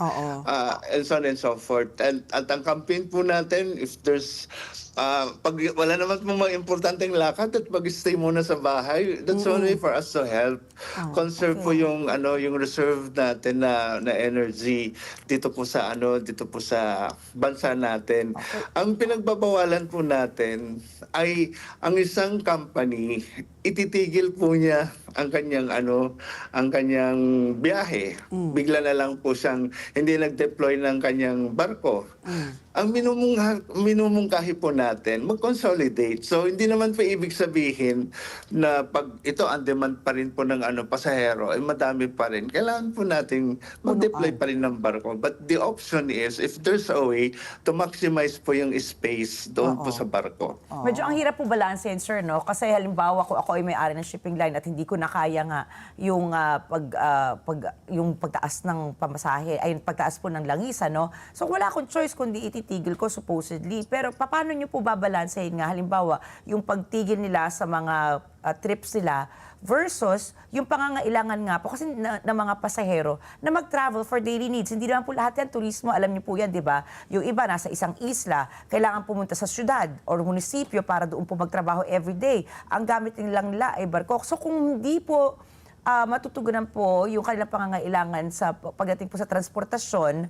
And so on and so forth. At ang campaign po natin, if there's pag wala naman po mga importanteng lakad at mag-stay muna sa bahay, that's one way for us to help. Conserve po yung yung reserve natin na energy dito po sa bansa natin. Ang pinagbabawalan po natin ay ang isang company ititigil po niya ang kanyang biyahe. Bigla na lang po siyang hindi nag-deploy ng kanyang barko. Ang minumungkahi po natin, mag-consolidate. So hindi naman po ibig sabihin na pag ito ang demand pa rin po ng pasahero, ay madami pa rin. Kailangan po nating mag-deploy pa rin ng barko. But the option is, if there's a way to maximize po yung space doon po sa barko. Medyo ang hirap po balansehin, sir, no? Kasi halimbawa ako ay may-ari ng shipping line at hindi ko na kaya nga yung yung pagtaas ng pamasahe, ay pagtaas po ng langisa, no? So wala akong choice kundi ititigil ko supposedly. Pero paano niyo po babalansehin nga halimbawa yung pagtigil nila sa mga trips nila versus yung pangangailangan nga po kasi ng mga pasahero na mag-travel for daily needs. Hindi naman po lahat yan turismo, alam niyo po yan, di ba? Yung iba nasa isang isla, kailangan pumunta sa syudad or munisipyo para doon po magtrabaho everyday. Ang gamit nilang nila ay barko. So kung hindi po matutugunan po yung kanilang pangangailangan sa pagdating po sa transportasyon,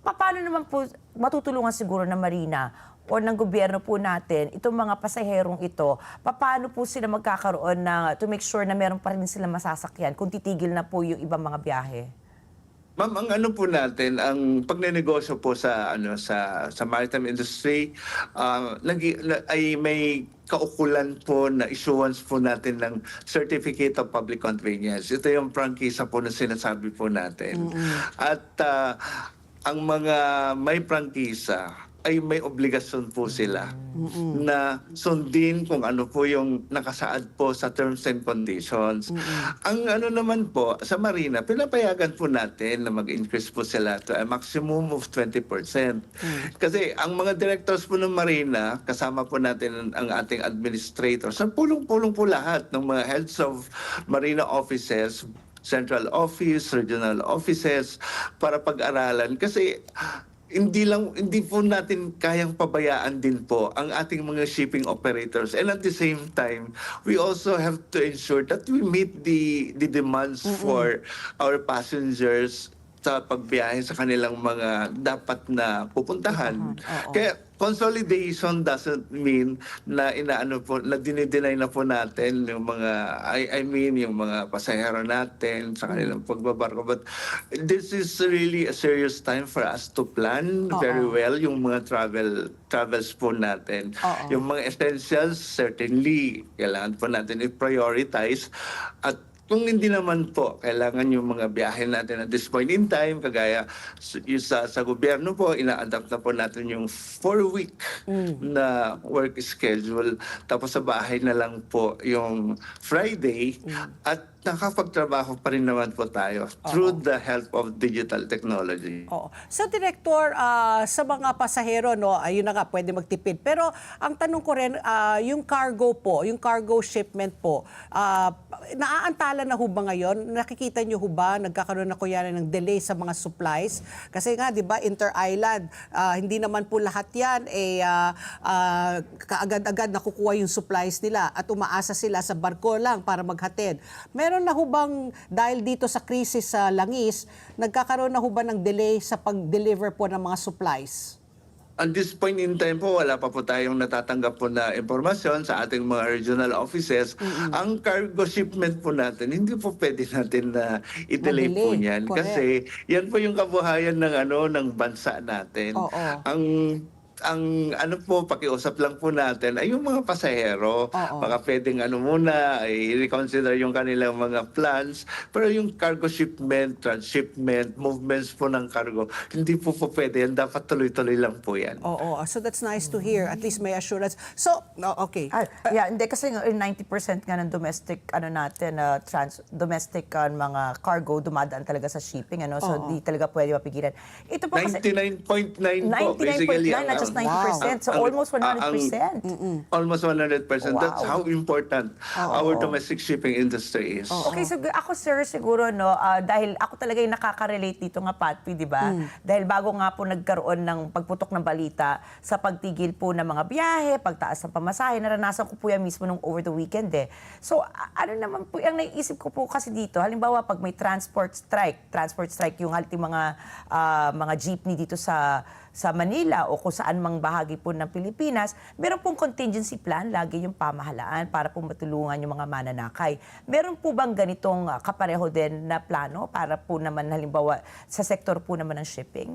paano naman po matutulungan siguro ng marina o ng gobyerno po natin, itong mga pasaherong ito, paano po sila magkakaroon to make sure na meron pa rin sila masasakyan kung titigil na po yung ibang mga biyahe? Ma'am, ang po natin, ang pagnenegosyo po sa maritime industry ay may kaukulan po na issuance po natin ng Certificate of Public Convenience. Ito yung prangkisa po na sinasabi po natin. At ang mga may prangkisa ay may obligasyon po sila na sundin kung ano po yung nakasaad po sa terms and conditions. Ang naman po, sa marina, pinapayagan po natin na mag-increase po sila to a maximum of 20%. Kasi ang mga directors po ng marina, kasama po natin ang ating administrators, ang pulong-pulong po lahat ng mga heads of marina offices, central office, regional offices, para pag-aralan. Kasi hindi po natin kayang pabayaan din po ang ating mga shipping operators. And at the same time, we also have to ensure that we meet the demands for our passengers sa pagbiyahe sa kanilang mga dapat na pupuntahan. Kaya consolidation doesn't mean na na dinideny na po natin yung mga yung mga pasahero natin sa kanilang pagbabarko. But this is really a serious time for us to plan very well yung mga travels po natin. Yung mga essentials, certainly kailangan po natin i-prioritize. At kung hindi naman po, kailangan yung mga biyahe natin at this point in time, kagaya sa gobyerno po, ina-adapt na po natin yung 4-week na work schedule. Tapos sa bahay na lang po yung Friday. At nakapagtrabaho pa rin naman po tayo through the help of digital technology. Oo. So, Director, sa mga pasahero, no, ayun na nga, pwede magtipid. Pero ang tanong ko rin, yung cargo po, yung cargo shipment po, naaantala na ho ba ngayon? Nakikita nyo ho ba, nagkakaroon na kuya ng delay sa mga supplies? Kasi nga, di ba, inter-island, hindi naman po lahat yan, kaagad-agad nakukuha yung supplies nila at umaasa sila sa barko lang para maghatid. Meron na ho bang, dahil dito sa krisis sa langis, nagkakaroon na ho ba ng delay sa pag-deliver po ng mga supplies? At this point in time po, wala pa po tayong natatanggap po na impormasyon sa ating mga regional offices. Ang cargo shipment po natin, hindi po pwede natin na i-delay po Madelay, yan. correct. Kasi yan po yung kabuhayan ng ng bansa natin. Oo. Ang po, pakiusap lang po natin ay yung mga pasahero. Oo. Baka pwedeng muna, i-reconsider yung kanilang mga plans. Pero yung cargo shipment, transshipment, movements po ng cargo, hindi po pwede yan. Dapat tuloy-tuloy lang po yan. Oo, so that's nice to hear. At least may assurance. So, okay. Hindi kasi 90% nga ng domestic natin domestic mga cargo dumadaan talaga sa shipping so di talaga pwede mapigilan. Ito po kasi 99.9 po, basically. 99.9 not just 90%. So Ang- almost 100%. Almost 100%. That's Wow. how important our domestic shipping industry is. Okay, so ako sir siguro dahil ako talaga yung nakaka-relate dito nga Patpi, di ba? Dahil bago nga po nagkaroon ng pagputok ng balita sa pagtigil po ng mga biyahe, pagtaas ng pamasahe, naranasan ko po yan mismo nung over the weekend So ano naman po, ang naiisip ko po kasi dito, halimbawa pag may transport strike yung ating mga jeepney dito sa Manila o kung saan mang bahagi po ng Pilipinas, meron pong contingency plan lagi yung pamahalaan para po matulungan yung mga mananakay. Meron po bang ganitong kapareho din na plano para po naman halimbawa sa sektor po naman ng shipping?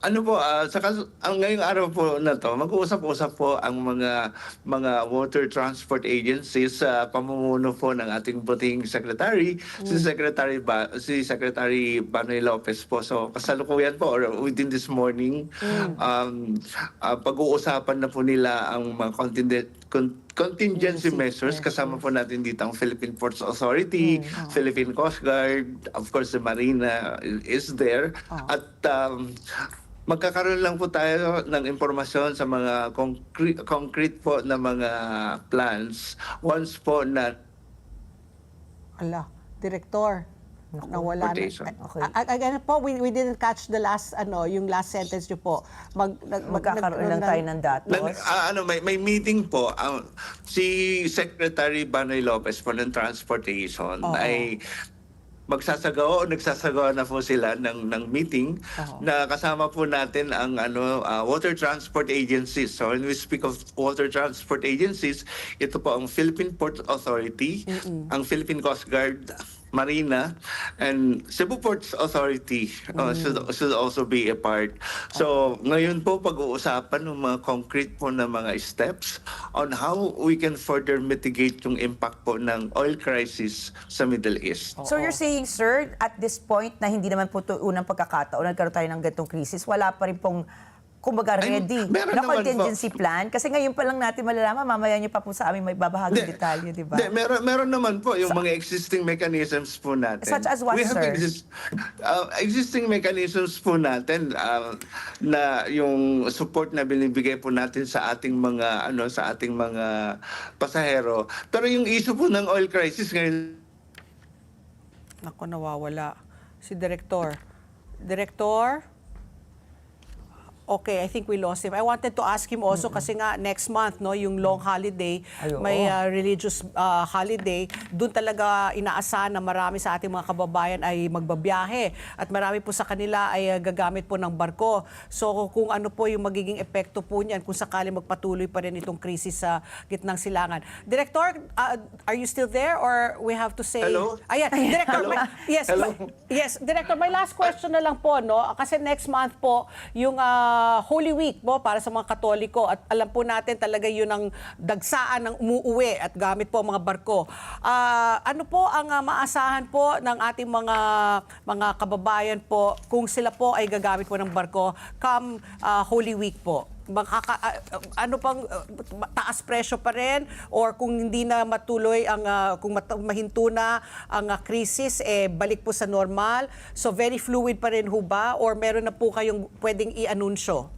Ngayong araw po na to, mag-uusap-usap po ang mga water transport agencies sa pamumuno po ng ating buting secretary, si Secretary Banoy Lopez po. So kasalukuyan po or within this morning, pag-uusapan na po nila ang mga contingency measures. Kasama po natin dito ang Philippine Ports Authority, Philippine Coast Guard, of course the Marina is there. At magkakaroon lang po tayo ng impormasyon sa mga concrete po na mga plans once po na Director. Nawala na. Transportation. Okay. Again po, we didn't catch the last, yung last sentence nyo po. Magkakaroon lang tayo ng datos. may meeting po si Secretary Banoy Lopez po ng Transportation ay nagsasagawa na po sila ng meeting na kasama po natin ang water transport agencies. So when we speak of water transport agencies, ito po ang Philippine Port Authority, ang Philippine Coast Guard, Marina, and Cebu Ports Authority should also be a part. So ngayon po pag-uusapan ng mga concrete po na mga steps on how we can further mitigate yung impact po ng oil crisis sa Middle East. So you're saying, sir, at this point na hindi naman po ito unang pagkakataon, nagkaroon tayo ng ganitong krisis, wala pa rin pong kumbaga ready meron na naman contingency plan? Kasi ngayon pa lang natin malalaman, mamaya niyo pa po sa amin may babahaging detalye, di ba? Meron naman po yung mga existing mechanisms po natin. Such as what, We have sir? Existing mechanisms po natin na yung support na binibigay po natin sa ating mga pasahero. Pero yung issue po ng oil crisis ngayon, Naku, nawawala. Si Director. Director? Okay, I think we lost him. I wanted to ask him also kasi nga next month yung long holiday, may religious holiday, doon talaga inaasahan na marami sa ating mga kababayan ay magbabiyahe at marami po sa kanila ay gagamit po ng barko. So kung ano po yung magiging epekto po niyan kung sakali magpatuloy pa rin itong krisis sa gitnang silangan. Director, are you still there or we have to say Hello? Ayan, Director. Hello? Yes, Director, my last question na lang po, kasi next month po yung Holy Week po para sa mga Katoliko at alam po natin talaga yun ang dagsaan ng umuuwi at gamit po ang mga barko. Ano po ang maasahan po ng ating mga kababayan po kung sila po ay gagamit po ng barko come Holy Week po? ano pang taas presyo pa rin, or kung hindi na matuloy ang kung mahinto na ang krisis, balik po sa normal? So very fluid pa rin ho ba, or meron na po kayong pwedeng i-anunsyo?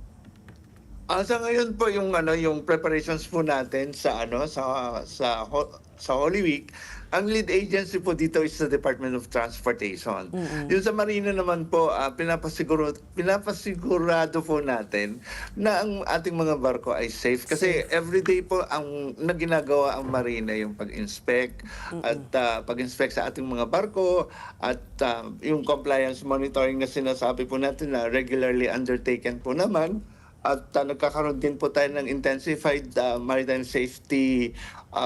Sa ngayon po yung preparations po natin sa sa Holy Week, ang lead agency po dito is the Department of Transportation. Yung sa Marina naman po, pinapasigurado po natin na ang ating mga barko ay safe. Kasi everyday po ang ginagawa ang Marina yung pag-inspect at pag-inspect sa ating mga barko at yung compliance monitoring na sinasabi po natin na regularly undertaken po naman. At nagkakaroon din po tayo ng intensified maritime safety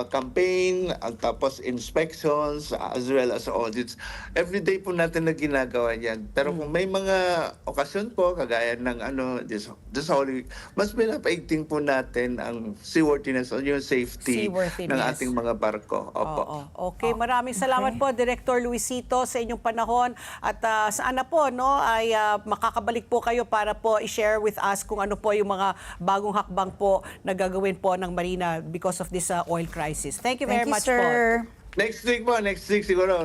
campaign, at tapos inspections, as well as audits. Every day po natin na ginagawa yan. Pero kung may mga okasyon po, kagaya ng this Holy Week, mas pinapaigting po natin ang seaworthiness o yung safety ng ating mga barko. Opo. Okay, maraming salamat po, Director Luisito, sa inyong panahon. At sana po, ay makakabalik po kayo para po i-share with us kung ano po yung mga bagong hakbang po na gagawin po ng Marina because of this oil crisis. Thank you very much sir. po. Next week siguro,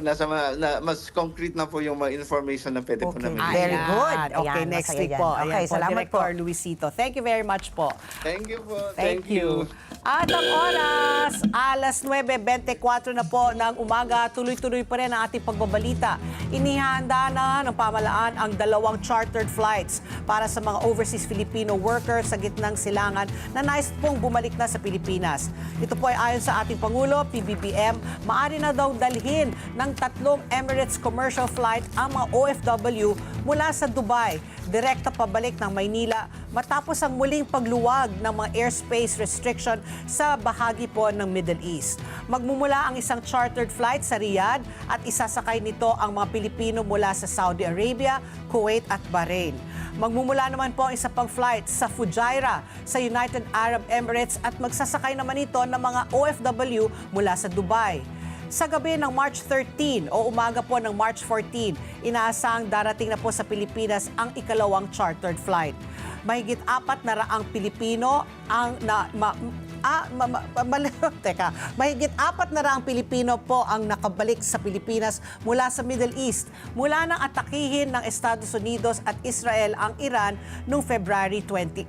mas concrete na po yung mga information na pwede po namin. Very good. Okay, Ayan, next masaya week yan. po. Okay, Ayan po, salamat Director po. Luisito. Thank you very much po. Thank you po. Thank you. At ang oras, alas 9:24 na po ng umaga, tuloy-tuloy pa rin ang ating pagbabalita. Inihanda na ng pamahalaan ang 2 chartered flights para sa mga overseas Filipino workers sa gitnang silangan na nais pong bumalik na sa Pilipinas. Ito po ay ayon sa ating Pangulo, PBBM, maaari na daw dalhin ng 3 Emirates commercial flight ang mga OFW mula sa Dubai, direkta pabalik ng Maynila matapos ang muling pagluwag ng mga airspace restriction sa bahagi po ng Middle East. Magmumula ang isang chartered flight sa Riyadh at isasakay nito ang mga Pilipino mula sa Saudi Arabia, Kuwait at Bahrain. Magmumula naman po ang isa pang flight sa Fujairah sa United Arab Emirates at magsasakay naman ito ng mga OFW mula sa Dubai. Sa gabi ng March 13 o umaga po ng March 14, inaasang darating na po sa Pilipinas ang ikalawang chartered flight. Mahigit 400 Pilipino ang mahigit 400 Pilipino po ang nakabalik sa Pilipinas mula sa Middle East mula nang atakihin ng Estados Unidos at Israel ang Iran noong February 28.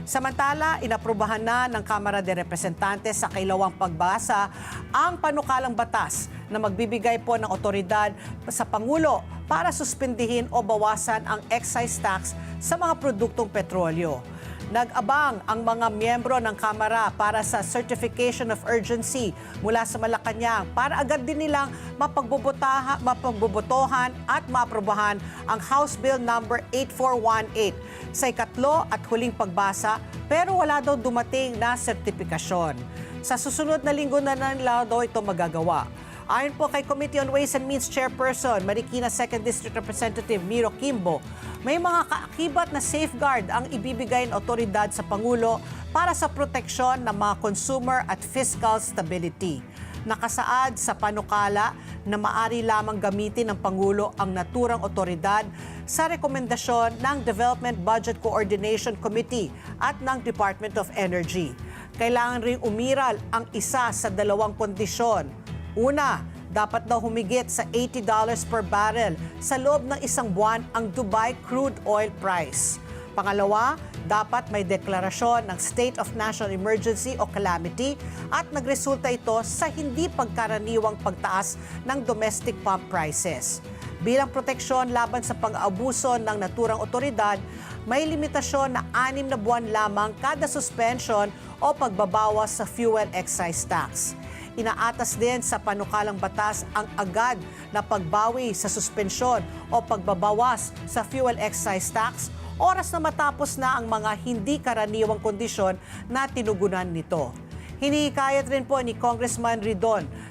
Samantala, inaprubahan na ng Kamara de Representantes sa kailawang pagbasa ang panukalang batas na magbibigay po ng otoridad sa Pangulo para suspindihin o bawasan ang excise tax sa mga produktong petrolyo. Nag-abang ang mga miyembro ng Kamara para sa Certification of Urgency mula sa Malacanang para agad din nilang mapagbobotohan at maaprobahan ang House Bill number 8418 sa ikatlo at huling pagbasa, pero wala daw dumating na sertipikasyon. Sa susunod na linggo na nila daw ito magagawa. Ayon po kay Committee on Ways and Means Chairperson, Marikina 2nd District Representative Miro Kimbo, may mga kaakibat na safeguard ang ibibigay ng otoridad sa Pangulo para sa proteksyon ng mga consumer at fiscal stability. Nakasaad sa panukala na maari lamang gamitin ng Pangulo ang naturang otoridad sa rekomendasyon ng Development Budget Coordination Committee at ng Department of Energy. Kailangan ring umiral ang isa sa 2 kondisyon. Una, dapat daw humigit sa $80 per barrel sa loob ng 1 buwan ang Dubai crude oil price. Pangalawa, dapat may deklarasyon ng State of National Emergency o Calamity at nagresulta ito sa hindi pagkaraniwang pagtaas ng domestic pump prices. Bilang proteksyon laban sa pang-aabuso ng naturang otoridad, may limitasyon na 6 na buwan lamang kada suspension o pagbabawas sa fuel excise tax. Inaatas din sa panukalang batas ang agad na pagbawi sa suspensyon o pagbabawas sa fuel excise tax oras na matapos na ang mga hindi karaniwang kondisyon na tinugunan nito. Hinihikayat rin po ni Congressman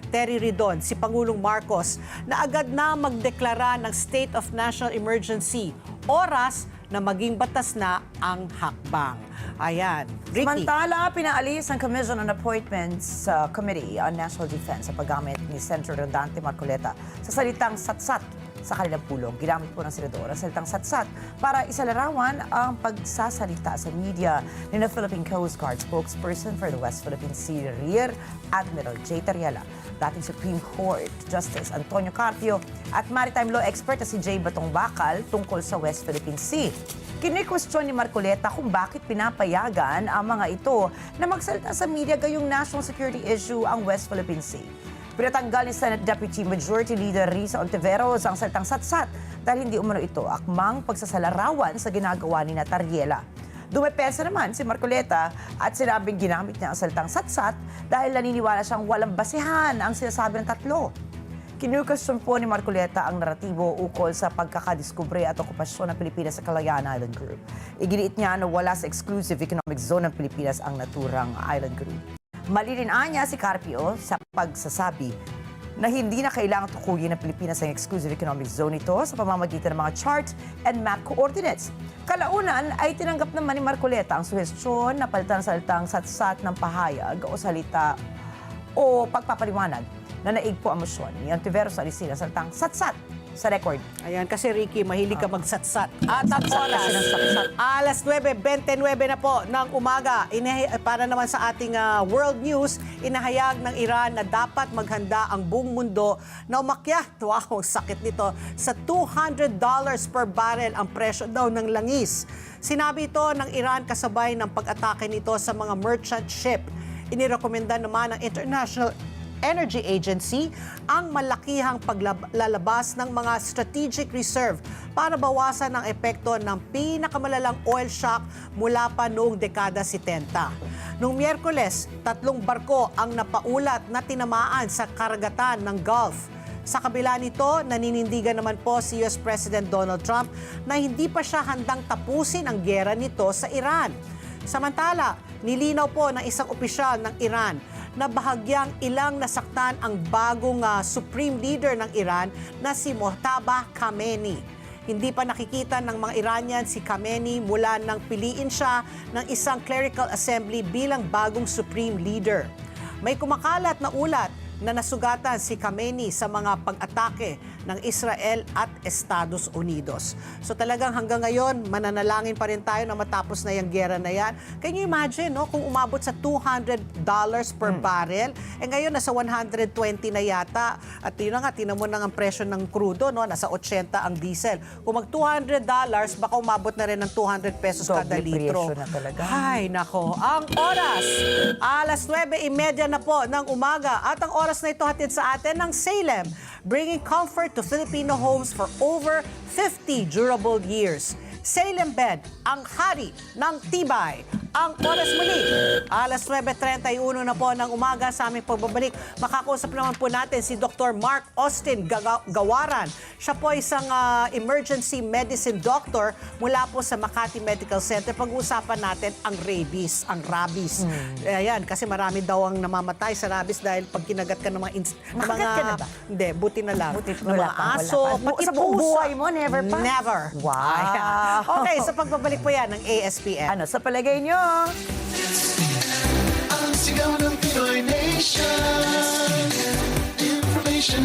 Terry Ridon, si Pangulong Marcos, na agad na magdeklara ng State of National Emergency oras na maging batas na ang hakbang. Ayan. Ricky. Samantala, pinaalis ang Commission on Appointments Committee on National Defense sa paggamit ni Senator Rodante Marcoleta sa salitang satsat Sa kanilang pulong, ginamit po ng senador ang salitang satsat para isalarawan ang pagsasalita sa media ni na Philippine Coast Guard spokesperson for the West Philippine Sea, Rear Admiral J. Tariela, dating Supreme Court Justice Antonio Carpio at maritime law expert na si J. Batong Bakal tungkol sa West Philippine Sea. Kini-question ni Marcoleta kung bakit pinapayagan ang mga ito na magsalita sa media gayong national security issue ang West Philippine Sea. Pinatanggal ni Senate Deputy Majority Leader Risa Ontiveros ang salitang satsat dahil hindi umano ito akmang pagsasalarawan sa ginagawa ni Tariela. Dumepensa naman si Marcoleta at sinabing ginamit niya ang salitang satsat dahil naniniwala siyang walang basihan ang sinasabi ng tatlo. Kinukasyon po ni Marcoleta ang naratibo ukol sa pagkakadiskubre at okupasyon ng Pilipinas sa Kalayaan Island Group. Iginiit niya na wala sa exclusive economic zone ng Pilipinas ang naturang island group. Mali rin niya si Carpio sa pagsasabi na hindi na kailangang tukuyin ng Pilipinas ang exclusive economic zone ito sa pamamagitan ng mga chart and map coordinates. Kalaunan ay tinanggap naman ni Marcoleta ang suhestyon na palitan sa salitang satsat ng pahayag o salita o pagpapaliwanag na naig po ang motion ni Ontiveros Alisina sa salitang satsat sa record. Ayan, kasi Ricky, mahilig ka magsatsat. At ang Satsat oras, kasi ng satsat. alas 9:29 na po ng umaga. Para naman sa ating world news, inahayag ng Iran na dapat maghanda ang buong mundo na umakyat, wow, sakit nito, sa $200 per barrel ang presyo daw ng langis. Sinabi ito ng Iran kasabay ng pag-atake nito sa mga merchant ship. Inirekomenda naman ng International Energy Agency ang malakihang paglalabas ng mga strategic reserve para bawasan ang epekto ng pinakamalalang oil shock mula pa noong dekada 70. Noong Miyerkules, 3 barko ang napaulat na tinamaan sa karagatan ng Gulf. Sa kabila nito, naninindigan naman po si US President Donald Trump na hindi pa siya handang tapusin ang giyera nito sa Iran. Samantala, nilinaw po ng isang opisyal ng Iran na bahagyang ilang nasaktan ang bagong supreme leader ng Iran na si Mojtaba Khamenei. Hindi pa nakikita ng mga Iranian si Khamenei mula nang piliin siya ng isang clerical assembly bilang bagong supreme leader. May kumakalat na ulat na nasugatan si Khamenei sa mga pag-atake ng Israel at Estados Unidos. So talagang hanggang ngayon, mananalangin pa rin tayo na matapos na yung gera na yan. Can you imagine, no, kung umabot sa $200 per barrel, ngayon nasa 120 na yata. At yun na nga, tinan mo na ang presyo ng krudo, no, nasa 80 ang diesel. Kung mag $200, baka umabot na rin ng 200 pesos kada litro. Presyo na talaga. Ay, nako. Ang oras, alas 9:30 na po ng umaga. At ang oras na ito hatid sa atin ng Salem, bringing comfort to Filipino homes for over 50 durable years. Salem Bed, ang hari ng tibay. Ang oras muli, alas 9:31 na po ng umaga sa aming pagbabalik. Makakausap naman po natin si Dr. Mark Austin Gawaran. Siya po isang emergency medicine doctor mula po sa Makati Medical Center. Pag-uusapan natin ang rabies. Ayan, kasi marami daw ang namamatay sa rabies dahil pag kinagat ka ng mga... Nakagat ka na ba? Hindi, buti na lang. Buti, ng wala mga pa, aso, wala pa. pati Sa buong pusa. buhay mo, never pa? Never. Wow. Ayan. Okay, sa pagbabalik po yan ng ASPN. Ano sa palagay nyo? Ang sigaw ng Pinoy Nation. Information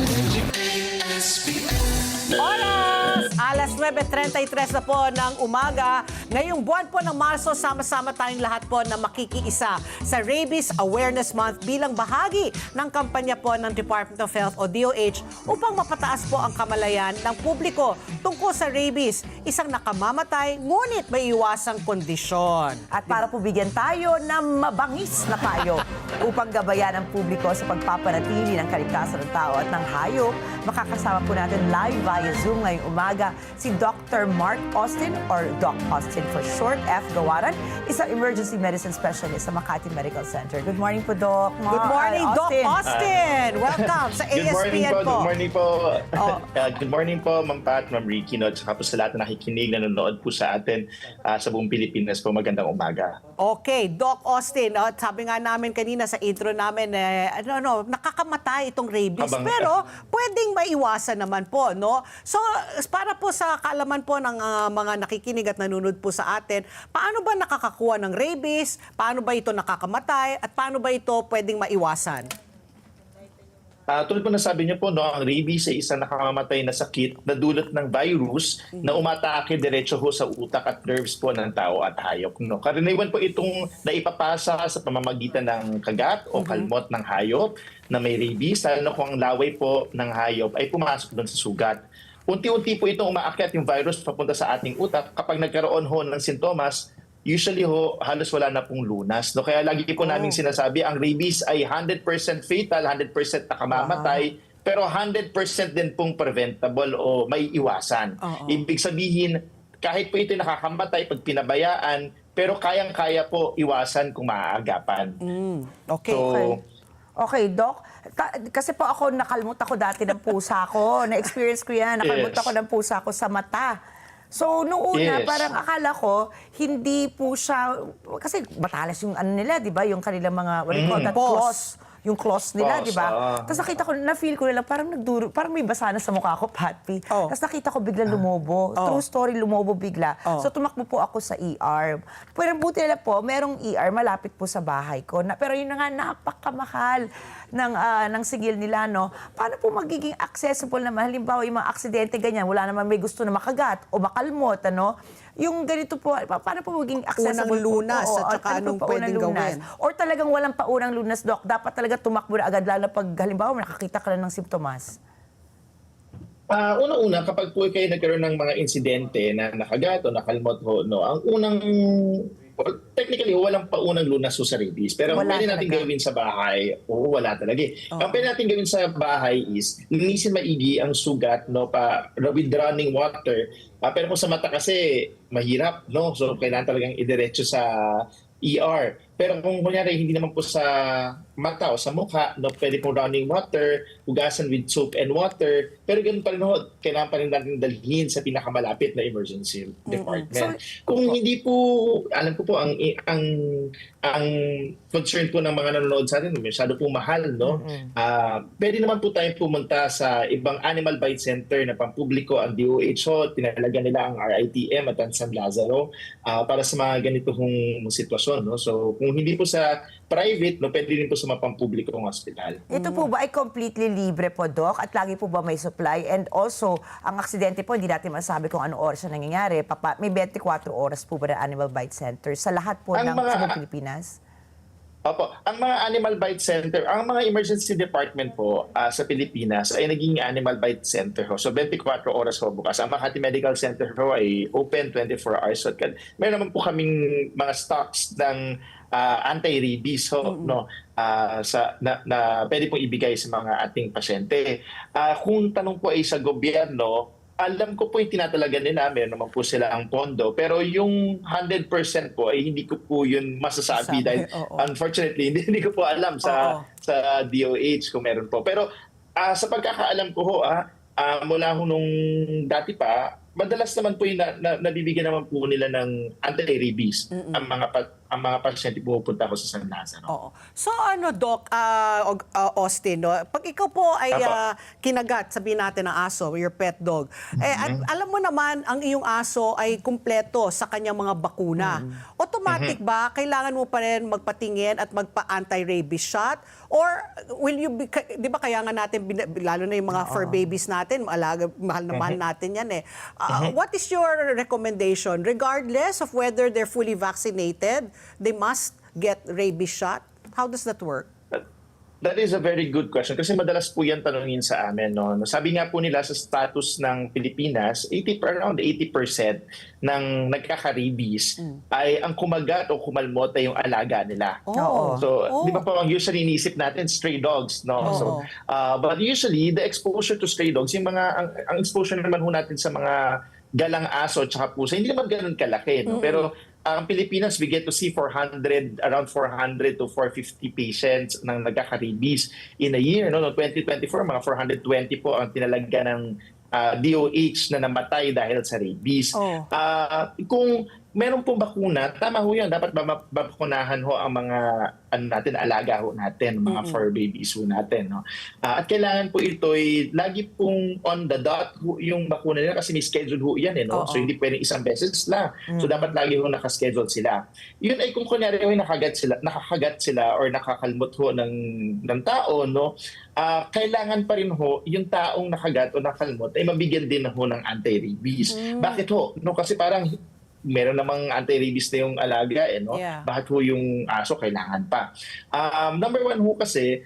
ASPN. Oras! Alas 9:33 na po ng umaga. Ngayong buwan po ng Marso, sama-sama tayong lahat po na makikiisa sa Rabies Awareness Month bilang bahagi ng kampanya po ng Department of Health o DOH upang mapataas po ang kamalayan ng publiko tungkol sa rabies, isang nakamamatay ngunit may iwasang kondisyon. At para po bigyan tayo ng mabangis na payo upang gabayan ang publiko sa pagpapanatili ng kaligtasan ng tao at ng hayop, makakasama po natin live via Zoom ngayong umaga si Dr. Mark Austin or Doc Austin for short, F. Gawaran, isang emergency medicine specialist sa Makati Medical Center. Good morning po, Doc. Good morning, Doc Austin! Welcome sa Good morning ASPN po. po. Good morning po. Oh. Good morning po, Ma'am Pat, Ma'am Ricky, no? Tsaka po sa lahat na nakikinig, nanonood po sa atin sa buong Pilipinas po. Magandang umaga. Okay, Doc Austin, sabi nga namin kanina sa intro namin, nakakamatay itong rabies. Pero pwedeng maiwasan naman po, no? So, para po sa kaalaman po ng mga nakikinig at nanonood po sa atin, paano ba nakakakuha ng rabies? Paano ba ito nakakamatay? At paano ba ito pwedeng maiwasan? Tulad po na sabi niyo po, no, ang rabies ay isang nakamamatay na sakit na dulot ng virus na umatake diretso ho sa utak at nerves po ng tao at hayop. No? Karaniwan po itong naipapasa sa pamamagitan ng kagat o kalmot ng hayop na may rabies, lalo na kung ang laway po ng hayop ay pumasok doon sa sugat. Unti-unti po itong umaakyat yung virus papunta sa ating utak. Kapag nagkaroon ho ng sintomas, usually ho, halos wala na pong lunas. No? Kaya lagi po namin sinasabi, ang rabies ay 100% fatal, 100% nakamamatay, pero 100% din pong preventable o may iwasan. Ibig sabihin, kahit po ito nakakamatay pag pinabayaan, pero kayang-kaya po iwasan kung maaagapan. Okay. So, Okay, Doc. Kasi po ako, nakalmot ako dati ng pusa ko. Na-experience ko yan. Nakalmot Yes. ako ng pusa ko sa mata. So, noong una, Yes. parang akala ko, hindi po siya, kasi matalas yung ano nila, di ba? Yung kanilang mga, what do you call that? Claws. Claws. Yung claws nila, Claws, di ba? ah. Tapos nakita ko, na-feel ko nila, parang nagduro, parang may basa na sa mukha ko, Patpi. Tapos nakita ko bigla lumobo. True story, lumobo bigla. So, tumakbo po ako sa ER. Pero buti nila po, merong ER malapit po sa bahay ko. Pero yun na nga, napakamahal ng sigil nila, no? Paano po magiging accessible naman? Halimbawa, yung mga aksidente ganyan, wala naman may gusto na makagat o makalmot, ano? Yung ganito po, paano po magiging accessible? Unang lunas po? Oo, at saka ano anong po pa unang pwedeng lunas? gawin? Or talagang walang paunang lunas, Doc? Dapat talaga tumakbo na agad, lalo pag halimbawa nakakita ka na ng simptomas. Una-una, kapag po kayo nagkaroon ng mga insidente na nakagat o nakalmot ho, no, ang unang, well, technically, walang paunang lunas ho sa rabies. Pero ang Wala pwede natin talaga. gawin sa bahay, wala talaga eh. Ang pwede natin gawin sa bahay is, linisin maigi ang sugat, no, with running water. Pero kung sa mata kasi, mahirap, no? So, kailangan talagang idiretso sa ER. Pero kung kunyari, hindi naman po sa mata o sa mukha, no, pwede pong running water, hugasan with soap and water, pero ganun pa rin ho, kailangan pa rin natin dalhin sa pinakamalapit na emergency department. Kung hindi po, alam ko po, ang concern po ng mga nanonood sa atin, masyado po mahal, no? Pwede naman po tayong pumunta sa ibang animal bite center na pampubliko, ang DOH, tinalaga nila ang RITM at ang San Lazaro para sa mga ganito hong sitwasyon, no? So, kung hindi po sa private, no, pwede rin po sa mga pampublikong hospital. Ito po ba ay completely libre po, Doc? At lagi po ba may supply? And also, ang aksidente po, hindi natin masabi kung anong oras na nangyayari. May 24 oras po ba ng Animal Bite Center sa lahat po Ang ng mga- sa Pilipinas? Opo, ang mga animal bite center, ang mga emergency department po sa Pilipinas ay naging animal bite center ho. So 24 oras ho bukas. Ang Makati Medical Center ho ay open 24 hours. So, meron naman po kaming mga stocks ng anti-rabies ho, no, na pwede pong ibigay sa mga ating pasyente. Kung tanong po ay sa gobyerno, alam ko po yung tinatalaga nila, meron naman po sila ang pondo, pero yung 100% po ay hindi ko po yun masasabi dahil unfortunately hindi ko po alam sa DOH kung meron po. Pero sa pagkakaalam ko ho, mula ho nung dati pa, madalas naman po yung nabibigyan naman po nila ng anti-rabies ang mga pasyente pupunta ko sa San Lazaro. Oo. So ano, Doc, Austin, no? Pag ikaw po ay kinagat, sabihin natin ng aso, your pet dog, at alam mo naman, ang iyong aso ay kumpleto sa kanyang mga bakuna. Automatic ba, kailangan mo pa rin magpatingin at magpa-anti-rabies shot? Or will you be, di ba kaya nga natin, lalo na yung mga fur babies natin, mahal na mahal natin yan eh. What is your recommendation? Regardless of whether they're fully vaccinated, they must get rabies shot? How does that work? That is a very good question kasi madalas po yan tanungin sa amin. No? Sabi nga po nila sa status ng Pilipinas, around 80% ng nagkaka-rabies ay ang kumagat o kumalmot ay yung alaga nila. So, di ba po ang usually iniisip natin, stray dogs. No? So, but usually, the exposure to stray dogs, yung ang exposure naman ho natin sa mga galang aso at saka pusa, hindi naman ganun kalaki. No? Pero ang Pilipinas, we get to see around 400 to 450 patients ng nagkaka-rabies in a year. No? No, 2024, mga 420 po ang tinalaga ng DOH na namatay dahil sa rabies. Kung meron pong bakuna, tama ho yan, dapat babakunahan ho ang mga alaga ho natin, mga fur babies ho natin. No? At kailangan po ito'y lagi pong on the dot ho yung bakuna nila kasi may schedule ho yan. No? So hindi pwedeng isang beses lang. So dapat lagi ho nakaschedule sila. Yun ay kung kunyari ho nakakagat sila or nakakalmot ho ng tao, no? Kailangan pa rin ho yung taong nakagat o nakalmot ay mabigyan din ho ng anti-rabies. Bakit ho? No, kasi parang meron namang anti-rabies na yung alaga, no? Yeah. Bakit ho yung aso kailangan pa? Number one ho kasi,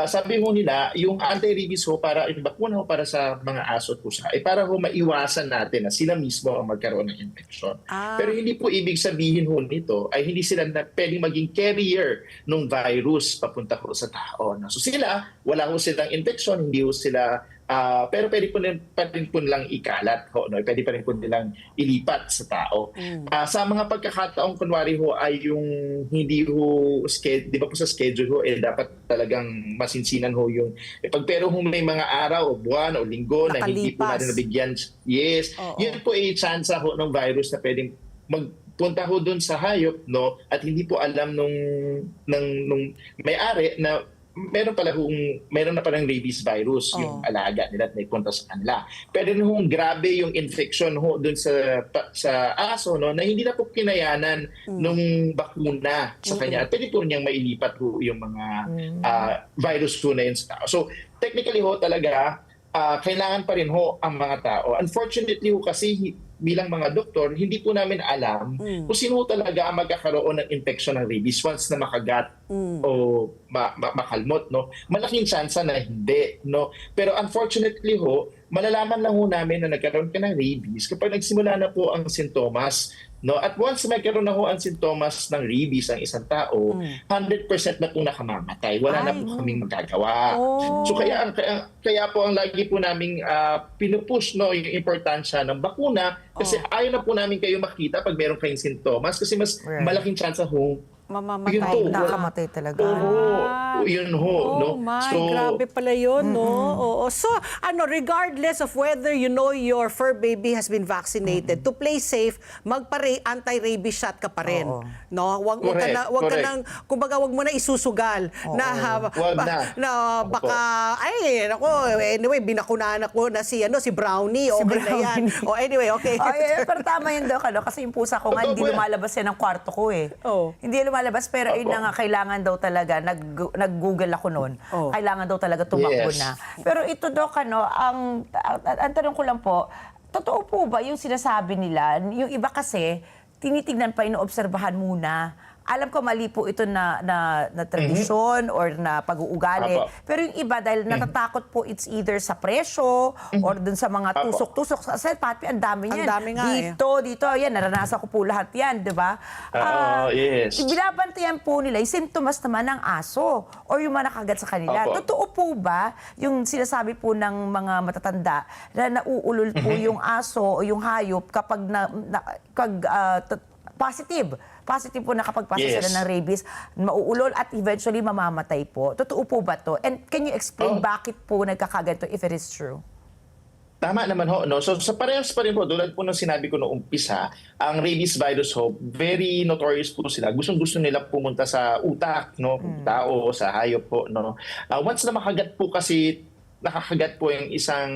sabi ho nila, yung anti-rabies ho, yung bakuna ho para sa mga aso at pusa, ay para ho maiwasan natin na sila mismo ang magkaroon ng infection. Pero hindi po ibig sabihin ho nito ay hindi sila pwedeng maging carrier ng virus papunta ho sa tao. No? So sila, wala ho silang infection, hindi ho sila pero pwede pa rin po nilang ikalat ho, no? Pwede pa rin po nilang ilipat sa tao. Sa mga pagkakataong kunwari ho ay yung hindi ho di ba po sa schedule ho dapat talagang masinsinan ho yung pero ho may mga araw o buwan o linggo na hindi po natin nabigyan. Yes. Yun po ay chance ho ng virus na pwedeng magpunta ho doon sa hayop, no? At hindi po alam nung may-ari na meron na palang rabies virus yung alaga nila at may punta sa kanila. Pwede na hong grabe yung infection ho dun sa aso, no, na hindi na po kinayanan nung bakuna sa kanya. At pwede po niyang mailipat ho yung mga virus ho na yun sa tao. So technically ho talaga, kailangan pa rin ho ang mga tao. Unfortunately ho kasi bilang mga doktor, hindi po namin alam kung sino talaga ang magkakaroon ng infection ng rabies once na makagat o makalmot. No? Malaking chance na hindi. No? Pero unfortunately ho, malalaman lang ho namin na nagkaroon ka ng rabies kapag nagsimula na po ang sintomas. No? At once magkaroon na ho ang sintomas ng rabies ang isang tao, 100% na po nakamamatay. Wala na po kaming magagawa. So kaya po ang lagi po naming pinupush, no, yung importansya ng bakuna kasi ayaw na po namin kayo makita pag meron kayong sintomas kasi mas malaking chance ho mamamatay na. Nakamatay talaga. Yun ho. No? Grabe pala yun, no? Oo. So, regardless of whether you know your fur baby has been vaccinated, to play safe, anti-rabies shot ka pa rin. No? Wag ka nang, kumbaga, wag mo na isusugal na baka, anyway, binakunahan ako na si Brownie, okay na yan. Anyway, okay. Pero tama yun daw, kasi yung pusa ko nga, hindi lumalabas yan ng kwarto ko eh. Hindi lumalabas, pero yun na nga, kailangan daw talaga, nag-google ako noon, kailangan daw talaga tumakbo na. Pero ito, Doc, ang tanong ko lang po, totoo po ba yung sinasabi nila? Yung iba kasi, tinitignan pa, inoobserbahan muna. Alam ko mali po ito na tradisyon or na pag-uugali. Pero yung iba, dahil natatakot po, it's either sa presyo or dun sa mga tusok-tusok. Kasi Patpi, ang dami niyan. Ang dami nga dito, yan, naranasan ko po lahat yan, di ba? Yes. Binabantayan po nila yung symptoms naman ng aso or yung mga nakagat sa kanila. Totoo po ba yung sinasabi po ng mga matatanda na nauulol po yung aso o yung hayop kapag positive po na kapag pasa sila ng rabies, mauulol at eventually mamamatay po. Totoo po ba to? And can you explain bakit po nagkakaganto if it is true? Tama naman ho, no? So sa parehas pa rin po, tulad po ng sinabi ko noong umpisa, ang rabies virus ho, very notorious po sila. Gustong-gusto nila pumunta sa utak, no? Tao, sa hayop po, no? Once na nakakagat po yung isang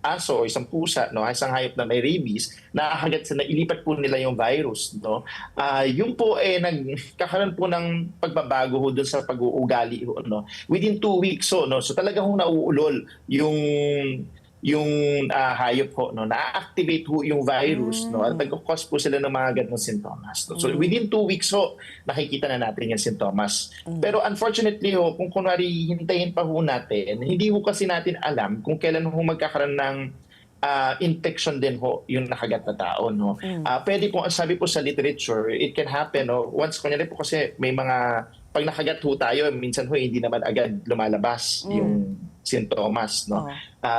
aso o isang pusa, no, isang hayop na may rabies, nakakagat sa nailipat po nila yung virus, no. Yung po nagkakaroon po ng pagbabago ho doon sa pag-uugali ho, no. Within 2 weeks no. So talaga ho nauulol yung hayop ho, no, na-activate ho yung virus, no, at nagkakos po sila ng mga ganong sintomas. No? So within 2 weeks ho, nakikita na natin yung sintomas. Pero unfortunately ho, kung kunwari hintayin pa ho natin, hindi ho kasi natin alam kung kailan ho magkakaroon ng infection din ho yung nakagat na tao, no. Pwede po, sabi po sa literature, it can happen, no, once kunyari po kasi may mga pag nakagat ho tayo, minsan ho hindi naman agad lumalabas sintomas, no?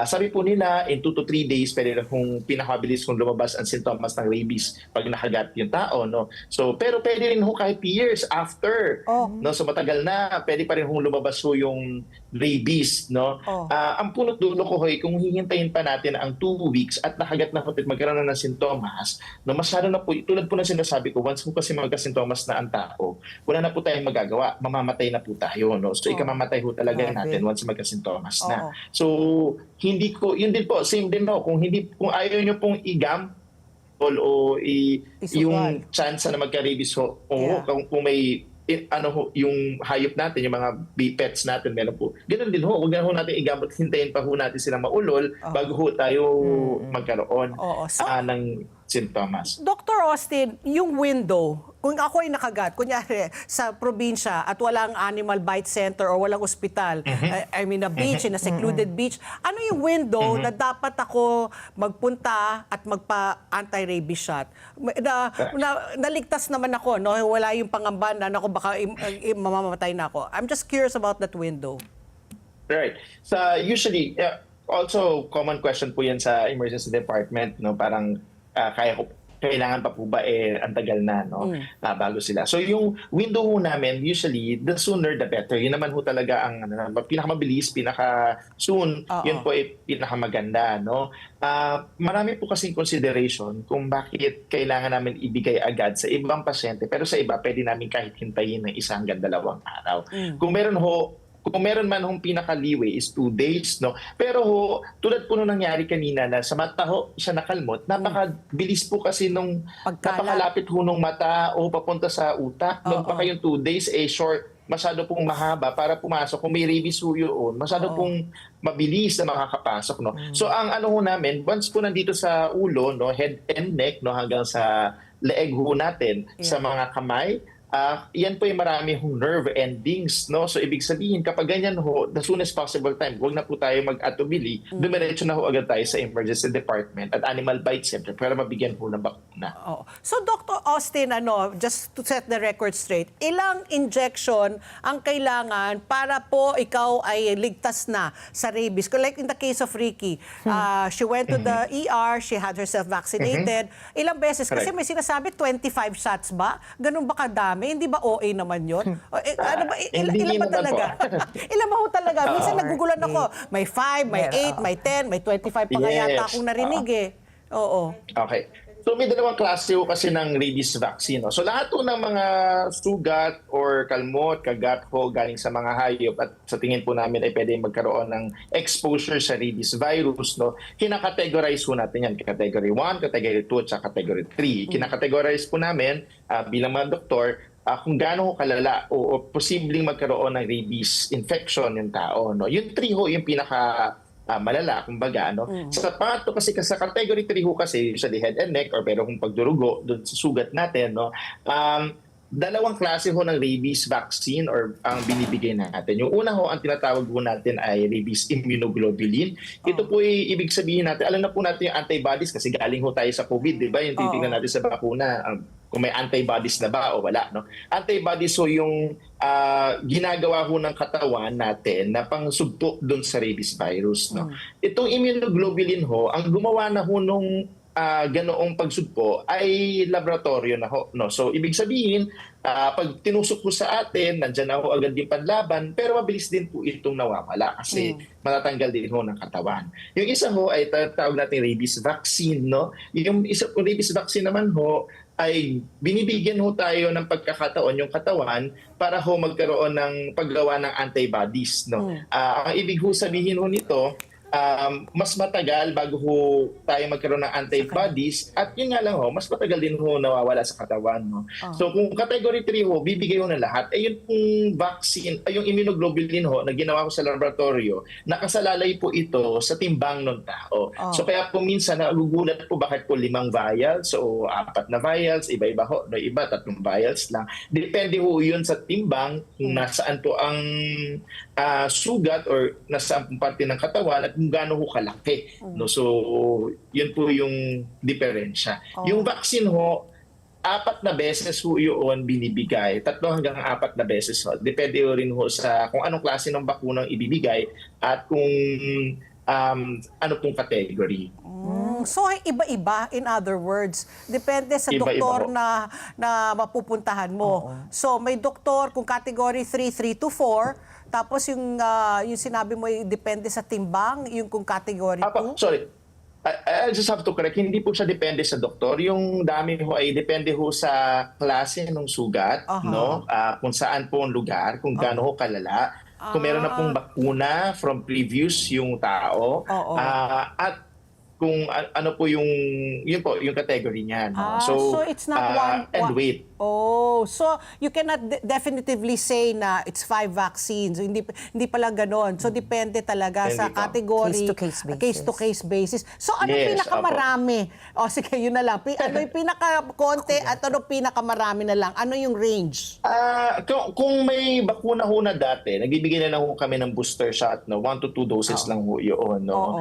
Sabi po nila, in 2 to 3 days, pwede na kung pinakabilis kung lumabas ang sintomas ng rabies pag nakagat yung tao, no? So, pero pwede rin ho kahit years after, no? So, matagal na, pwede pa rin ho lumabas ho yung rabies, no? Ang punot dulo ko hoy, kung hihintayin pa natin ang 2 weeks at nakagat na ho't magkaroon na ng sintomas, no? Masyado na po, tulad po na sinasabi ko, once po kasi magka-sintomas na ang tao, wala na po tayong magagawa, mamamatay na po tayo, no? So, ikamamatay ho talaga natin once magka-sintomas na. So, hindi ko, yun din po, same din no, kung ayaw nyo pong o yung chance na magka-rabies ho, kung may yung hayop natin, yung mga pets natin, meron po. Ganun din ho, huwag na ho natin igamot, hintayin pa ho natin silang maulol bago ho tayo magkaroon ng sintomas. Dr. Austin, yung window, kung ako ay nakagat, kunyari sa probinsya at walang animal bite center o walang ospital, I mean a beach, in a secluded beach, ano yung window na dapat ako magpunta at magpa-anti-rabies shot? Naligtas naman ako, no? Wala yung pangamba na ako baka mamamatay na ako. I'm just curious about that window. Right. So usually, also common question po yan sa emergency department, no? Parang kailangan pa po ba ang tagal na, no? Bago sila. So yung window ho namin, usually the sooner the better. Yun naman ho talaga ang pinakamabilis, pinaka-soon, yun po ay pinakamaganda, no? Marami po kasing consideration kung bakit kailangan namin ibigay agad sa ibang pasyente, pero sa iba pwede namin kahit hintayin ng 1 hanggang 2 araw. Kung meron man hong pinakaliwe is 2 days, no? Pero ho, tulad po nung nangyari kanina na sa mata ho, siya nakalmot, napakabilis po kasi nung napakalapit ho nung mata o papunta sa utak. Nung pa kayong 2 days, short, masyado pong mahaba para pumasok. Kung may rabies ho yun, masyado pong mabilis na makakapasok, no? So ang ano ho namin, once po nandito sa ulo, no, head and neck, no, hanggang sa leeg ho natin, sa mga kamay, yan po yung marami hong nerve endings, no? So ibig sabihin, kapag ganyan ho, the soonest possible time, huwag na po tayo mag-atubili, dumiretso na ho agad tayo sa emergency department at animal bite center para mabigyan ho ng bakuna. So Dr. Austin, just to set the record straight, ilang injection ang kailangan para po ikaw ay ligtas na sa rabies? Like in the case of Ricky, she went to the ER, she had herself vaccinated. Ilang beses? Kasi may sinasabi 25 shots ba? Ganun ba kadami? Hindi ba OA naman yun? Ilan ba talaga? Ilan ba ho talaga? Minsan nagugulan ako. May 5, may 8, may 10, may 25 pa nga yata akong narinig eh. Oo. Okay. So may dalawang klase ho kasi ng rabies vaccine. No? So lahat ho ng mga sugat or kalmot, kagat ho galing sa mga hayop at sa tingin po namin ay pwede magkaroon ng exposure sa rabies virus. No? Kinakategorize ho natin yan. Category 1, Category 2 at Category 3. Kinakategorize po namin bilang mga doktor kung gaano kalala o posibleng magkaroon ng rabies infection yung tao. No? Yung 3 ho yung pinaka malala, kumbaga, no? Sa pangatlo kasi sa category 3 ho kasi, usually head and neck or pero kung pagdurugo doon sa sugat natin, no? Dalawang klase ho ng rabies vaccine or ang binibigay natin. Yung una ho, ang tinatawag ho natin ay rabies immunoglobulin. Ito po ay ibig sabihin natin, alam na po natin yung antibodies kasi galing ho tayo sa COVID, di ba? Yung titingnan natin sa bakuna, kung may antibodies na ba o wala, no? Antibodies ho yung ginagawa ho ng katawan natin na pangsugpo doon sa rabies virus, no? Itong immunoglobulin ho, ang gumawa na ho nung ganoong pagsugpo ay laboratorio na ho, no? So ibig sabihin, pag tinusok po sa atin, nandiyan na ho agad yung panlaban, pero mabilis din po itong nawawala kasi matatanggal din ho ng katawan. Yung isa ho ay tawag natin rabies vaccine, no? Yung isa rabies vaccine naman ho ay binibigyan ho tayo ng pagkakataon yung katawan para ho magkaroon ng paggawa ng antibodies, no? Ang ibig ho sabihin ho nito, mas matagal bago ho tayo magkaroon ng antibodies at yun nga lang ho, mas matagal din ho nawawala sa katawan, no? So kung category 3 ho, bibigay ho na lahat, ay yun pong vaccine, ay yung immunoglobulin ho na ginawa ko sa laboratorio, nakasalalay po ito sa timbang ng tao. So kaya po minsan nagugulat po bakit po 5 vials o 4 na vials, iba-iba ho, no, iba 3 vials lang. Depende ho yun sa timbang kung nasaan po ang sugat or nasaan pong parte ng katawan at kung gaano ho kalaki. No? So, yun po yung diferensya. Yung vaccine ho, 4 na beses ho yun binibigay. 3 hanggang 4 na beses ho. Depende ho rin ho sa kung anong klase ng bakunang ibibigay at kung ano pong category. So, iba-iba, in other words. Depende sa Iba-iba doktor ho. na mapupuntahan mo. So, may doktor kung category 3, 3 to 4. Tapos yung sinabi mo, depende sa timbang, yung kung category 2. Sorry. I just have to correct, hindi po siya depende sa doktor. Yung dami ho ay depende ho sa klase ng sugat, no? Kung saan po ang lugar, kung gaano ho kalala. Kung meron na pong bakuna from previous yung tao. At kung ano po yung category niya, no? So it's not and weight. So you cannot definitively say na it's 5 vaccines. Hindi pala ganon. So depende talaga sa Hindi po. category. Case-to-case basis. Case-to-case basis. So ano Yes, pinakamarami? Sige, yun na lang. Ano yung pinaka-konti at ano pinakamarami na lang? Ano yung range? Kung may bakuna ho na dati, nagbibigay na lang ho kami ng booster shot, no? 1 to 2 doses lang ho yun, no?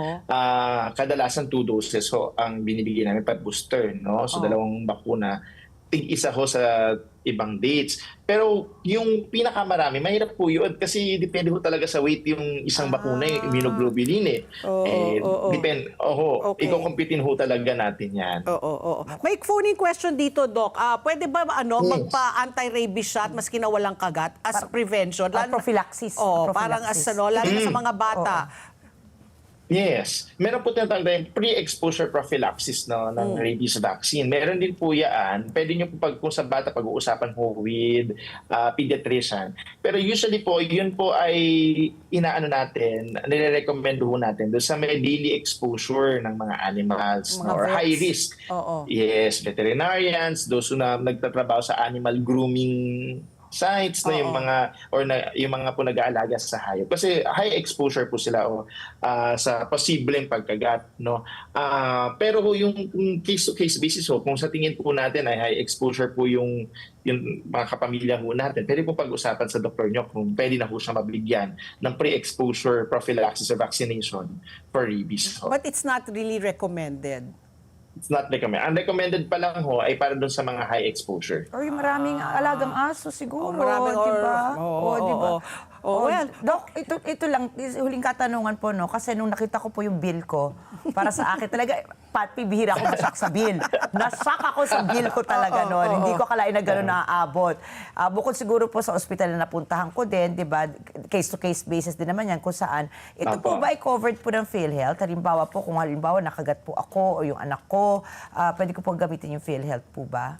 Kadalasan 2 doses ho ang binibigay namin per booster, no? So 2 bakuna, tig-isa ho sa ibang dates. Pero yung pinakamarami, mahirap po yun kasi depende ho talaga sa weight yung isang bakuna, yung immunoglobulin eh. Depende, Okay. iko-computein ho talaga natin yan. May phone-in question dito, Doc. Pwede ba magpa-anti-rabies shot maski na walang kagat as prevention? Prophylaxis. Parang Prophylaxis. lalo na sa mga bata. Yes. Meron po tinatawag tayong pre-exposure prophylaxis, no, ng rabies vaccine. Meron din po yan. Pwede nyo po kung sa bata pag-uusapan ho with pediatrician. Pero usually po, yun po ay inaano natin, nire-recommend ho natin doon sa may daily exposure ng mga animals, Mga no, or vets. high risk. Yes, veterinarians, those who nagtatrabaho sa animal grooming sites na yung mga yung mga po nag-aalaga sa hayop kasi high exposure po sila sa posibleng pagkagat, no. Pero yung case to case basis kung sa tingin po natin ay high exposure po yung mga kapamilya ho natin, pwede po pag-usapan sa doktor nyo kung pwede na ho siya mabigyan ng pre-exposure prophylaxis or vaccination for rabies. But it's not really recommended. It's not recommended. Ang recommended pa lang ho ay para doon sa mga high exposure. Or yung maraming alagang aso siguro, maraming diba? Diba? Well, Doc, ito lang, huling katanungan po, no? Kasi nung nakita ko po yung bill ko, para sa akin talaga, pibihira ako masak sa bill. Nasak ako sa bill ko talaga noon. Hindi ko akalain na gano'n naaabot. Bukod siguro po sa ospital na napuntahan ko din, di ba? Case-to-case basis din naman yan kung saan. Ito po ba ay covered po ng PhilHealth? Halimbawa po, kung halimbawa nakagat po ako o yung anak ko, pwede ko po gamitin yung PhilHealth po ba?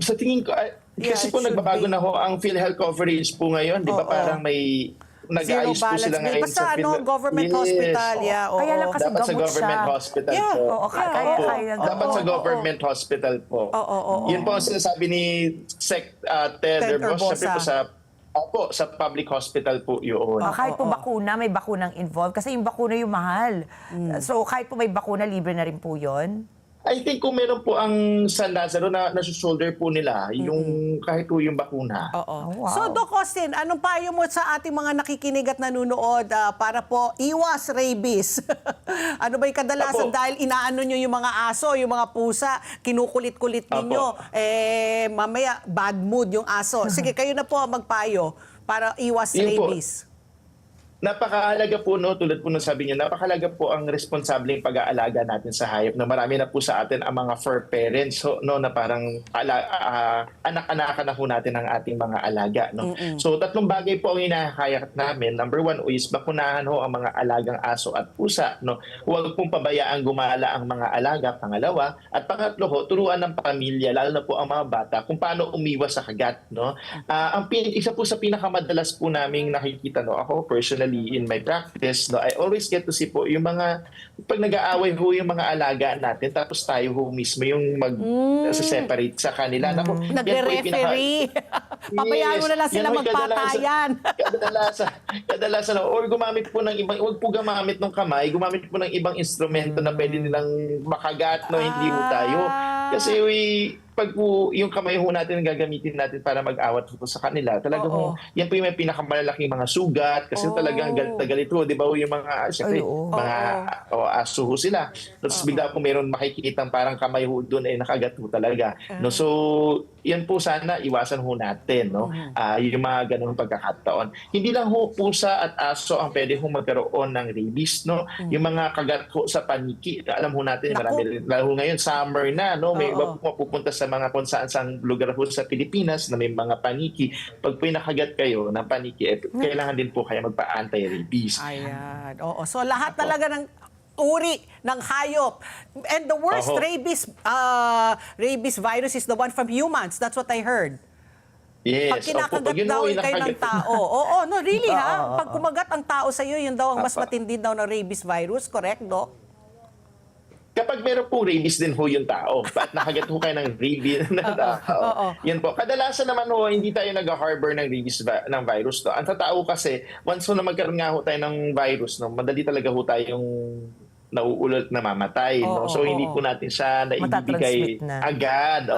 Sa tingin ko, kasi it po should nagbabago be. na ho ang PhilHealth coverage po ngayon, di ba? Parang may nag-aayos po sila ngayon Basta sa government hospital, Kaya lang kasi dapat sa gamot government siya. hospital Yeah. po. Oo, kaya Dapat sa government hospital po. Yun po ang sinasabi ni Sec. Ted Herbos, syempre po sa public hospital po yun. Kahit po bakuna, may bakunang involved. Kasi yung bakuna yung mahal. So kahit po may bakuna, libre na rin po yun. I think kung meron po ang San Lazaro na nasa-shoulder po nila, yung kahit po yung bakuna. Wow. So, Doc Austin, anong payo mo sa ating mga nakikinig at nanonood para po iwas rabies? Ano ba yung kadalasan? Apo. Dahil inaano nyo yung mga aso, yung mga pusa, kinukulit-kulit ninyo, mamaya bad mood yung aso. Sige, kayo na po magpayo para iwas Yun po. rabies. Napakahalaga po, no, tulad po ng sabi niyo, napakahalaga po ang responsableng pag-aalaga natin sa hayop na marami na po sa atin ang mga fur parents, no, na parang anak-anakan na po natin ang ating mga alaga. No? So 3 bagay po ang hinahayag namin. Number 1 is bakunahan ho ang mga alagang aso at pusa. No? Huwag pong pabayaan gumala ang mga alaga. Pangalawa, at pangatlo ho, turuan ng pamilya, lalo na po ang mga bata, kung paano umiwas sa kagat. No? Isa po sa pinakamadalas po naming nakikita, no, ako personally, in my practice, no, I always get to see po yung mga, pag nag-aaway ho yung mga alaga natin, tapos tayo ho mismo yung mag-separate sa kanila. Naku, yan po yung Nagre-referee. Pabayaan mo na lang Yes, sila yan ho yung magpatayan. kadalasan, or gumamit po ng ibang, huwag po gumamit ng kamay, gumamit po ng ibang instrumento na pwede nilang makagat, no, hindi ho tayo. Kasi pag po yung kamay ho natin ang gagamitin natin para mag-awat po sa kanila, talaga ho, yan po yung may pinakamalalaking mga sugat kasi talagang galit na galit ho, di ba ho, yung mga, siyempre, mga aso ho sila. Tapos bigla po meron makikitang parang kamay ho doon ay nakagat ho talaga. No, so, yan po sana iwasan ho natin, no? Yung mga ganung pagkakataon. Hindi lang ho pusa at aso ang pwede ho magkaroon ng rabies, no? Yung mga kagat ho sa paniki, alam ho natin, marami, lalo ngayon summer na, no? May iba po mapupunta sa mga kung saan lugar po sa Pilipinas na may mga paniki. Pag pinakagat kayo ng paniki, kailangan din po kayo magpa-anti-rabies. Ayan. Oo. So lahat talaga ng uri ng hayop. And the worst rabies virus is the one from humans. That's what I heard. Yes. Pag kinakagat daw kayo ng tao. Oo, no, really ha? Pag kumagat ang tao sa iyo, yun daw ang mas matindi daw na rabies virus. Correct, Doc? Kapag meron po rabies din ho yung tao, at nakagat ho kayo ng rabies na tao, yan po. Kadalasan naman ho, hindi tayo nag-harbor ng rabies ng virus. No? Ang tao kasi, once ho na magkaroon nga ho tayo ng virus, no, madali talaga ho tayong nauulat na mamatay. No? So hindi po natin siya naibibigay agad.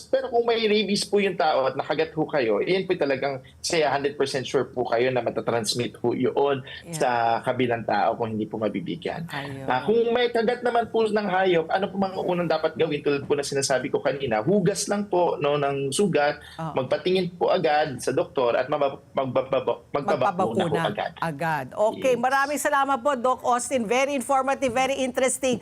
Pero kung may rabies po yung tao at nakagat ho kayo, yan po talagang say 100% sure po kayo na matatransmit ho yun sa kabilang tao kung hindi po mabibigyan. Kung may kagat naman po ng hayop, ano po mga unang dapat gawin? Tulad po na sinasabi ko kanina, hugas lang po no, ng sugat, magpatingin po agad sa doktor at magpabakuna po agad. Okay, maraming salamat po, Doc Austin. Very informative, very interesting.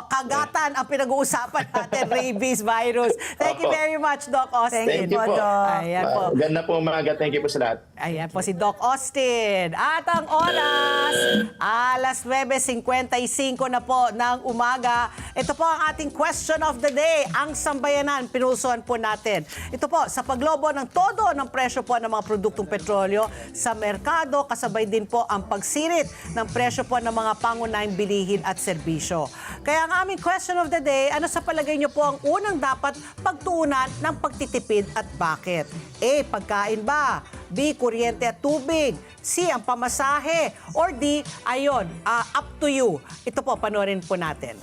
Kagatan ang pinag-uusapan natin, rabies virus. Thank you very much, Doc Austin. Thank you po. Ayan po. Ganda po umaga. Thank you po sa lahat. Ayan po si Doc Austin. At ang oras, alas 9:55 na po ng umaga. Ito po ang ating question of the day. Ang sambayanan, pinulsuhan po natin. Ito po, sa paglobo ng todo ng presyo po ng mga produktong petrolyo sa merkado, kasabay din po ang pagsirit ng presyo po ng mga pangunahing bilihin at serbisyo. Kaya ang aming question of the day, ano sa palagay niyo po ang unang dapat pagtuunan ng pagtitipid at bakit? A, pagkain ba? B, kuryente at tubig? C, ang pamasahe? Or D, ayon, up to you. Ito po, panoorin po natin.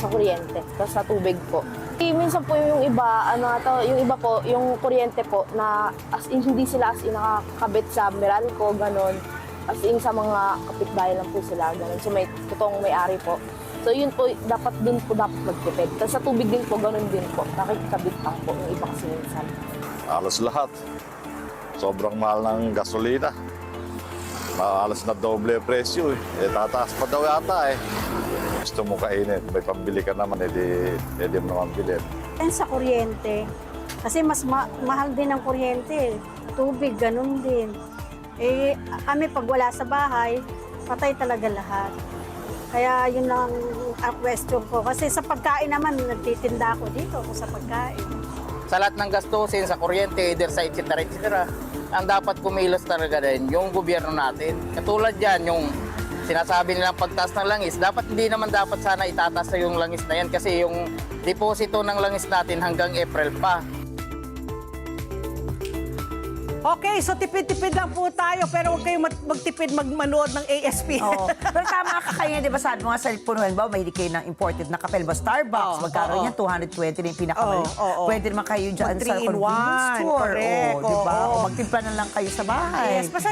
Sa kuryente, tapos sa tubig po. Minsan po yung iba, yung iba po, yung kuryente po, na as in, hindi sila as in nakakabit sa Meralco, ganon. As in sa mga kapitbahay lang po sila, ganon. So may totoong may-ari po. So yun po, dapat din po dapat magtipid. Tapos sa tubig din po, ganon din po. Nakikabit lang po yung iba kasi minsan. Halos lahat. Sobrang mahal ng gasolina. Halos na doble presyo eh. Tataas pa daw yata eh. Gusto mo kainin, may pambili ka naman, edi mo naman bilhin. Sa kuryente, kasi mas mahal din ang kuryente. Tubig, ganun din. Kami pag wala sa bahay, patay talaga lahat. Kaya yun lang ang question ko. Kasi sa pagkain naman, nagtitinda ako dito sa pagkain. Sa lahat ng gastusin, sa kuryente, either sa etc. Ang dapat kumilos talaga din yung gobyerno natin. Katulad yan, yung sinasabi nilang pagtaas ng langis, hindi naman dapat sana itataas na yung langis na yan kasi yung deposito ng langis natin hanggang April pa. Okay, so tipid-tipid lang po tayo pero huwag kayong magtipid manood ng ASP. Pero tama ka kayo, di ba sabi mo nga sa cellphone, halimbawa, may kayo ng imported na kapel ba Starbucks, magkaroon yan, 220 na yung pinakamali. Pwede naman kayo dyan sa convenience store. Di ba? O magtimpla na lang kayo sa bahay. Yes, basta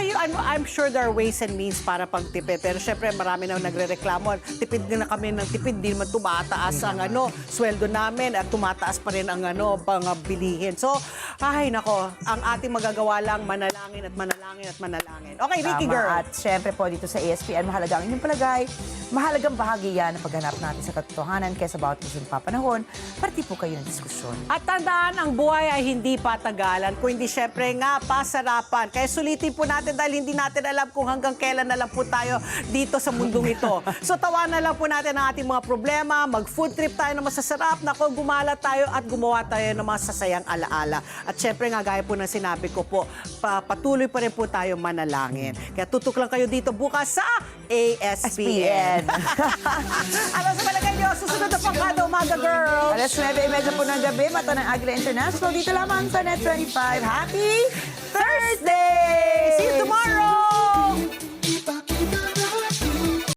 I'm sure there are ways and means para pagtipid. Pero syempre, marami na nagre-reklamo. Tipid din na kami ng tipid, di naman tumataas ang sweldo namin at tumataas pa rin ang pang bilihin. So, ay nako, ang ating magagawa lang manalangin at manalangin at manalangin. Okay, Ricky Tama. Girl. At syempre po dito sa ESPN, mahalaga ang inyong palagay. Mahalagang bahagi yan ang paghanap natin sa katotohanan kaysa bawat isang papanahon. Parti po kayo ng diskusyon. At tandaan, ang buhay ay hindi patagalan, kundi syempre nga pasarapan. Kaya sulitin po natin dahil hindi natin alam kung hanggang kailan na lang po tayo dito sa mundong ito. So tawanan lang po natin ang ating mga problema, mag-food trip tayo na masasarap, nako, gumala tayo at gumawa tayo ng masasayang alaala. At syempre nga, gaya po ng sinabi ko po, patuloy pa rin po tayo manalangin. Kaya tutok lang kayo dito bukas sa ASPN. Ano sa palagay niyo? Susunod na Pangkada Umaga, girls! Alas 9:30 po ng gabi, Mata ng Agla International. Dito lamang sa Net 25. Happy Thursday!